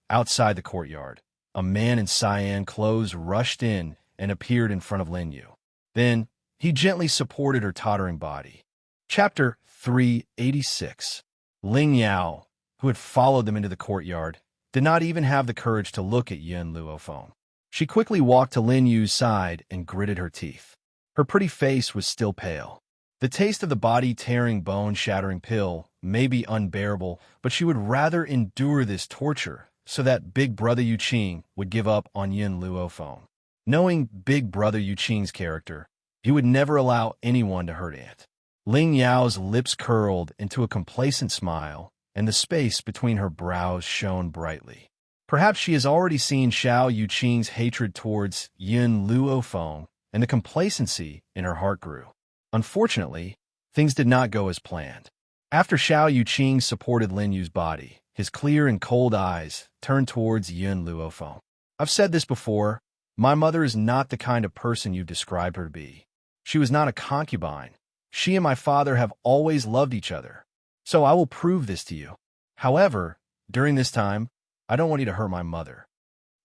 Outside the courtyard, a man in cyan clothes rushed in and appeared in front of Lin Yu. Then, he gently supported her tottering body. Chapter 386. Ling Yao, who had followed them into the courtyard, did not even have the courage to look at Yun Luofeng. She quickly walked to Lin Yu's side and gritted her teeth. Her pretty face was still pale. The taste of the body-tearing, bone-shattering pill may be unbearable, but she would rather endure this torture so that Big Brother Yuqing would give up on Yun Luofeng. Knowing Big Brother Yuqing's character, he would never allow anyone to hurt it. Ling Yao's lips curled into a complacent smile, and the space between her brows shone brightly. Perhaps she has already seen Xiao Yuqing's hatred towards Yun Luofeng, and the complacency in her heart grew. Unfortunately, things did not go as planned. After Xiao Yuqing supported Lin Yu's body, his clear and cold eyes turned towards Yun Luofeng. I've said this before, my mother is not the kind of person you've described her to be. She was not a concubine. She and my father have always loved each other. So I will prove this to you. However, during this time, I don't want you to hurt my mother.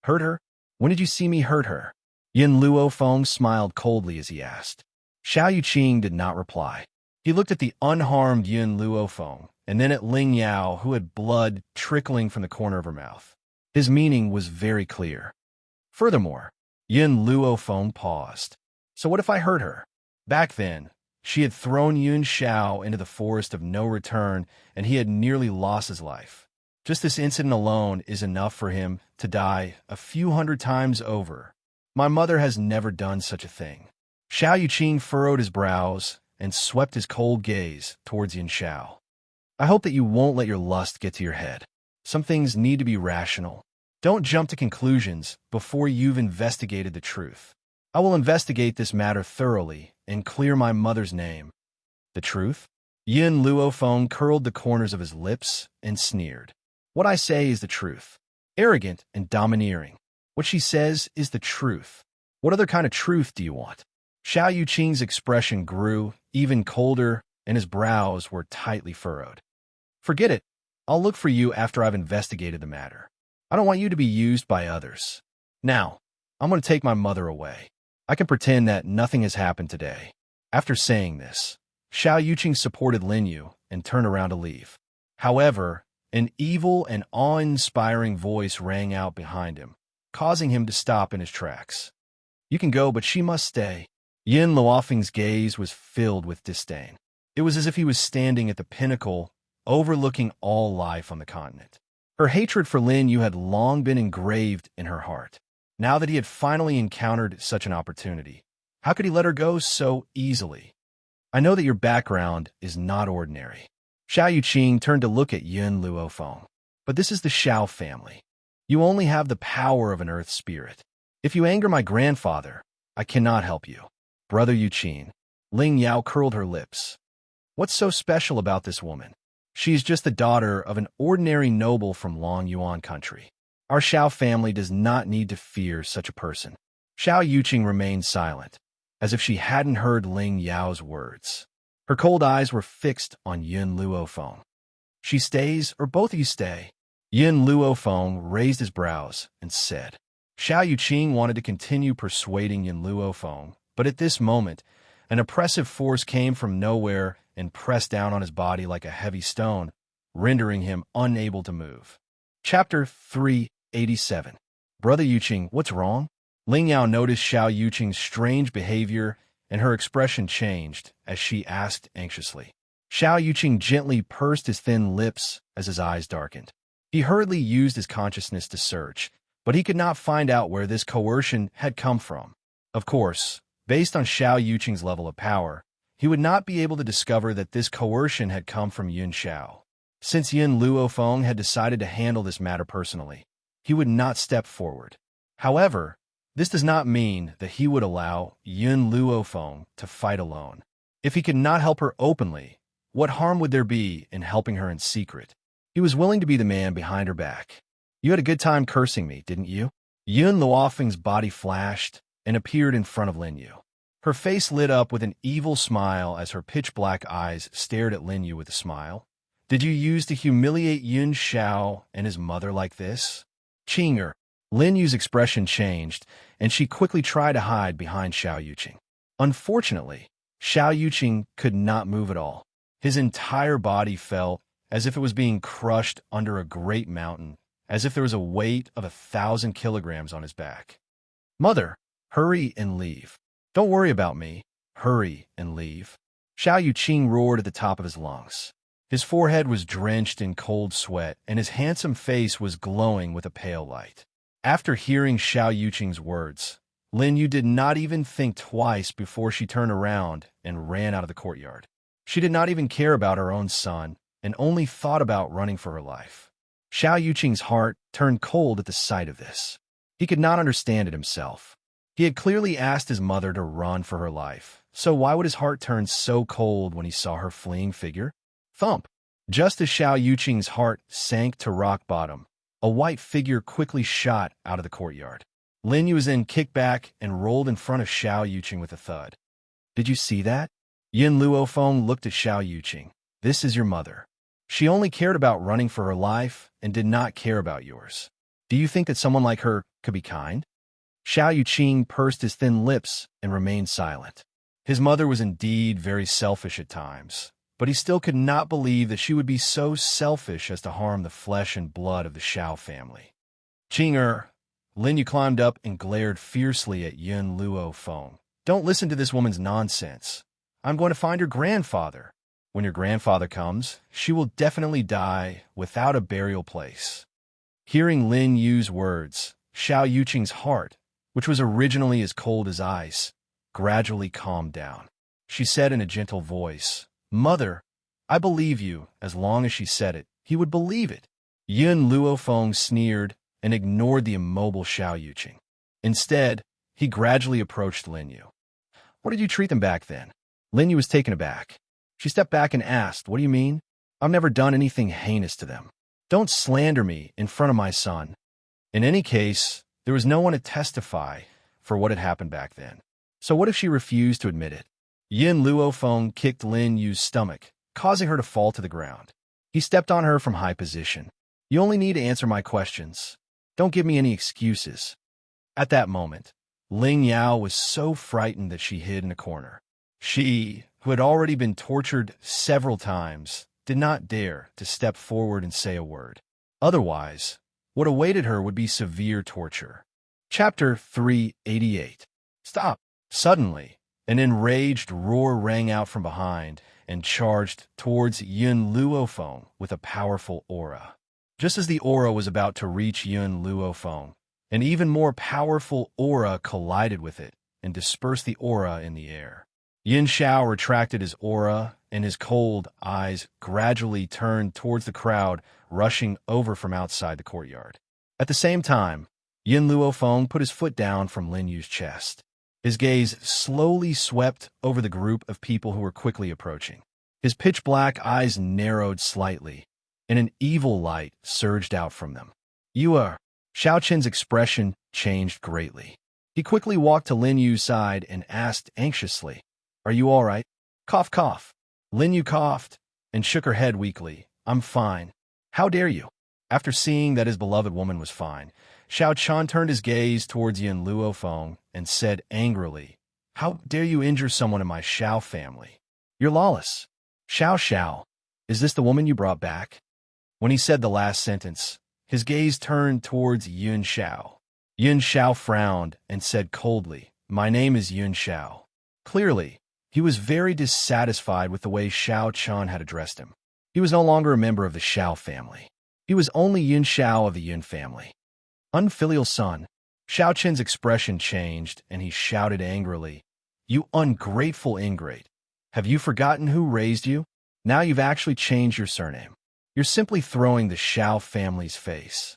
Hurt her? When did you see me hurt her? Yun Luofeng smiled coldly as he asked. Xiao Yuqing did not reply. He looked at the unharmed Yun Luofeng, and then at Ling Yao, who had blood trickling from the corner of her mouth. His meaning was very clear. Furthermore, Yun Luofeng paused. So what if I hurt her? Back then, she had thrown Yun Xiao into the forest of no return, and he had nearly lost his life. Just this incident alone is enough for him to die a few hundred times over. My mother has never done such a thing. Xiao Yuqing furrowed his brows and swept his cold gaze towards Yun Xiao. I hope that you won't let your lust get to your head. Some things need to be rational. Don't jump to conclusions before you've investigated the truth. I will investigate this matter thoroughly and clear my mother's name. The truth? Yun Luofeng curled the corners of his lips and sneered. What I say is the truth. Arrogant and domineering. What she says is the truth. What other kind of truth do you want? Xiao Yuqing's expression grew even colder, and his brows were tightly furrowed. Forget it. I'll look for you after I've investigated the matter. I don't want you to be used by others. Now, I'm going to take my mother away. I can pretend that nothing has happened today. After saying this, Xiao Yuqing supported Lin Yu and turned around to leave. However, an evil and awe-inspiring voice rang out behind him, causing him to stop in his tracks. You can go, but she must stay. Yun Luofeng's gaze was filled with disdain. It was as if he was standing at the pinnacle, overlooking all life on the continent. Her hatred for Lin Yu had long been engraved in her heart. Now that he had finally encountered such an opportunity, how could he let her go so easily? I know that your background is not ordinary. Xiao Yuqing turned to look at Yun Luofeng. But this is the Xiao family. You only have the power of an earth spirit. If you anger my grandfather, I cannot help you. Brother Yuqing. Ling Yao curled her lips. What's so special about this woman? She is just the daughter of an ordinary noble from Long Yuan country. Our Xiao family does not need to fear such a person. Xiao Yuqing remained silent, as if she hadn't heard Ling Yao's words. Her cold eyes were fixed on Yun Luofeng. She stays, or both of you stay. Yun Luofeng raised his brows and said. Xiao Yuqing wanted to continue persuading Yun Luofeng, but at this moment, an oppressive force came from nowhere and pressed down on his body like a heavy stone, rendering him unable to move. Chapter 387. Brother Yuqing, what's wrong? Ling Yao noticed Xiao Yuqing's strange behavior, and her expression changed as she asked anxiously. Xiao Yuqing gently pursed his thin lips as his eyes darkened. He hurriedly used his consciousness to search, but he could not find out where this coercion had come from. Of course, based on Xiao Yuqing's level of power, he would not be able to discover that this coercion had come from Yun Xiao. Since Yun Luofeng had decided to handle this matter personally, he would not step forward. However, this does not mean that he would allow Yun Luofeng to fight alone. If he could not help her openly, what harm would there be in helping her in secret? He was willing to be the man behind her back. You had a good time cursing me, didn't you? Yun Luofeng's body flashed and appeared in front of Lin Yu. Her face lit up with an evil smile as her pitch-black eyes stared at Lin Yu with a smile. Did you use to humiliate Yun Xiao and his mother like this? Chinger. Lin Yu's expression changed, and she quickly tried to hide behind Xiao Yuqing. Unfortunately, Xiao Yuqing could not move at all. His entire body felt as if it was being crushed under a great mountain, as if there was a weight of 1,000 kilograms on his back. Mother, hurry and leave. Don't worry about me. Hurry and leave. Xiao Yuqing roared at the top of his lungs. His forehead was drenched in cold sweat, and his handsome face was glowing with a pale light. After hearing Xiao Yuqing's words, Lin Yu did not even think twice before she turned around and ran out of the courtyard. She did not even care about her own son and only thought about running for her life. Xiao Yuqing's heart turned cold at the sight of this. He could not understand it himself. He had clearly asked his mother to run for her life, so why would his heart turn so cold when he saw her fleeing figure? Thump! Just as Xiao Yuqing's heart sank to rock bottom, a white figure quickly shot out of the courtyard. Lin Yu then kicked back and rolled in front of Xiao Yuqing with a thud. Did you see that? Yin Luofeng looked at Xiao Yuqing. This is your mother. She only cared about running for her life and did not care about yours. Do you think that someone like her could be kind? Xiao Yuqing pursed his thin lips and remained silent. His mother was indeed very selfish at times, but he still could not believe that she would be so selfish as to harm the flesh and blood of the Xiao family. Chinger. Lin Yu climbed up and glared fiercely at Yun Luofeng. Don't listen to this woman's nonsense. I'm going to find her grandfather. When your grandfather comes, she will definitely die without a burial place. Hearing Lin Yu's words, Xiao Yuqing's heart, which was originally as cold as ice, gradually calmed down. She said in a gentle voice, Mother, I believe you. As long as she said it, he would believe it. Yun Luofeng sneered and ignored the immobile Xiao Yuqing. Instead, he gradually approached Lin Yu. What did you treat them back then? Lin Yu was taken aback. She stepped back and asked, What do you mean? I've never done anything heinous to them. Don't slander me in front of my son. In any case, there was no one to testify for what had happened back then. So what if she refused to admit it? Yin Luofeng kicked Lin Yu's stomach, causing her to fall to the ground. He stepped on her from high position. You only need to answer my questions. Don't give me any excuses. At that moment, Ling Yao was so frightened that she hid in a corner. She, who had already been tortured several times, did not dare to step forward and say a word. Otherwise, what awaited her would be severe torture. Chapter 388. Stop! Suddenly, an enraged roar rang out from behind and charged towards Yun Luofeng with a powerful aura. Just as the aura was about to reach Yun Luofeng, an even more powerful aura collided with it and dispersed the aura in the air. Yin Xiao retracted his aura, and his cold eyes gradually turned towards the crowd rushing over from outside the courtyard. At the same time, Yin Luofeng put his foot down from Lin Yu's chest. His gaze slowly swept over the group of people who were quickly approaching. His pitch-black eyes narrowed slightly, and an evil light surged out from them. You are... Xiao Qin's expression changed greatly. He quickly walked to Lin Yu's side and asked anxiously, Are you all right? Cough, cough. Lin Yu coughed and shook her head weakly. I'm fine. How dare you? After seeing that his beloved woman was fine, Xiao Qian turned his gaze towards Yin Luofeng and said angrily, How dare you injure someone in my Xiao family? You're lawless. Xiao, is this the woman you brought back? When he said the last sentence, his gaze turned towards Yun Xiao. Yun Xiao frowned and said coldly, My name is Yun Xiao. Clearly, he was very dissatisfied with the way Xiao Qian had addressed him. He was no longer a member of the Xiao family. He was only Yun Xiao of the Yun family. Unfilial son. Xiao Qin's expression changed, and he shouted angrily, You ungrateful ingrate. Have you forgotten who raised you? Now you've actually changed your surname. You're simply throwing the Xiao family's face.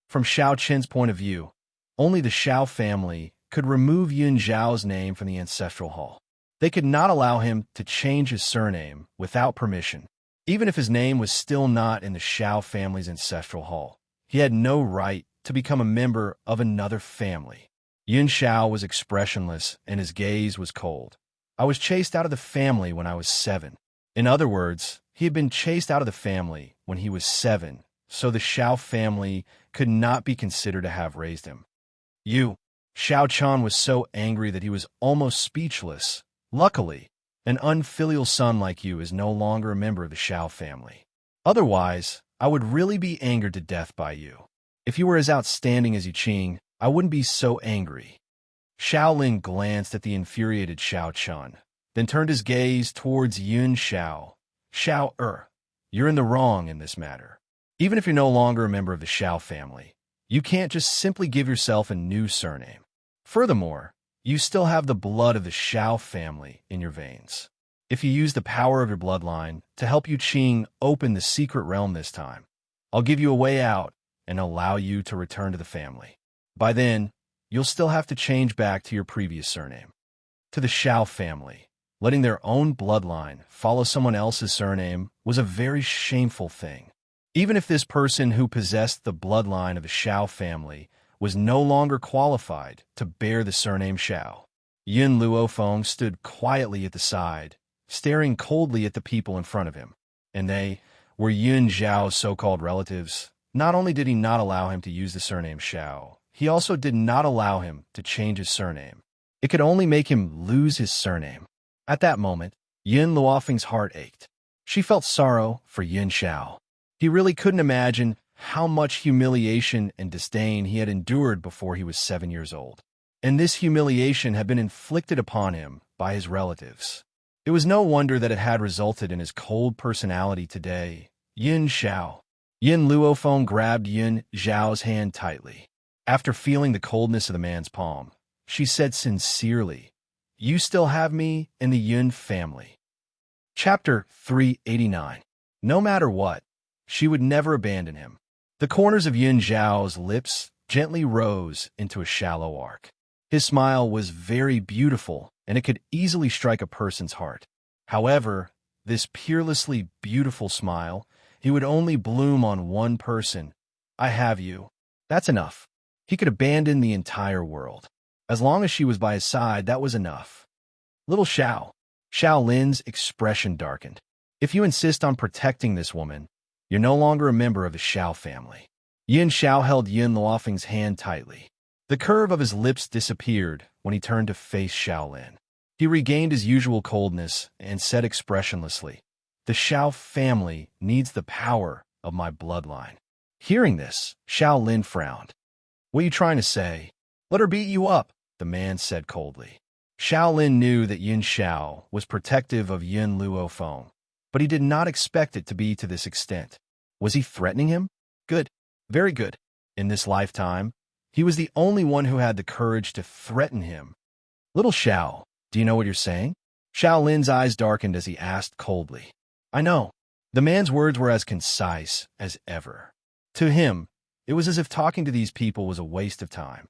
From Xiao Qin's point of view, only the Xiao family could remove Yun Zhao's name from the ancestral hall. They could not allow him to change his surname without permission. Even if his name was still not in the Xiao family's ancestral hall, he had no right to become a member of another family. Yun Xiao was expressionless and his gaze was cold. I was chased out of the family when I was 7. In other words, He had been chased out of the family when he was 7, so the Xiao family could not be considered to have raised him. Xiao Chan was so angry that he was almost speechless. Luckily, an unfilial son like you is no longer a member of the Xiao family. Otherwise, I would really be angered to death by you. If you were as outstanding as Yuqing, I wouldn't be so angry. Xiao Lin glanced at the infuriated Xiao Chun, then turned his gaze towards Yun Xiao. You're in the wrong in this matter. Even if you're no longer a member of the Xiao family, you can't just simply give yourself a new surname. Furthermore, you still have the blood of the Xiao family in your veins. If you use the power of your bloodline to help Yuqing open the secret realm this time, I'll give you a way out and allow you to return to the family. By then, you'll still have to change back to your previous surname. To the Xiao family, letting their own bloodline follow someone else's surname was a very shameful thing. Even if this person who possessed the bloodline of the Xiao family was no longer qualified to bear the surname Xiao. Yun Luofeng stood quietly at the side, staring coldly at the people in front of him. And they were Yun Zhao's so-called relatives. Not only did he not allow him to use the surname Xiao, he also did not allow him to change his surname. It could only make him lose his surname. At that moment, Yun Luofeng's heart ached. She felt sorrow for Yun Xiao. He really couldn't imagine how much humiliation and disdain he had endured before he was 7 years old. And this humiliation had been inflicted upon him by his relatives. It was no wonder that it had resulted in his cold personality today. Yun Xiao. Yun Luofeng grabbed Yun Zhao's hand tightly. After feeling the coldness of the man's palm, she said sincerely, "You still have me in the Yun family." Chapter 389. No matter what, she would never abandon him. The corners of Yun Zhao's lips gently rose into a shallow arc. His smile was very beautiful, and it could easily strike a person's heart. However, this peerlessly beautiful smile, he would only bloom on one person. I have you. That's enough. He could abandon the entire world. As long as she was by his side, that was enough. Little Xiao. Xiao Lin's expression darkened. If you insist on protecting this woman, you're no longer a member of the Xiao family. Yun Xiao held Yun Luofeng's hand tightly. The curve of his lips disappeared when he turned to face Xiao Lin. He regained his usual coldness and said expressionlessly, "The Xiao family needs the power of my bloodline." Hearing this, Xiao Lin frowned. "What are you trying to say?" "Let her beat you up," the man said coldly. Xiao Lin knew that Yun Xiao was protective of Yun Luofeng, but he did not expect it to be to this extent. Was he threatening him? Good. Very good. In this lifetime, he was the only one who had the courage to threaten him. "Little Xiao, do you know what you're saying?" Xiao Lin's eyes darkened as he asked coldly. "I know." The man's words were as concise as ever. To him, it was as if talking to these people was a waste of time.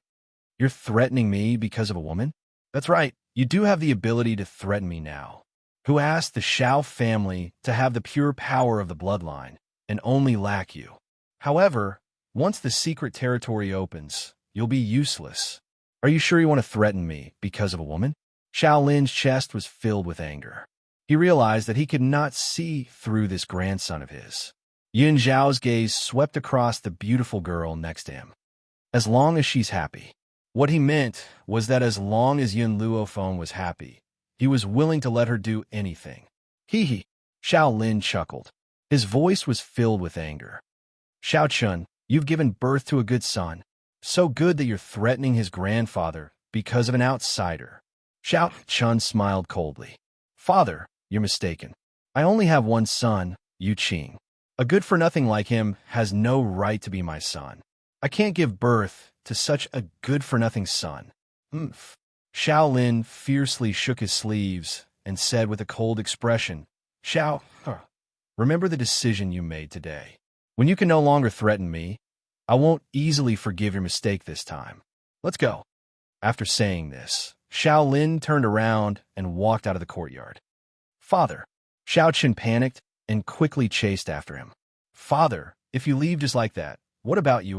"You're threatening me because of a woman?" "That's right. You do have the ability to threaten me now." Who asked the Xiao family to have the pure power of the bloodline and only lack you. However, once the secret territory opens, you'll be useless. Are you sure you want to threaten me because of a woman? Xiao Lin's chest was filled with anger. He realized that he could not see through this grandson of his. Yun Zhao's gaze swept across the beautiful girl next to him. As long as she's happy. What he meant was that as long as Yun Luofeng was happy, he was willing to let her do anything. Hee hee. Xiao Lin chuckled. His voice was filled with anger. "Xiao Chun, you've given birth to a good son. So good that you're threatening his grandfather because of an outsider." Xiao Chun smiled coldly. "Father, you're mistaken. I only have one son, Yuqing. A good-for-nothing like him has no right to be my son. I can't give birth to such a good-for-nothing son." "Umph." Xiao Lin fiercely shook his sleeves and said with a cold expression, "Xiao, remember the decision you made today. When you can no longer threaten me, I won't easily forgive your mistake this time. Let's go." After saying this, Xiao Lin turned around and walked out of the courtyard. "Father." Xiao Chen panicked and quickly chased after him. "Father, if you leave just like that, what about you,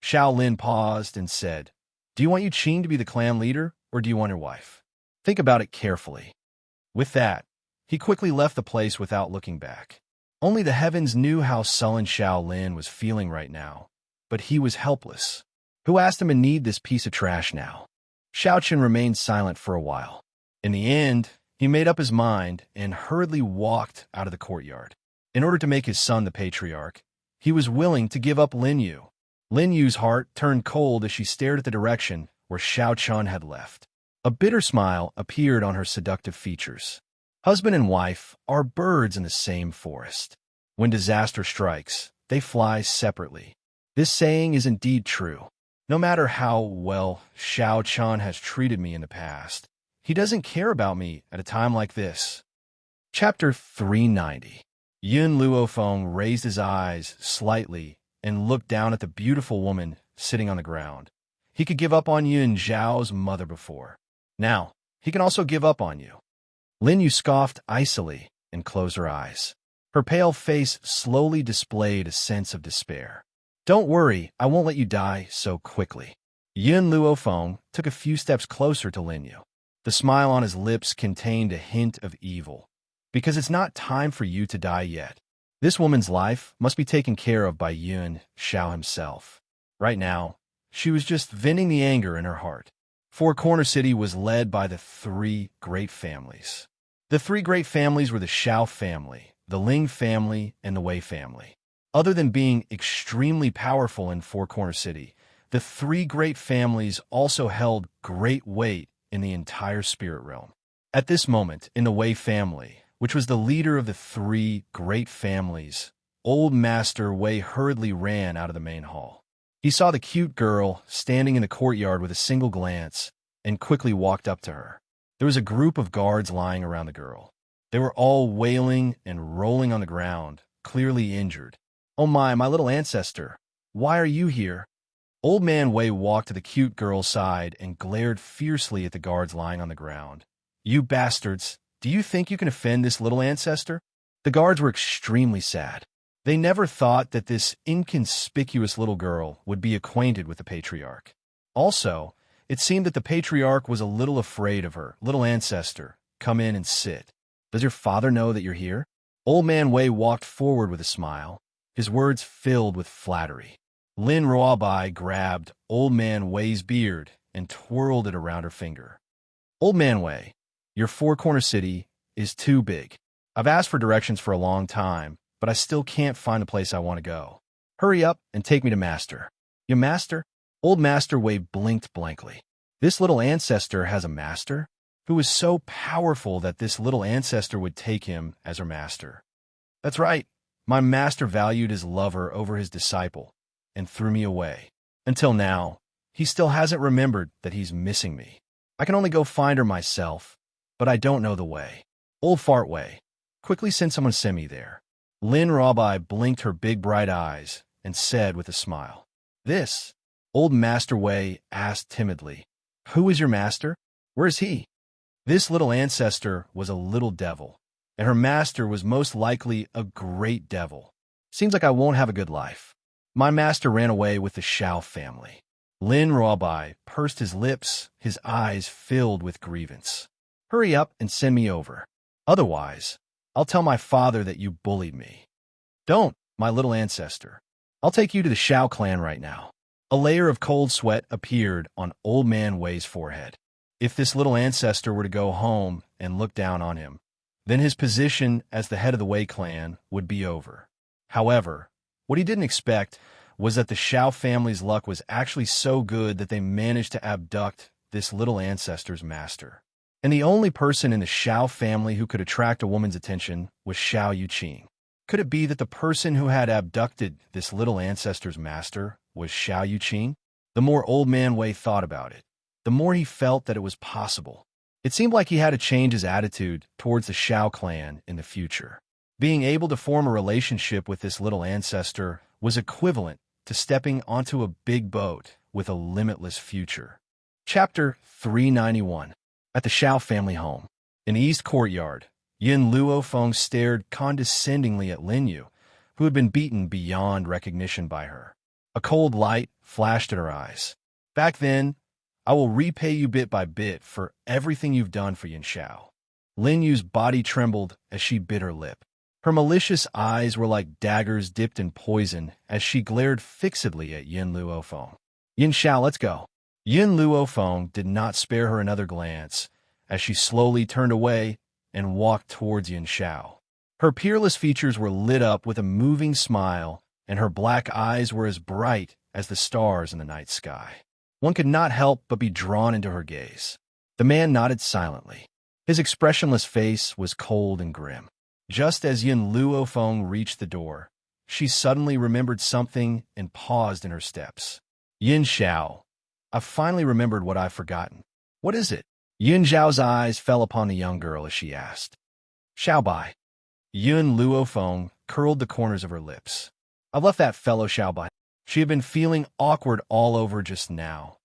Xiao Lin paused and said, "Do you want Yuqing to be the clan leader, or do you want your wife? Think about it carefully." With that, he quickly left the place without looking back. Only the heavens knew how sullen Xiao Lin was feeling right now, but he was helpless. Who asked him to need this piece of trash now? Xiao Chen remained silent for a while. In the end, he made up his mind and hurriedly walked out of the courtyard. In order to make his son the patriarch, he was willing to give up Lin Yu. Lin Yu's heart turned cold as she stared at the direction where Xiao Chun had left. A bitter smile appeared on her seductive features. Husband and wife are birds in the same forest. When disaster strikes, they fly separately. This saying is indeed true. No matter how well Xiao Chun has treated me in the past, he doesn't care about me at a time like this. Chapter 390. Yun Luofeng raised his eyes slightly and looked down at the beautiful woman sitting on the ground. He could give up on Yun Zhao's mother before. Now, he can also give up on you. Lin Yu scoffed icily and closed her eyes. Her pale face slowly displayed a sense of despair. Don't worry, I won't let you die so quickly. Yun Luofeng took a few steps closer to Lin Yu. The smile on his lips contained a hint of evil. Because it's not time for you to die yet. This woman's life must be taken care of by Yun Xiao himself. Right now, she was just venting the anger in her heart. Four Corner City was led by the three great families. The three great families were the Xiao family, the Ling family, and the Wei family. Other than being extremely powerful in Four Corner City, the three great families also held great weight in the entire spirit realm. At this moment, in the Wei family, which was the leader of the three great families, Old Master Wei hurriedly ran out of the main hall. He saw the cute girl standing in the courtyard with a single glance and quickly walked up to her. There was a group of guards lying around the girl. They were all wailing and rolling on the ground, clearly injured. Oh my little ancestor, why are you here? Old Man Wei walked to the cute girl's side and glared fiercely at the guards lying on the ground. You bastards, do you think you can offend this little ancestor? The guards were extremely sad. They never thought that this inconspicuous little girl would be acquainted with the patriarch. Also, it seemed that the patriarch was a little afraid of her. Little ancestor, come in and sit. Does your father know that you're here? Old Man Wei walked forward with a smile, his words filled with flattery. Lin Ruobai grabbed Old Man Wei's beard and twirled it around her finger. Old Man Wei, your Four Corner City is too big. I've asked for directions for a long time, but I still can't find the place I want to go. Hurry up and take me to Master. Your master? Old Master Wei blinked blankly. This little ancestor has a master? Who is so powerful that this little ancestor would take him as her master? That's right. My master valued his lover over his disciple and threw me away. Until now, he still hasn't remembered that he's missing me. I can only go find her myself, but I don't know the way. Old Fart Wei, quickly send someone to send me there. Lin Ruobai blinked her big bright eyes and said with a smile. This? Old Master Wei asked timidly. Who is your master? Where is he? This little ancestor was a little devil, and her master was most likely a great devil. Seems like I won't have a good life. My master ran away with the Xiao family. Lin Ruobai pursed his lips, his eyes filled with grievance. Hurry up and send me over. Otherwise, I'll tell my father that you bullied me. Don't, my little ancestor. I'll take you to the Xiao clan right now. A layer of cold sweat appeared on Old Man Wei's forehead. If this little ancestor were to go home and look down on him, then his position as the head of the Wei clan would be over. However, what he didn't expect was that the Xiao family's luck was actually so good that they managed to abduct this little ancestor's master. And the only person in the Xiao family who could attract a woman's attention was Xiao Yuqing. Could it be that the person who had abducted this little ancestor's master was Xiao Yuqing? The more Old Man Wei thought about it, the more he felt that it was possible. It seemed like he had to change his attitude towards the Xiao clan in the future. Being able to form a relationship with this little ancestor was equivalent to stepping onto a big boat with a limitless future. Chapter 391. At the Xiao family home. In the east courtyard, Yin Luofeng stared condescendingly at Lin Yu, who had been beaten beyond recognition by her. A cold light flashed in her eyes. Back then, I will repay you bit by bit for everything you've done for Yin Xiao. Lin Yu's body trembled as she bit her lip. Her malicious eyes were like daggers dipped in poison as she glared fixedly at Yin Luofeng. Yin Xiao, let's go. Yin Luofeng did not spare her another glance as she slowly turned away and walked towards Yin Xiao. Her peerless features were lit up with a moving smile, and her black eyes were as bright as the stars in the night sky. One could not help but be drawn into her gaze. The man nodded silently. His expressionless face was cold and grim. Just as Yin Luofeng reached the door, she suddenly remembered something and paused in her steps. Yin Xiao, I finally remembered what I've forgotten. What is it? Yin Xiao's eyes fell upon the young girl as she asked. Xiao Bai. Yin Luofeng curled the corners of her lips. I've left that fellow Xiao Bai. She had been feeling awkward all over just now,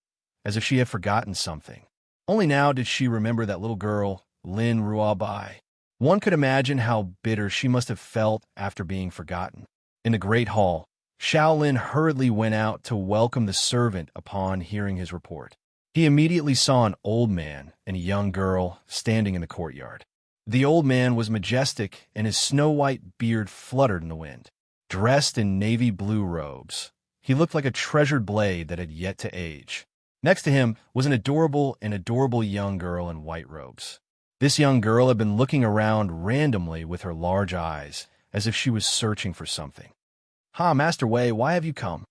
as if she had forgotten something. Only now did she remember that little girl, Lin Ruobai. One could imagine how bitter she must have felt after being forgotten. In the great hall, Xiao Lin hurriedly went out to welcome the servant upon hearing his report. He immediately saw an old man and a young girl standing in the courtyard. The old man was majestic, and his snow-white beard fluttered in the wind. Dressed in navy blue robes, he looked like a treasured blade that had yet to age. Next to him was an adorable young girl in white robes. This young girl had been looking around randomly with her large eyes, as if she was searching for something. Ha, Master Wei, why have you come?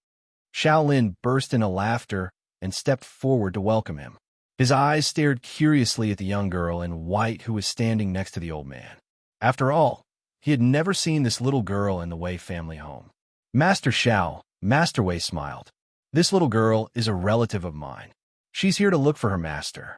Xiao Lin burst into laughter and stepped forward to welcome him. His eyes stared curiously at the young girl in white who was standing next to the old man. After all, he had never seen this little girl in the Wei family home. Master Xiao, Master Wei smiled. This little girl is a relative of mine. She's here to look for her master.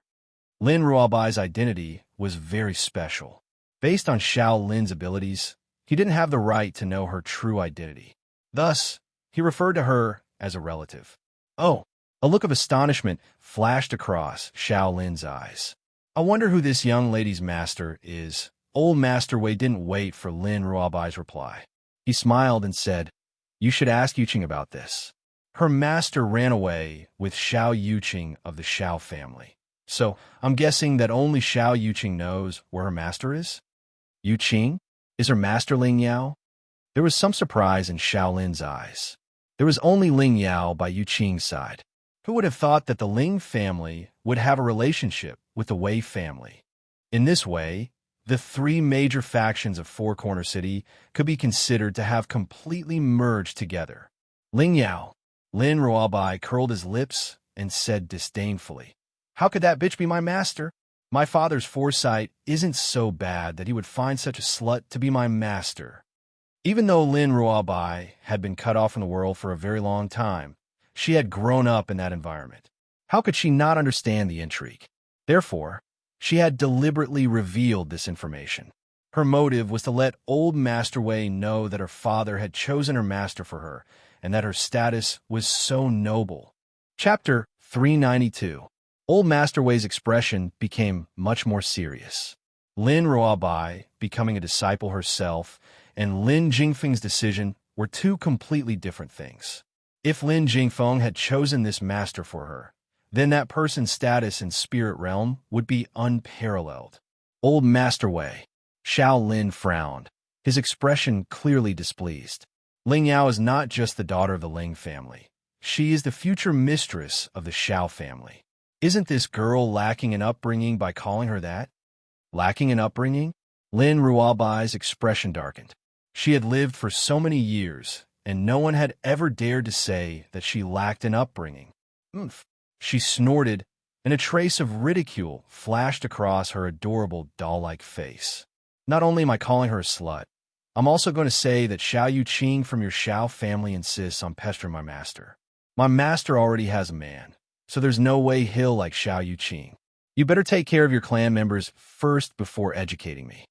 Lin Ruobai's identity was very special. Based on Xiao Lin's abilities, he didn't have the right to know her true identity. Thus, he referred to her as a relative. Oh, a look of astonishment flashed across Xiao Lin's eyes. I wonder who this young lady's master is. Old Master Wei didn't wait for Lin Ruobai's reply. He smiled and said, You should ask Yuqing about this. Her master ran away with Xiao Yuqing of the Xiao family. So, I'm guessing that only Xiao Yuqing knows where her master is? Yuqing? Is her master Ling Yao? There was some surprise in Xiao Lin's eyes. There was only Ling Yao by Yuqing's side. Who would have thought that the Ling family would have a relationship with the Wei family? In this way, the three major factions of Four Corner City could be considered to have completely merged together. Ling Yao. Lin Ruobai curled his lips and said disdainfully, How could that bitch be my master? My father's foresight isn't so bad that he would find such a slut to be my master. Even though Lin Ruobai had been cut off from the world for a very long time, she had grown up in that environment. How could she not understand the intrigue? Therefore, she had deliberately revealed this information. Her motive was to let old Master Wei know that her father had chosen her master for her, and that her status was so noble. Chapter 392. Old Master Wei's expression became much more serious. Lin Ruobai, becoming a disciple herself, and Lin Jingfeng's decision were two completely different things. If Lin Jingfeng had chosen this master for her, then that person's status in spirit realm would be unparalleled. Old Master Wei. Xiao Lin frowned, his expression clearly displeased. Ling Yao is not just the daughter of the Ling family. She is the future mistress of the Xiao family. Isn't this girl lacking in upbringing by calling her that? Lacking in upbringing? Lin Ruobai's expression darkened. She had lived for so many years, and no one had ever dared to say that she lacked in upbringing. Oomph. She snorted, and a trace of ridicule flashed across her adorable doll-like face. Not only am I calling her a slut, I'm also going to say that Xiao Yuqing from your Xiao family insists on pestering my master. My master already has a man, so there's no way he'll like Xiao Yuqing. You better take care of your clan members first before educating me.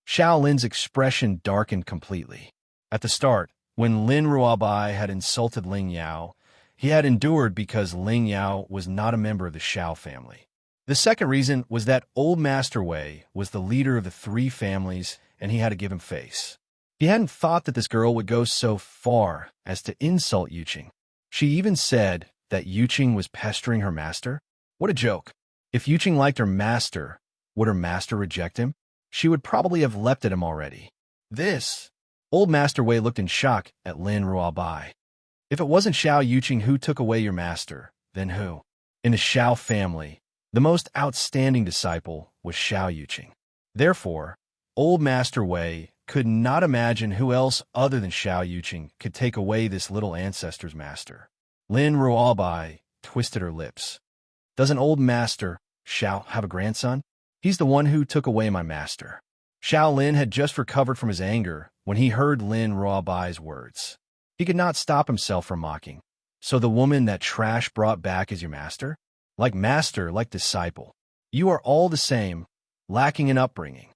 Xiao Lin's expression darkened completely. At the start, when Lin Ruobai had insulted Ling Yao, he had endured because Ling Yao was not a member of the Xiao family. The second reason was that old Master Wei was the leader of the three families, and he had to give him face. He hadn't thought that this girl would go so far as to insult Yuqing. She even said that Yuqing was pestering her master. What a joke. If Yuqing liked her master, would her master reject him? She would probably have leapt at him already. This. Old Master Wei looked in shock at Lin Ruobai. If it wasn't Xiao Yuqing who took away your master, then who? In the Xiao family, the most outstanding disciple was Xiao Yuqing. Therefore, Old Master Wei could not imagine who else other than Xiao Yuqing could take away this little ancestor's master. Lin Ruobai twisted her lips. Doesn't Old Master Xiao have a grandson? He's the one who took away my master. Xiao Lin had just recovered from his anger when he heard Lin Ruobai's words. He could not stop himself from mocking. So the woman that trash brought back is your master? Master, like disciple. You are all the same, lacking in upbringing.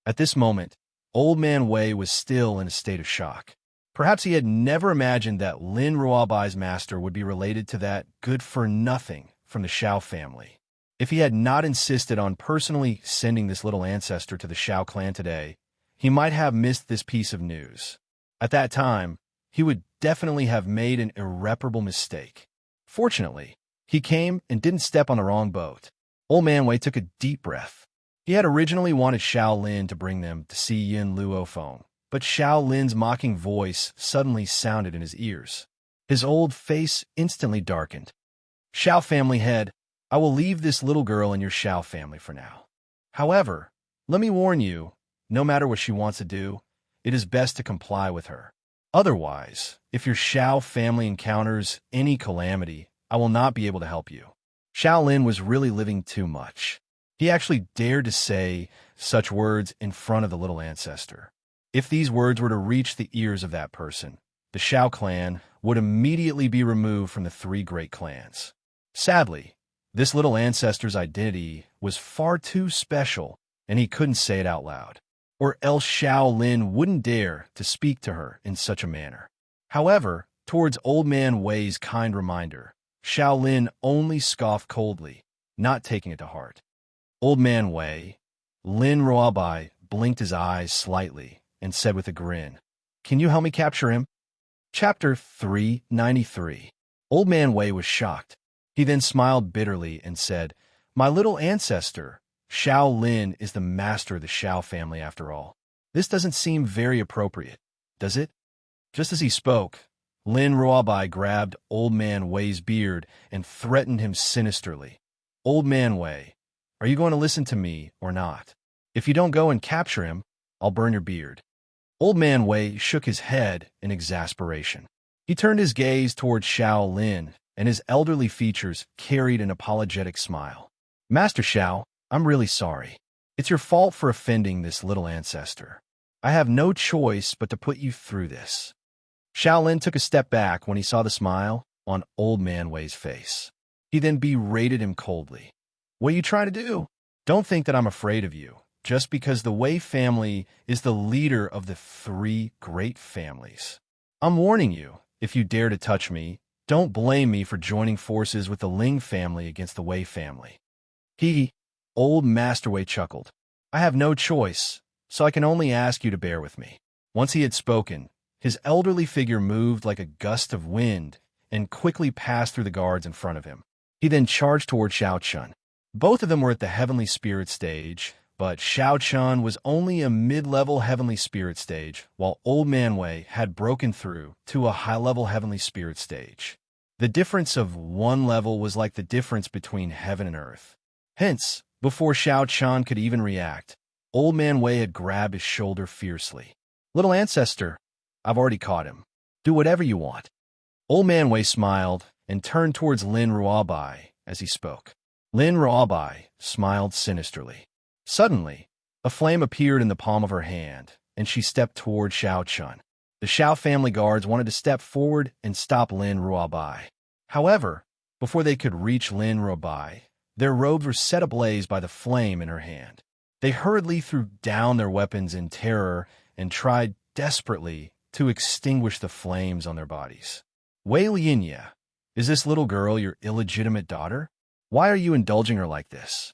At this moment, Old Man Wei was still in a state of shock. Perhaps he had never imagined that Lin Ruobai's master would be related to that good-for-nothing from the Xiao family. If he had not insisted on personally sending this little ancestor to the Xiao clan today, he might have missed this piece of news. At that time, he would definitely have made an irreparable mistake. Fortunately, he came and didn't step on the wrong boat. Old Man Wei took a deep breath. He had originally wanted Xiao Lin to bring them to see Yin Luo Feng, but Xiao Lin's mocking voice suddenly sounded in his ears. His old face instantly darkened. Xiao family head, I will leave this little girl in your Xiao family for now. However, let me warn you, no matter what she wants to do, it is best to comply with her. Otherwise, if your Xiao family encounters any calamity, I will not be able to help you. Xiao Lin was really living too much. He actually dared to say such words in front of the little ancestor. If these words were to reach the ears of that person, the Xiao clan would immediately be removed from the three great clans. Sadly, this little ancestor's identity was far too special, and he couldn't say it out loud, or else Xiao Lin wouldn't dare to speak to her in such a manner. However, towards Old Man Wei's kind reminder, Xiao Lin only scoffed coldly, not taking it to heart. Old Man Wei, Lin Ruobai blinked his eyes slightly and said with a grin, Can you help me capture him? Chapter 393. Old Man Wei was shocked. He then smiled bitterly and said, My little ancestor, Xiao Lin is the master of the Xiao family after all. This doesn't seem very appropriate, does it? Just as he spoke, Lin Ruobai grabbed Old Man Wei's beard and threatened him sinisterly. Old Man Wei, are you going to listen to me or not? If you don't go and capture him, I'll burn your beard. Old Man Wei shook his head in exasperation. He turned his gaze toward Xiao Lin, and his elderly features carried an apologetic smile. Master Xiao, I'm really sorry. It's your fault for offending this little ancestor. I have no choice but to put you through this. Xiao Lin took a step back when he saw the smile on Old Man Wei's face. He then berated him coldly. What are you trying to do? Don't think that I'm afraid of you, just because the Wei family is the leader of the three great families. I'm warning you, if you dare to touch me, don't blame me for joining forces with the Ling family against the Wei family. Old Master Wei chuckled. I have no choice, so I can only ask you to bear with me. Once he had spoken, his elderly figure moved like a gust of wind and quickly passed through the guards in front of him. He then charged toward Xiao Chun. Both of them were at the Heavenly Spirit stage, but Xiao Chun was only a mid-level Heavenly Spirit stage, while Old Man Wei had broken through to a high-level Heavenly Spirit stage. The difference of one level was like the difference between heaven and earth. Hence, before Xiao Chun could even react, Old Man Wei had grabbed his shoulder fiercely. Little ancestor, I've already caught him. Do whatever you want. Old Man Wei smiled and turned towards Lin Ruobai as he spoke. Lin Ruobai smiled sinisterly. Suddenly, a flame appeared in the palm of her hand, and she stepped toward Xiao Chun. The Xiao family guards wanted to step forward and stop Lin Ruobai. However, before they could reach Lin Ruobai, their robes were set ablaze by the flame in her hand. They hurriedly threw down their weapons in terror and tried desperately to extinguish the flames on their bodies. Wei Lianya, is this little girl your illegitimate daughter? Why are you indulging her like this?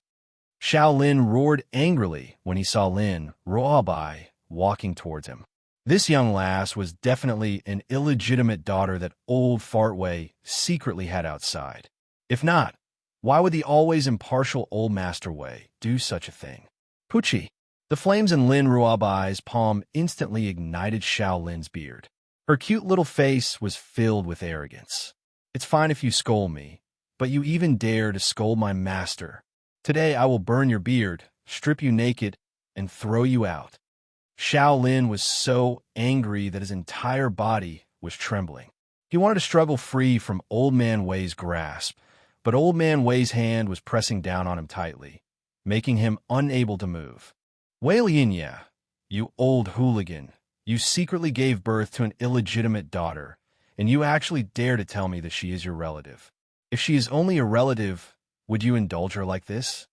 Xiao Lin roared angrily when he saw Lin Ruobai walking towards him. This young lass was definitely an illegitimate daughter that old Fart Wei secretly had outside. If not, why would the always impartial old Master Wei do such a thing? Pucci, The flames in Lin Ruobai's palm instantly ignited Xiaolin's beard. Her cute little face was filled with arrogance. It's fine if you scold me, but you even dare to scold my master. Today I will burn your beard, strip you naked, and throw you out. Xiaolin was so angry that his entire body was trembling. He wanted to struggle free from Old Man Wei's grasp, but Old Man Wei's hand was pressing down on him tightly, making him unable to move. Wei Lianya, you old hooligan, you secretly gave birth to an illegitimate daughter, and you actually dare to tell me that she is your relative. If she is only a relative, would you indulge her like this?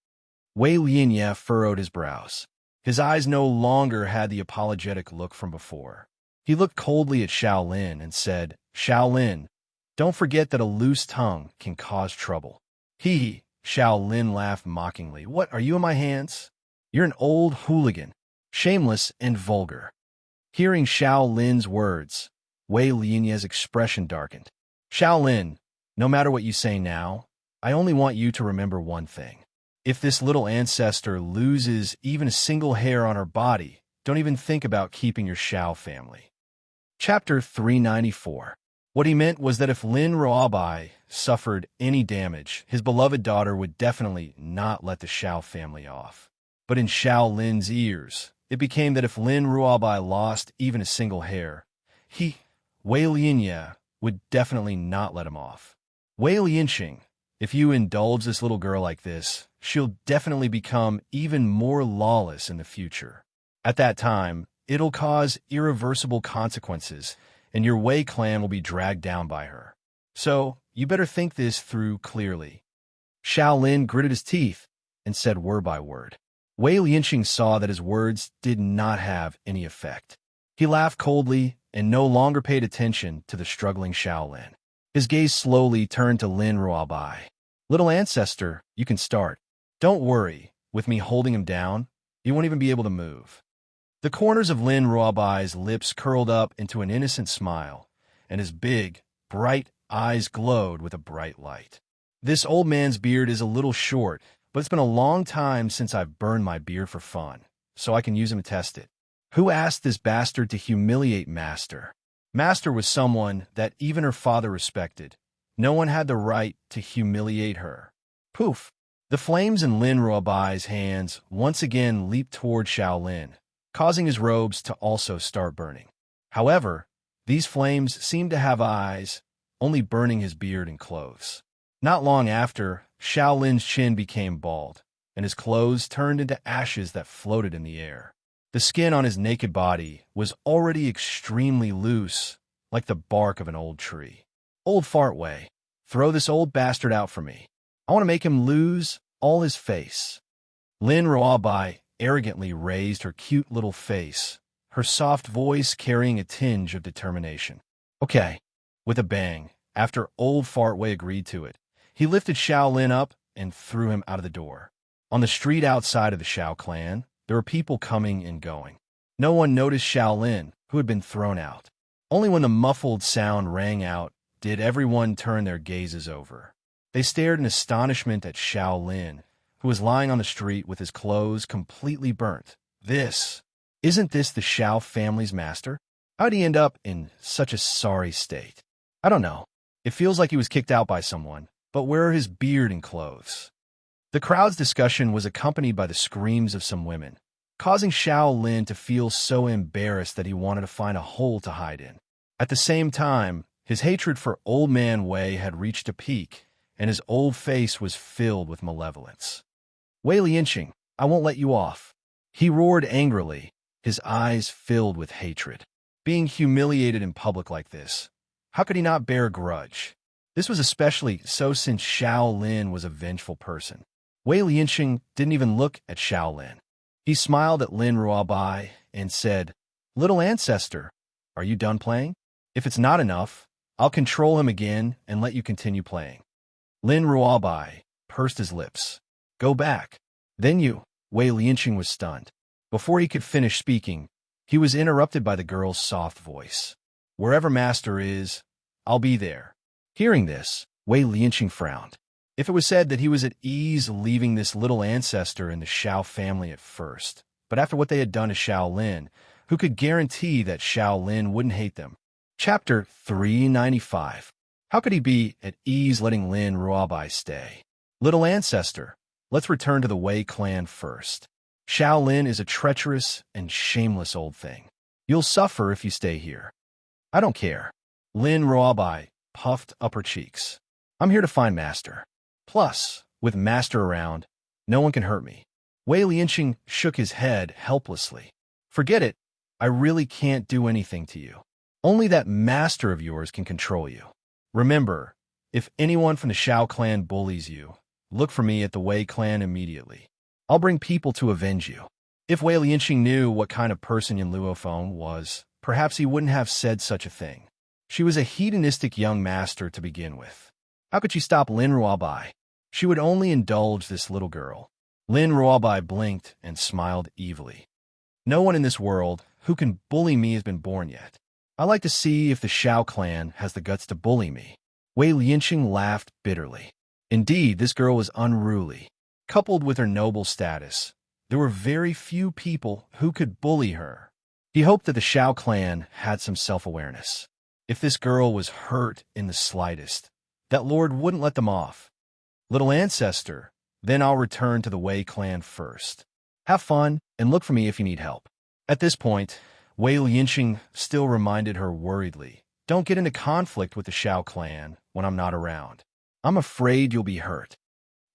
Wei Lianya furrowed his brows. His eyes no longer had the apologetic look from before. He looked coldly at Xiaolin and said, Xiaolin, don't forget that a loose tongue can cause trouble. Hee, Xiaolin laughed mockingly. What, are you in my hands? You're an old hooligan, shameless and vulgar. Hearing Xiaolin's words, Wei Lianya's expression darkened. Xiaolin, no matter what you say now, I only want you to remember one thing. If this little ancestor loses even a single hair on her body, don't even think about keeping your Xiao family. Chapter 394. What he meant was that if Lin Ruobai suffered any damage, his beloved daughter would definitely not let the Xiao family off. But in Xiaolin's ears, it became that if Lin Ruobai lost even a single hair, Wei Lianya, would definitely not let him off. Wei Lianqing, if you indulge this little girl like this, she'll definitely become even more lawless in the future. At that time, it'll cause irreversible consequences, and your Wei clan will be dragged down by her. So, you better think this through clearly. Xiaolin gritted his teeth and said word by word. Wei Lianqing saw that his words did not have any effect. He laughed coldly and no longer paid attention to the struggling Xiaolin. His gaze slowly turned to Lin Ruobai. Little ancestor, you can start. Don't worry, with me holding him down, you won't even be able to move. The corners of Lin Ruobai's lips curled up into an innocent smile, and his big, bright eyes glowed with a bright light. This old man's beard is a little short, but it's been a long time since I've burned my beard for fun, so I can use him to test it. Who asked this bastard to humiliate Master? Master was someone that even her father respected. No one had the right to humiliate her. Poof! The flames in Lin Ruobai's hands once again leaped toward Xiaolin, causing his robes to also start burning. However, these flames seemed to have eyes, only burning his beard and clothes. Not long after, Xiaolin's chin became bald, and his clothes turned into ashes that floated in the air. The skin on his naked body was already extremely loose, like the bark of an old tree. Old Fartway, throw this old bastard out for me. I want to make him lose all his face. Lin Ruobai arrogantly raised her cute little face, her soft voice carrying a tinge of determination. Okay. With a bang, after Old Fartway agreed to it, he lifted Xiaolin up and threw him out of the door. On the street outside of the Xiao clan, there were people coming and going. No one noticed Xiaolin, who had been thrown out. Only when the muffled sound rang out did everyone turn their gazes over. They stared in astonishment at Xiaolin, who was lying on the street with his clothes completely burnt. Isn't this the Xiao family's master? How'd he end up in such a sorry state? I don't know. It feels like he was kicked out by someone, but where are his beard and clothes? The crowd's discussion was accompanied by the screams of some women, causing Xiaolin to feel so embarrassed that he wanted to find a hole to hide in. At the same time, his hatred for Old Man Wei had reached a peak, and his old face was filled with malevolence. Wei Lianqing, I won't let you off. He roared angrily, his eyes filled with hatred. Being humiliated in public like this, how could he not bear a grudge? This was especially so since Xiaolin was a vengeful person. Wei Lianqing didn't even look at Xiaolin. He smiled at Lin Ruobai and said, Little ancestor, are you done playing? If it's not enough, I'll control him again and let you continue playing. Lin Ruobai pursed his lips. Go back. Then you. Wei Lianqing was stunned. Before he could finish speaking, he was interrupted by the girl's soft voice. Wherever Master is, I'll be there. Hearing this, Wei Lianqing frowned. If it was said that he was at ease leaving this little ancestor in the Xiao family at first, but after what they had done to Shaolin, who could guarantee that Shaolin wouldn't hate them? Chapter 395. How could he be at ease letting Lin Ruobai stay? Little ancestor, let's return to the Wei clan first. Shaolin is a treacherous and shameless old thing. You'll suffer if you stay here. I don't care. Lin Ruobai puffed up her cheeks. I'm here to find Master. Plus, with Master around, no one can hurt me. Wei Lianqing shook his head helplessly. Forget it. I really can't do anything to you. Only that Master of yours can control you. Remember, if anyone from the Shao clan bullies you, look for me at the Wei clan immediately. I'll bring people to avenge you. If Wei Lianqing knew what kind of person Yin Luofeng was, perhaps he wouldn't have said such a thing. She was a hedonistic young master to begin with. How could she stop Lin Ruobai? She would only indulge this little girl. Lin Ruobai blinked and smiled evilly. No one in this world who can bully me has been born yet. I like to see if the Shao clan has the guts to bully me. Wei Lianqing laughed bitterly. Indeed, this girl was unruly. Coupled with her noble status, there were very few people who could bully her. He hoped that the Shao clan had some self-awareness. If this girl was hurt in the slightest, that lord wouldn't let them off. Little ancestor, then I'll return to the Wei clan first. Have fun and look for me if you need help. At this point, Wei Lianqing still reminded her worriedly, don't get into conflict with the Shao clan when I'm not around. I'm afraid you'll be hurt.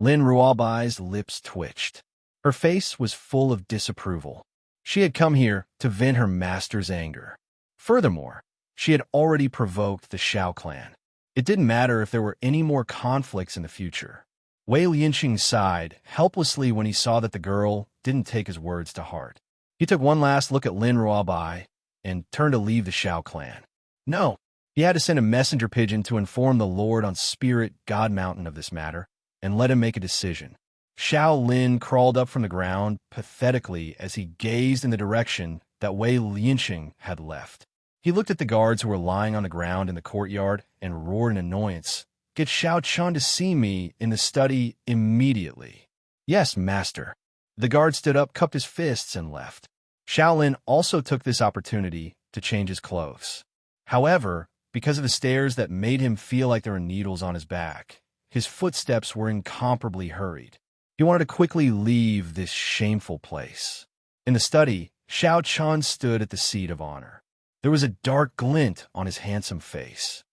Lin Ruobai's lips twitched. Her face was full of disapproval. She had come here to vent her master's anger. Furthermore, she had already provoked the Shao clan. It didn't matter if there were any more conflicts in the future. Wei Lianqing sighed helplessly when he saw that the girl didn't take his words to heart. He took one last look at Lin Ruobai and turned to leave the Shao clan. No, he had to send a messenger pigeon to inform the Lord on Spirit God Mountain of this matter and let him make a decision. Shao Lin crawled up from the ground pathetically as he gazed in the direction that Wei Lianqing had left. He looked at the guards who were lying on the ground in the courtyard and roared in annoyance. Get Shao Chun to see me in the study immediately. Yes, master. The guard stood up, cupped his fists, and left. Shaolin also took this opportunity to change his clothes. However, because of the stares that made him feel like there were needles on his back, his footsteps were incomparably hurried. He wanted to quickly leave this shameful place. In the study, Shao Chun stood at the seat of honor. There was a dark glint on his handsome face.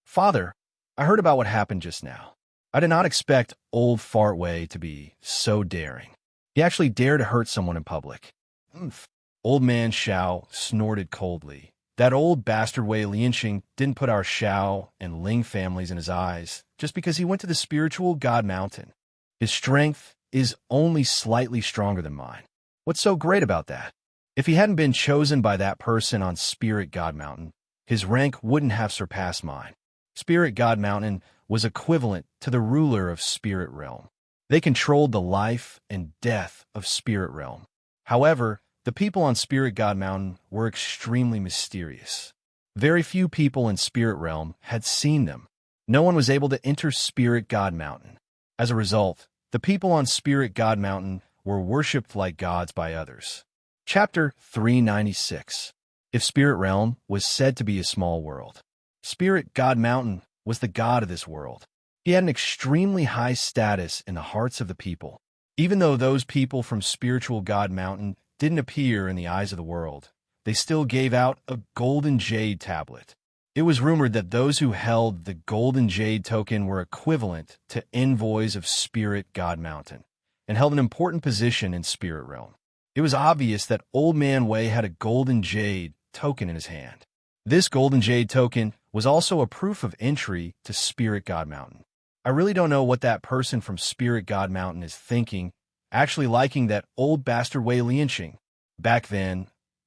Father, I heard about what happened just now. I did not expect old Fart Wei to be so daring. He actually dared to hurt someone in public. Oomph. Old man Shao snorted coldly. That old bastard Wei Lianqing didn't put our Shao and Ling families in his eyes just because he went to the spiritual God Mountain. His strength is only slightly stronger than mine. What's so great about that? If he hadn't been chosen by that person on Spirit God Mountain, his rank wouldn't have surpassed mine. Spirit God Mountain was equivalent to the ruler of Spirit Realm. They controlled the life and death of Spirit Realm. However, the people on Spirit God Mountain were extremely mysterious. Very few people in Spirit Realm had seen them. No one was able to enter Spirit God Mountain. As a result, the people on Spirit God Mountain were worshipped like gods by others. Chapter 396. If Spirit Realm was said to be a small world, Spirit God Mountain was the god of this world. He had an extremely high status in the hearts of the people. Even though those people from Spiritual God Mountain didn't appear in the eyes of the world, they still gave out a golden jade tablet. It was rumored that those who held the golden jade token were equivalent to envoys of Spirit God Mountain and held an important position in Spirit Realm. It was obvious that Old Man Wei had a golden jade token in his hand. This golden jade token was also a proof of entry to Spirit God Mountain. I really don't know what that person from Spirit God Mountain is thinking, actually liking that old bastard Wei Lianqing. Back then,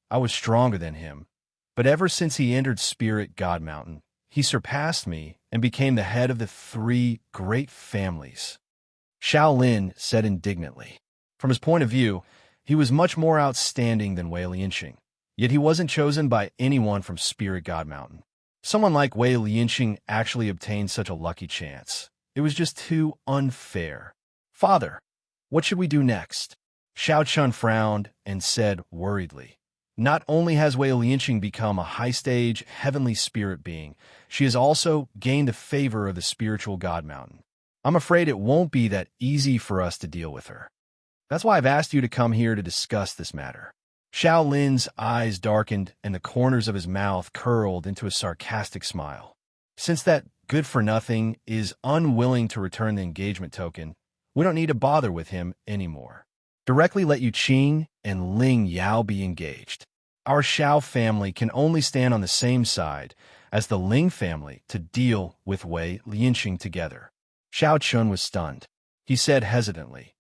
I was stronger than him, but ever since he entered Spirit God Mountain, he surpassed me and became the head of the 3 great families. Shaolin said indignantly. From his point of view, he was much more outstanding than Wei Lianqing, yet he wasn't chosen by anyone from Spirit God Mountain. Someone like Wei Lianqing actually obtained such a lucky chance. It was just too unfair. Father, what should we do next? Xiao Chun frowned and said worriedly, "Not only has Wei Lianqing become a high-stage, heavenly spirit being, she has also gained the favor of the spiritual God Mountain. I'm afraid it won't be that easy for us to deal with her. That's why I've asked you to come here to discuss this matter." Xiao Lin's eyes darkened and the corners of his mouth curled into a sarcastic smile. Since that good-for-nothing is unwilling to return the engagement token, we don't need to bother with him anymore. Directly let Yu Qing and Ling Yao be engaged. Our Xiao family can only stand on the same side as the Ling family to deal with Wei Lianqing together. Xiao Chun was stunned. He said hesitantly,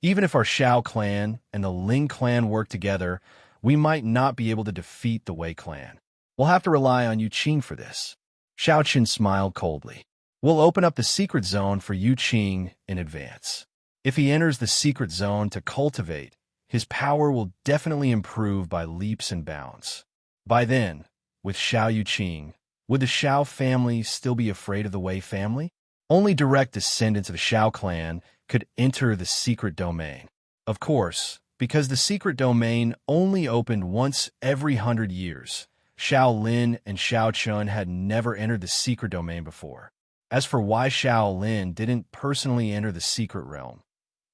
"Even if our Xiao clan and the Ling clan work together, we might not be able to defeat the Wei clan. We'll have to rely on Yu Qing for this." Xiao Chun smiled coldly. "We'll open up the secret zone for Yu Qing in advance. If he enters the secret zone to cultivate, his power will definitely improve by leaps and bounds. By then, with Xiao Yu Qing, would the Xiao family still be afraid of the Wei family? Only direct descendants of the Xiao clan could enter the secret domain. Of course, because the secret domain only opened once every 100 years, Xiao Lin and Xiao Chun had never entered the secret domain before. As for why Xiao Lin didn't personally enter the secret realm,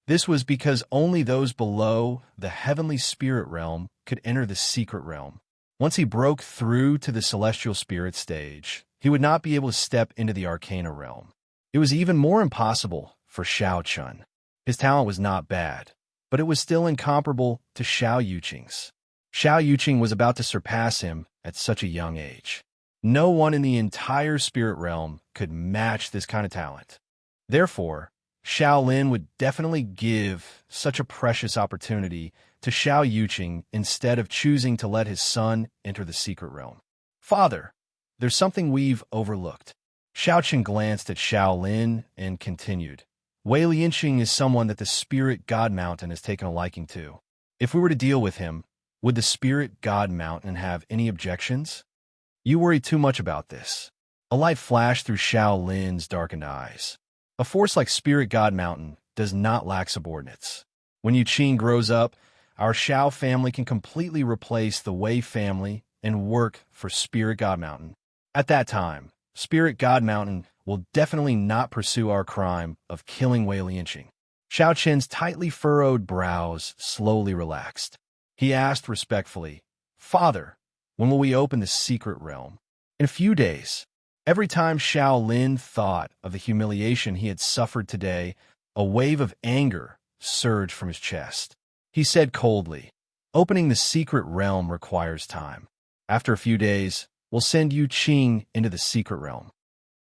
this was because only those below the heavenly spirit realm could enter the secret realm. Once he broke through to the celestial spirit stage, he would not be able to step into the arcana realm. It was even more impossible for Xiao Chun. His talent was not bad, but it was still incomparable to Xiao Yuqing's. Xiao Yuqing was about to surpass him at such a young age. No one in the entire spirit realm could match this kind of talent. Therefore, Xiao Lin would definitely give such a precious opportunity to Xiao Yuqing instead of choosing to let his son enter the secret realm. "Father, there's something we've overlooked." Xiao Qing glanced at Xiao Lin and continued, "Wei Lianqing is someone that the Spirit God Mountain has taken a liking to. If we were to deal with him, would the Spirit God Mountain have any objections? You worry too much about this." A light flashed through Xiao Lin's darkened eyes. A force like Spirit God Mountain does not lack subordinates. When Yu Qing grows up, our Xiao family can completely replace the Wei family and work for Spirit God Mountain. At that time, Spirit God Mountain will definitely not pursue our crime of killing Wei Lianqing. Xiao Chen's tightly furrowed brows slowly relaxed. He asked respectfully, "Father, when will we open the secret realm?" "In a few days." Every time Xiao Lin thought of the humiliation he had suffered today, a wave of anger surged from his chest. He said coldly, "Opening the secret realm requires time. After a few days, we'll send Yu Qing into the secret realm."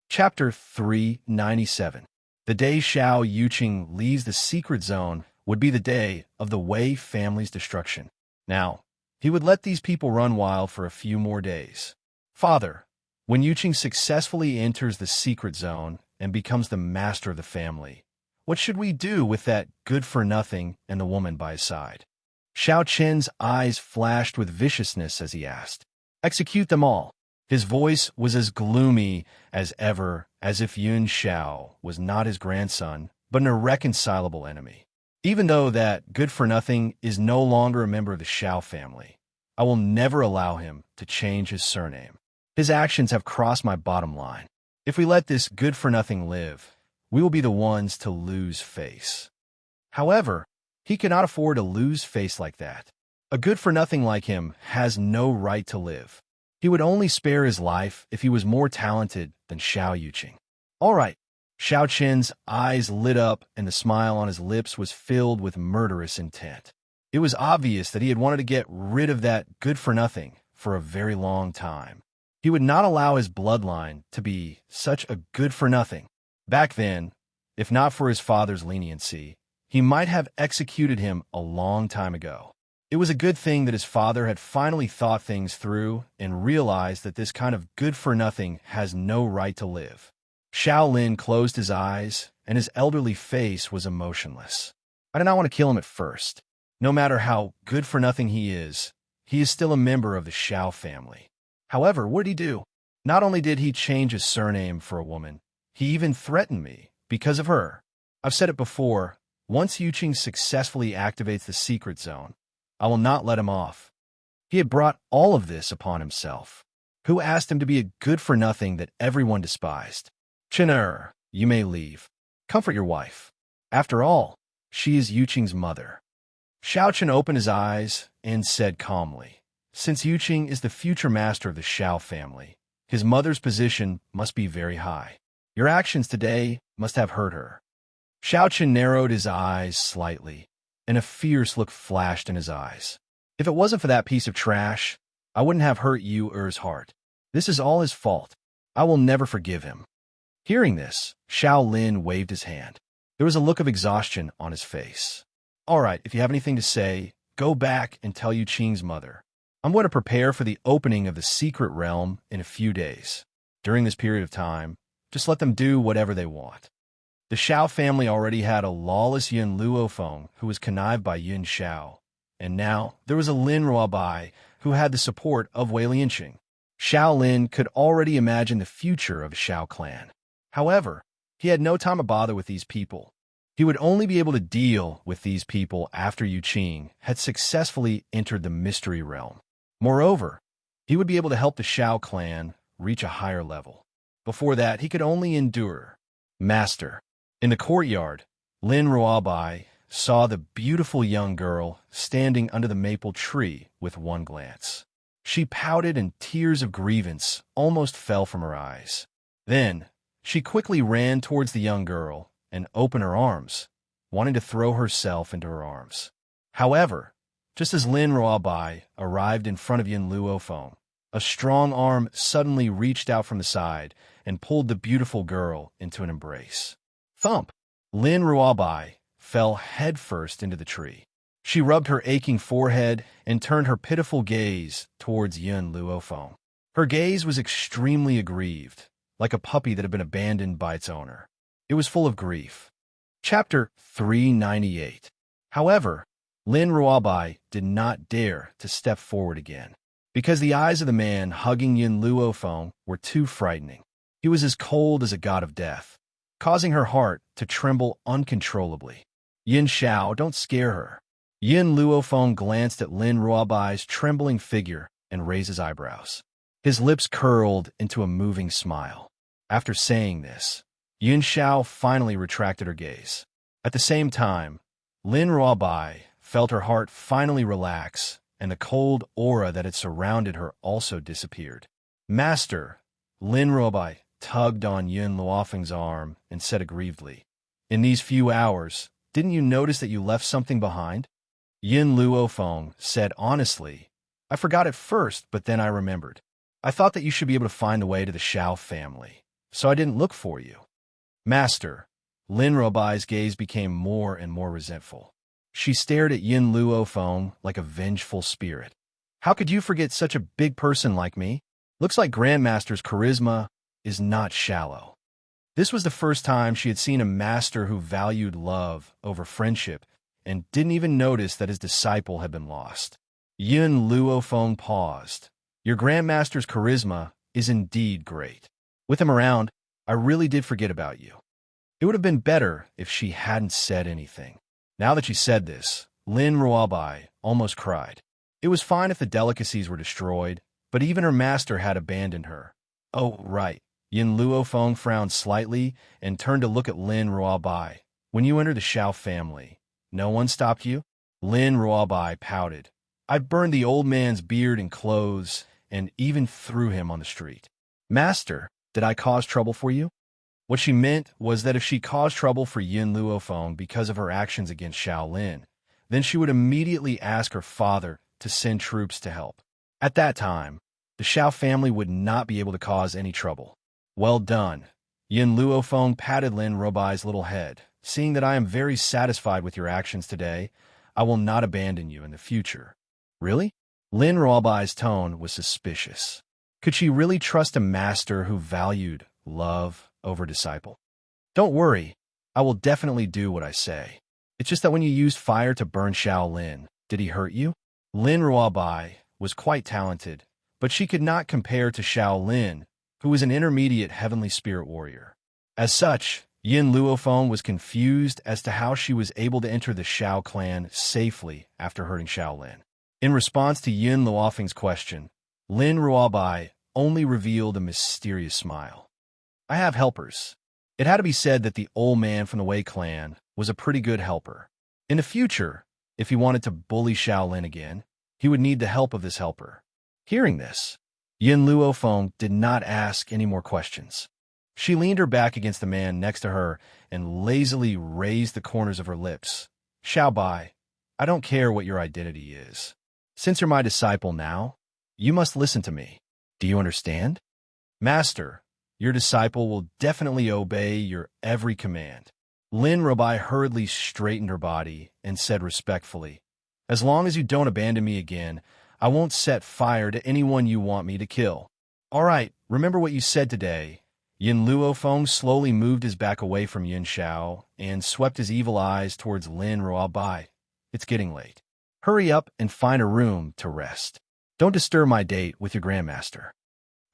Chapter 397. The day Xiao Yuqing leaves the secret zone would be the day of the Wei family's destruction. Now, he would let these people run wild for a few more days. "Father, when Yuqing successfully enters the secret zone and becomes the master of the family, what should we do with that good-for-nothing and the woman by his side?" Xiao Chen's eyes flashed with viciousness as he asked. "Execute them all." His voice was as gloomy as ever, as if Yun Xiao was not his grandson, but an irreconcilable enemy. "Even though that good-for-nothing is no longer a member of the Xiao family, I will never allow him to change his surname. His actions have crossed my bottom line. If we let this good-for-nothing live, we will be the ones to lose face." However, he cannot afford to lose face like that. A good-for-nothing like him has no right to live. He would only spare his life if he was more talented than Xiao Yuqing. "All right." Xiao Chen's eyes lit up and the smile on his lips was filled with murderous intent. It was obvious that he had wanted to get rid of that good-for-nothing for a very long time. He would not allow his bloodline to be such a good-for-nothing. Back then, if not for his father's leniency, he might have executed him a long time ago. It was a good thing that his father had finally thought things through and realized that this kind of good-for-nothing has no right to live. Xiao Lin closed his eyes, and his elderly face was emotionless. "I did not want to kill him at first. No matter how good-for-nothing he is still a member of the Xiao family. However, what did he do? Not only did he change his surname for a woman, he even threatened me because of her. I've said it before, Once Yuqing successfully activates the secret zone, I will not let him off. He had brought all of this upon himself. Who asked him to be a good-for-nothing that everyone despised? Chen, you may leave. Comfort your wife. After all, she is Yuqing's mother. Xiao Chen opened his eyes and said calmly, since Yuqing is the future master of the Xiao family, his mother's position must be very high. Your actions today must have hurt her. Xiao Chen narrowed his eyes slightly, and a fierce look flashed in his eyes. If it wasn't for that piece of trash, I wouldn't have hurt Yu's heart. This is all his fault. I will never forgive him. Hearing this, Xiao Lin waved his hand. There was a look of exhaustion on his face. All right, if you have anything to say, go back and tell Yuqing's mother. I'm going to prepare for the opening of the secret realm in a few days. During this period of time, just let them do whatever they want. The Xiao family already had a lawless Yin Luofeng who was connived by Yin Xiao, and now there was a Lin Ruobai who had the support of Wei Lianqing. Xiao Lin could already imagine the future of the Xiao clan. However, he had no time to bother with these people. He would only be able to deal with these people after Yuqing had successfully entered the mystery realm. Moreover, he would be able to help the Xiao clan reach a higher level. Before that, he could only endure. Master. In the courtyard, Lin Ruobai saw the beautiful young girl standing under the maple tree with one glance. She pouted and tears of grievance almost fell from her eyes. Then, she quickly ran towards the young girl and opened her arms, wanting to throw herself into her arms. However, just as Lin Ruobai arrived in front of Yin Luofeng, a strong arm suddenly reached out from the side and pulled the beautiful girl into an embrace. Thump! Lin Ruobai fell headfirst into the tree. She rubbed her aching forehead and turned her pitiful gaze towards Yin Luofeng. Her gaze was extremely aggrieved, like a puppy that had been abandoned by its owner. It was full of grief. Chapter 398. However, Lin Ruobai did not dare to step forward again, because the eyes of the man hugging Yin Luofeng were too frightening. He was as cold as a god of death, causing her heart to tremble uncontrollably. Yin Xiao, don't scare her. Yin Luofeng glanced at Lin Ruobai's trembling figure and raised his eyebrows. His lips curled into a moving smile. After saying this, Yin Xiao finally retracted her gaze. At the same time, Lin Ruobai felt her heart finally relax, and the cold aura that had surrounded her also disappeared. Master, Lin Ruobai tugged on Yin Luofeng's arm and said aggrievedly, in these few hours, didn't you notice that you left something behind? Yin Luofeng said honestly, I forgot at first, but then I remembered. I thought that you should be able to find the way to the Xiao family, so I didn't look for you. Master, Lin Ruobai's gaze became more and more resentful. She stared at Yin Luofeng like a vengeful spirit. How could you forget such a big person like me? Looks like Grandmaster's charisma is not shallow. This was the first time she had seen a master who valued love over friendship and didn't even notice that his disciple had been lost. Yin Luofeng paused. Your Grandmaster's charisma is indeed great. With him around, I really did forget about you. It would have been better if she hadn't said anything. Now that she said this, Lin Ruobai almost cried. It was fine if the delicacies were destroyed, but even her master had abandoned her. Oh, right. Yin Luofeng frowned slightly and turned to look at Lin Ruobai. When you entered the Xiao family, no one stopped you? Lin Ruobai pouted. I burned the old man's beard and clothes and even threw him on the street. Master, did I cause trouble for you? What she meant was that if she caused trouble for Yin Luofeng because of her actions against Xiao Lin, then she would immediately ask her father to send troops to help. At that time, the Xiao family would not be able to cause any trouble. Well done. Yin Luofeng patted Lin Ruobai's little head. Seeing that I am very satisfied with your actions today, I will not abandon you in the future. Really? Lin Ruobai's tone was suspicious. Could she really trust a master who valued love over disciple? Don't worry, I will definitely do what I say. It's just that when you used fire to burn Xiao Lin, did he hurt you? Lin Ruobai was quite talented, but she could not compare to Xiao Lin, who was an intermediate heavenly spirit warrior. As such, Yin Luofeng was confused as to how she was able to enter the Shao clan safely after hurting Shaolin. In response to Yin Luofeng's question, Lin Ruobai only revealed a mysterious smile. I have helpers. It had to be said that the old man from the Wei clan was a pretty good helper. In the future, if he wanted to bully Shaolin again, he would need the help of this helper. Hearing this, Yin Luofeng did not ask any more questions. She leaned her back against the man next to her and lazily raised the corners of her lips. Xiao Bai, I don't care what your identity is. Since you're my disciple now, you must listen to me. Do you understand? Master, your disciple will definitely obey your every command. Lin Ruobai hurriedly straightened her body and said respectfully, as long as you don't abandon me again, I won't set fire to anyone you want me to kill. All right, remember what you said today. Yin Luofeng slowly moved his back away from Yin Xiao and swept his evil eyes towards Lin Ruobai. It's getting late. Hurry up and find a room to rest. Don't disturb my date with your grandmaster.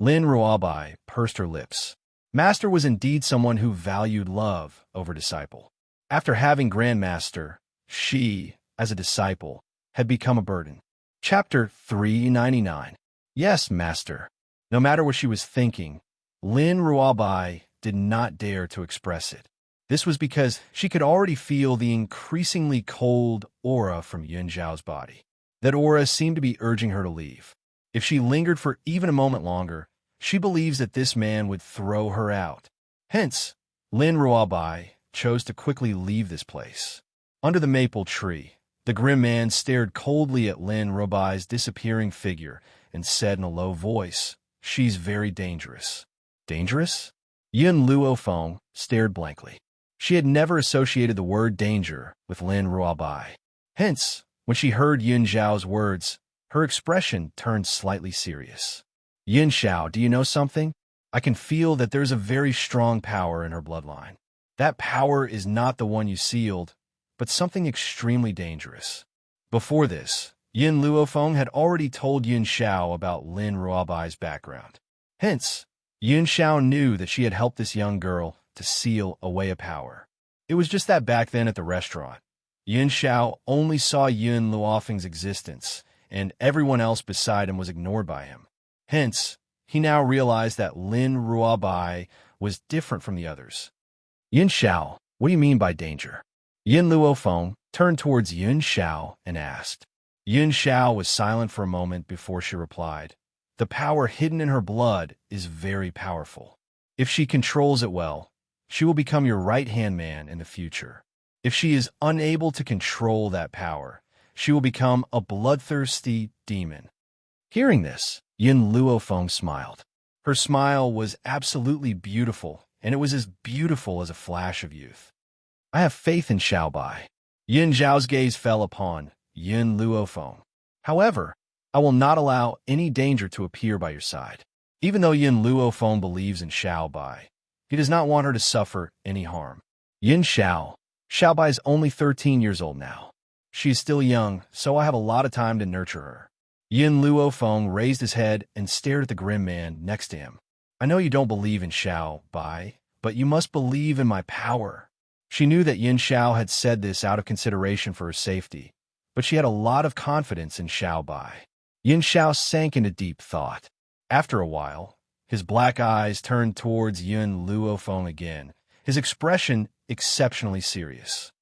Lin Ruobai pursed her lips. Master was indeed someone who valued love over disciple. After having grandmaster, she, as a disciple, had become a burden. Chapter 399. Yes, master. No matter what she was thinking, Lin Ruobai did not dare to express it. This was because she could already feel the increasingly cold aura from Yin Zhao's body. That aura seemed to be urging her to leave. If she lingered for even a moment longer, she believes that this man would throw her out. Hence, Lin Ruobai chose to quickly leave this place. Under the maple tree, the grim man stared coldly at Lin Ruobai's disappearing figure and said in a low voice, "She's very dangerous." Dangerous? Yin Luofeng stared blankly. She had never associated the word danger with Lin Ruobai. Hence, when she heard Yin Zhao's words, her expression turned slightly serious. Yin Xiao, do you know something? I can feel that there's a very strong power in her bloodline. That power is not the one you sealed, but something extremely dangerous. Before this, Yin Luofeng had already told Yin Xiao about Lin Ruobai's background. Hence, Yin Xiao knew that she had helped this young girl to seal away a power. It was just that back then at the restaurant, Yin Xiao only saw Yin Luofeng's existence, and everyone else beside him was ignored by him. Hence, he now realized that Lin Ruobai was different from the others. Yin Xiao, what do you mean by danger? Yin Luofeng turned towards Yin Xiao and asked. Yin Xiao was silent for a moment before she replied. The power hidden in her blood is very powerful. If she controls it well, she will become your right-hand man in the future. If she is unable to control that power, she will become a bloodthirsty demon. Hearing this, Yin Luofeng smiled. Her smile was absolutely beautiful, and it was as beautiful as a flash of youth. I have faith in Xiao Bai. Yin Zhao's gaze fell upon Yin Luofeng. However, I will not allow any danger to appear by your side. Even though Yin Luofeng believes in Xiao Bai, he does not want her to suffer any harm. Yin Xiao, Xiao Bai is only 13 years old now. She is still young, so I have a lot of time to nurture her. Yin Luofeng raised his head and stared at the grim man next to him. I know you don't believe in Xiao Bai, but you must believe in my power. She knew that Yin Xiao had said this out of consideration for her safety, but she had a lot of confidence in Xiao Bai. Yin Xiao sank into deep thought. After a while, his black eyes turned towards Yin Luofeng again, his expression exceptionally serious.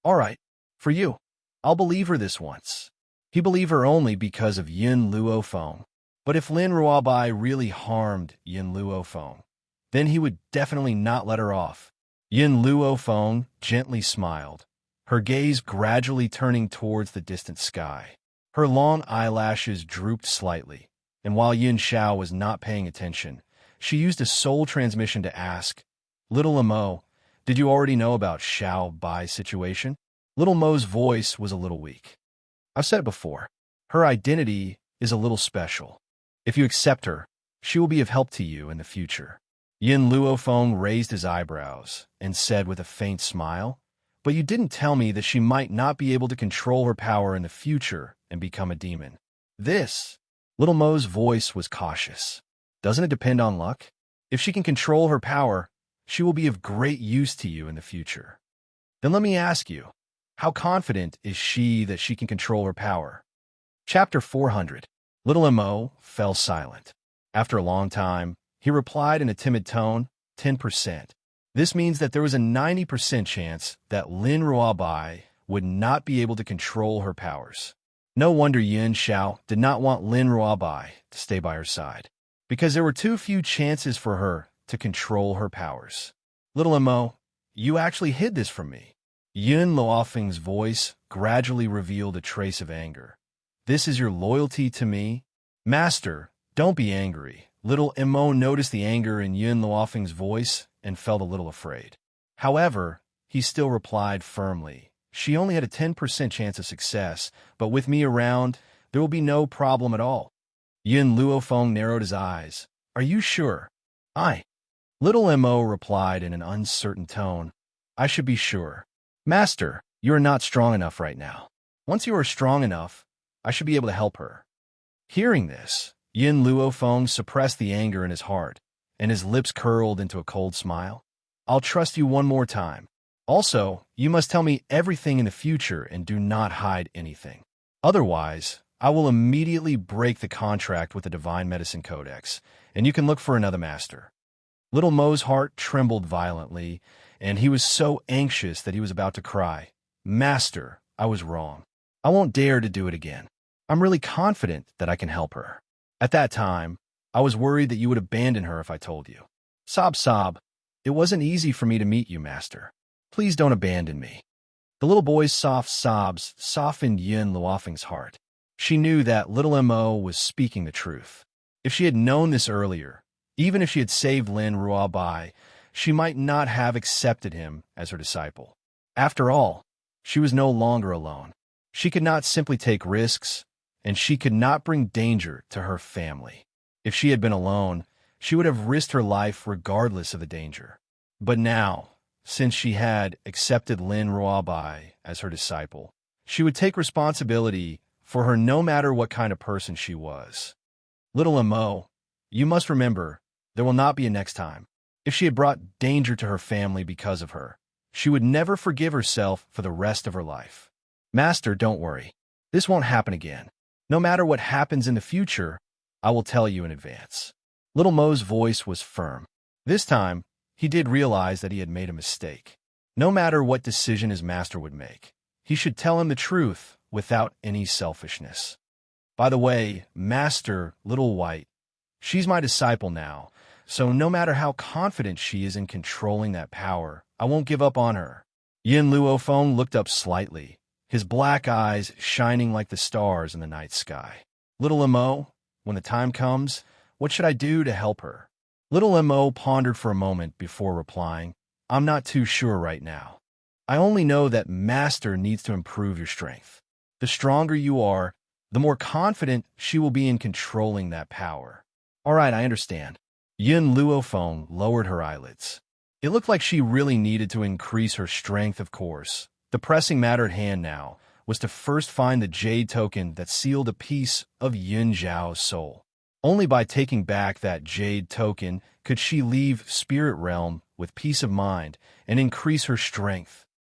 All right, for you, I'll believe her this once. He believed her only because of Yin Luofeng. But if Lin Ruobai really harmed Yin Luofeng, then he would definitely not let her off. Yin Luofeng gently smiled, her gaze gradually turning towards the distant sky. Her long eyelashes drooped slightly, and while Yin Xiao was not paying attention, she used a soul transmission to ask, Little Mo, did you already know about Xiao Bai's situation? Little Mo's voice was a little weak. I've said it before, her identity is a little special. If you accept her, she will be of help to you in the future. Yin Luofeng raised his eyebrows and said with a faint smile, But you didn't tell me that she might not be able to control her power in the future and become a demon. Little Mo's voice was cautious. Doesn't it depend on luck? If she can control her power, She will be of great use to you in the future. Then let me ask you, how confident is she that she can control her power? Chapter 400. Little Mo fell silent. After a long time, he replied in a timid tone, 10%. This means that there was a 90% chance that Lin Ruabai would not be able to control her powers. No wonder Yin Xiao did not want Lin Ruabai to stay by her side, because there were too few chances for her to control her powers. Little Mo, you actually hid this from me. Yun Luofeng's voice gradually revealed a trace of anger. This is your loyalty to me? Master, don't be angry. Little Mo noticed the anger in Yun Luofeng's voice and felt a little afraid. However, he still replied firmly. She only had a 10% chance of success, but with me around, there will be no problem at all. Yun Luofeng narrowed his eyes. Are you sure? Little Mo replied in an uncertain tone. I should be sure. Master, you are not strong enough right now. Once you are strong enough, I should be able to help her. Hearing this, Yin Luofeng suppressed the anger in his heart, and his lips curled into a cold smile. I'll trust you one more time. Also, you must tell me everything in the future and do not hide anything. Otherwise, I will immediately break the contract with the Divine Medicine Codex, and you can look for another master. Little Mo's heart trembled violently, and he was so anxious that he was about to cry. Master, I was wrong. I won't dare to do it again. I'm really confident that I can help her. At that time, I was worried that you would abandon her if I told you. Sob. It wasn't easy for me to meet you, Master. Please don't abandon me. The little boy's soft sobs softened Yin Luofeng's heart. She knew that little Mo was speaking the truth. If she had known this earlier, even if she had saved Lin Ruabai, she might not have accepted him as her disciple. After all, she was no longer alone. She could not simply take risks, and she could not bring danger to her family. If she had been alone, she would have risked her life regardless of the danger. But now, since she had accepted Lin Ruabai as her disciple, she would take responsibility for her no matter what kind of person she was. Little Mo, you must remember, there will not be a next time. If she had brought danger to her family because of her, she would never forgive herself for the rest of her life. Master, don't worry. This won't happen again. No matter what happens in the future, I will tell you in advance. Little Mo's voice was firm. This time, he did realize that he had made a mistake. No matter what decision his master would make, he should tell him the truth without any selfishness. By the way, Master, Little White, she's my disciple now, so no matter how confident she is in controlling that power, I won't give up on her. Yin Luofeng looked up slightly, his black eyes shining like the stars in the night sky. Little Mo, when the time comes, what should I do to help her? Little Mo pondered for a moment before replying, I'm not too sure right now. I only know that Master needs to improve your strength. The stronger you are, the more confident she will be in controlling that power. All right, I understand. Yin Luofeng lowered her eyelids. It looked like she really needed to increase her strength, of course. The pressing matter at hand now was to first find the jade token that sealed a piece of Yin Zhao's soul. Only by taking back that jade token could she leave Spirit Realm with peace of mind and increase her strength.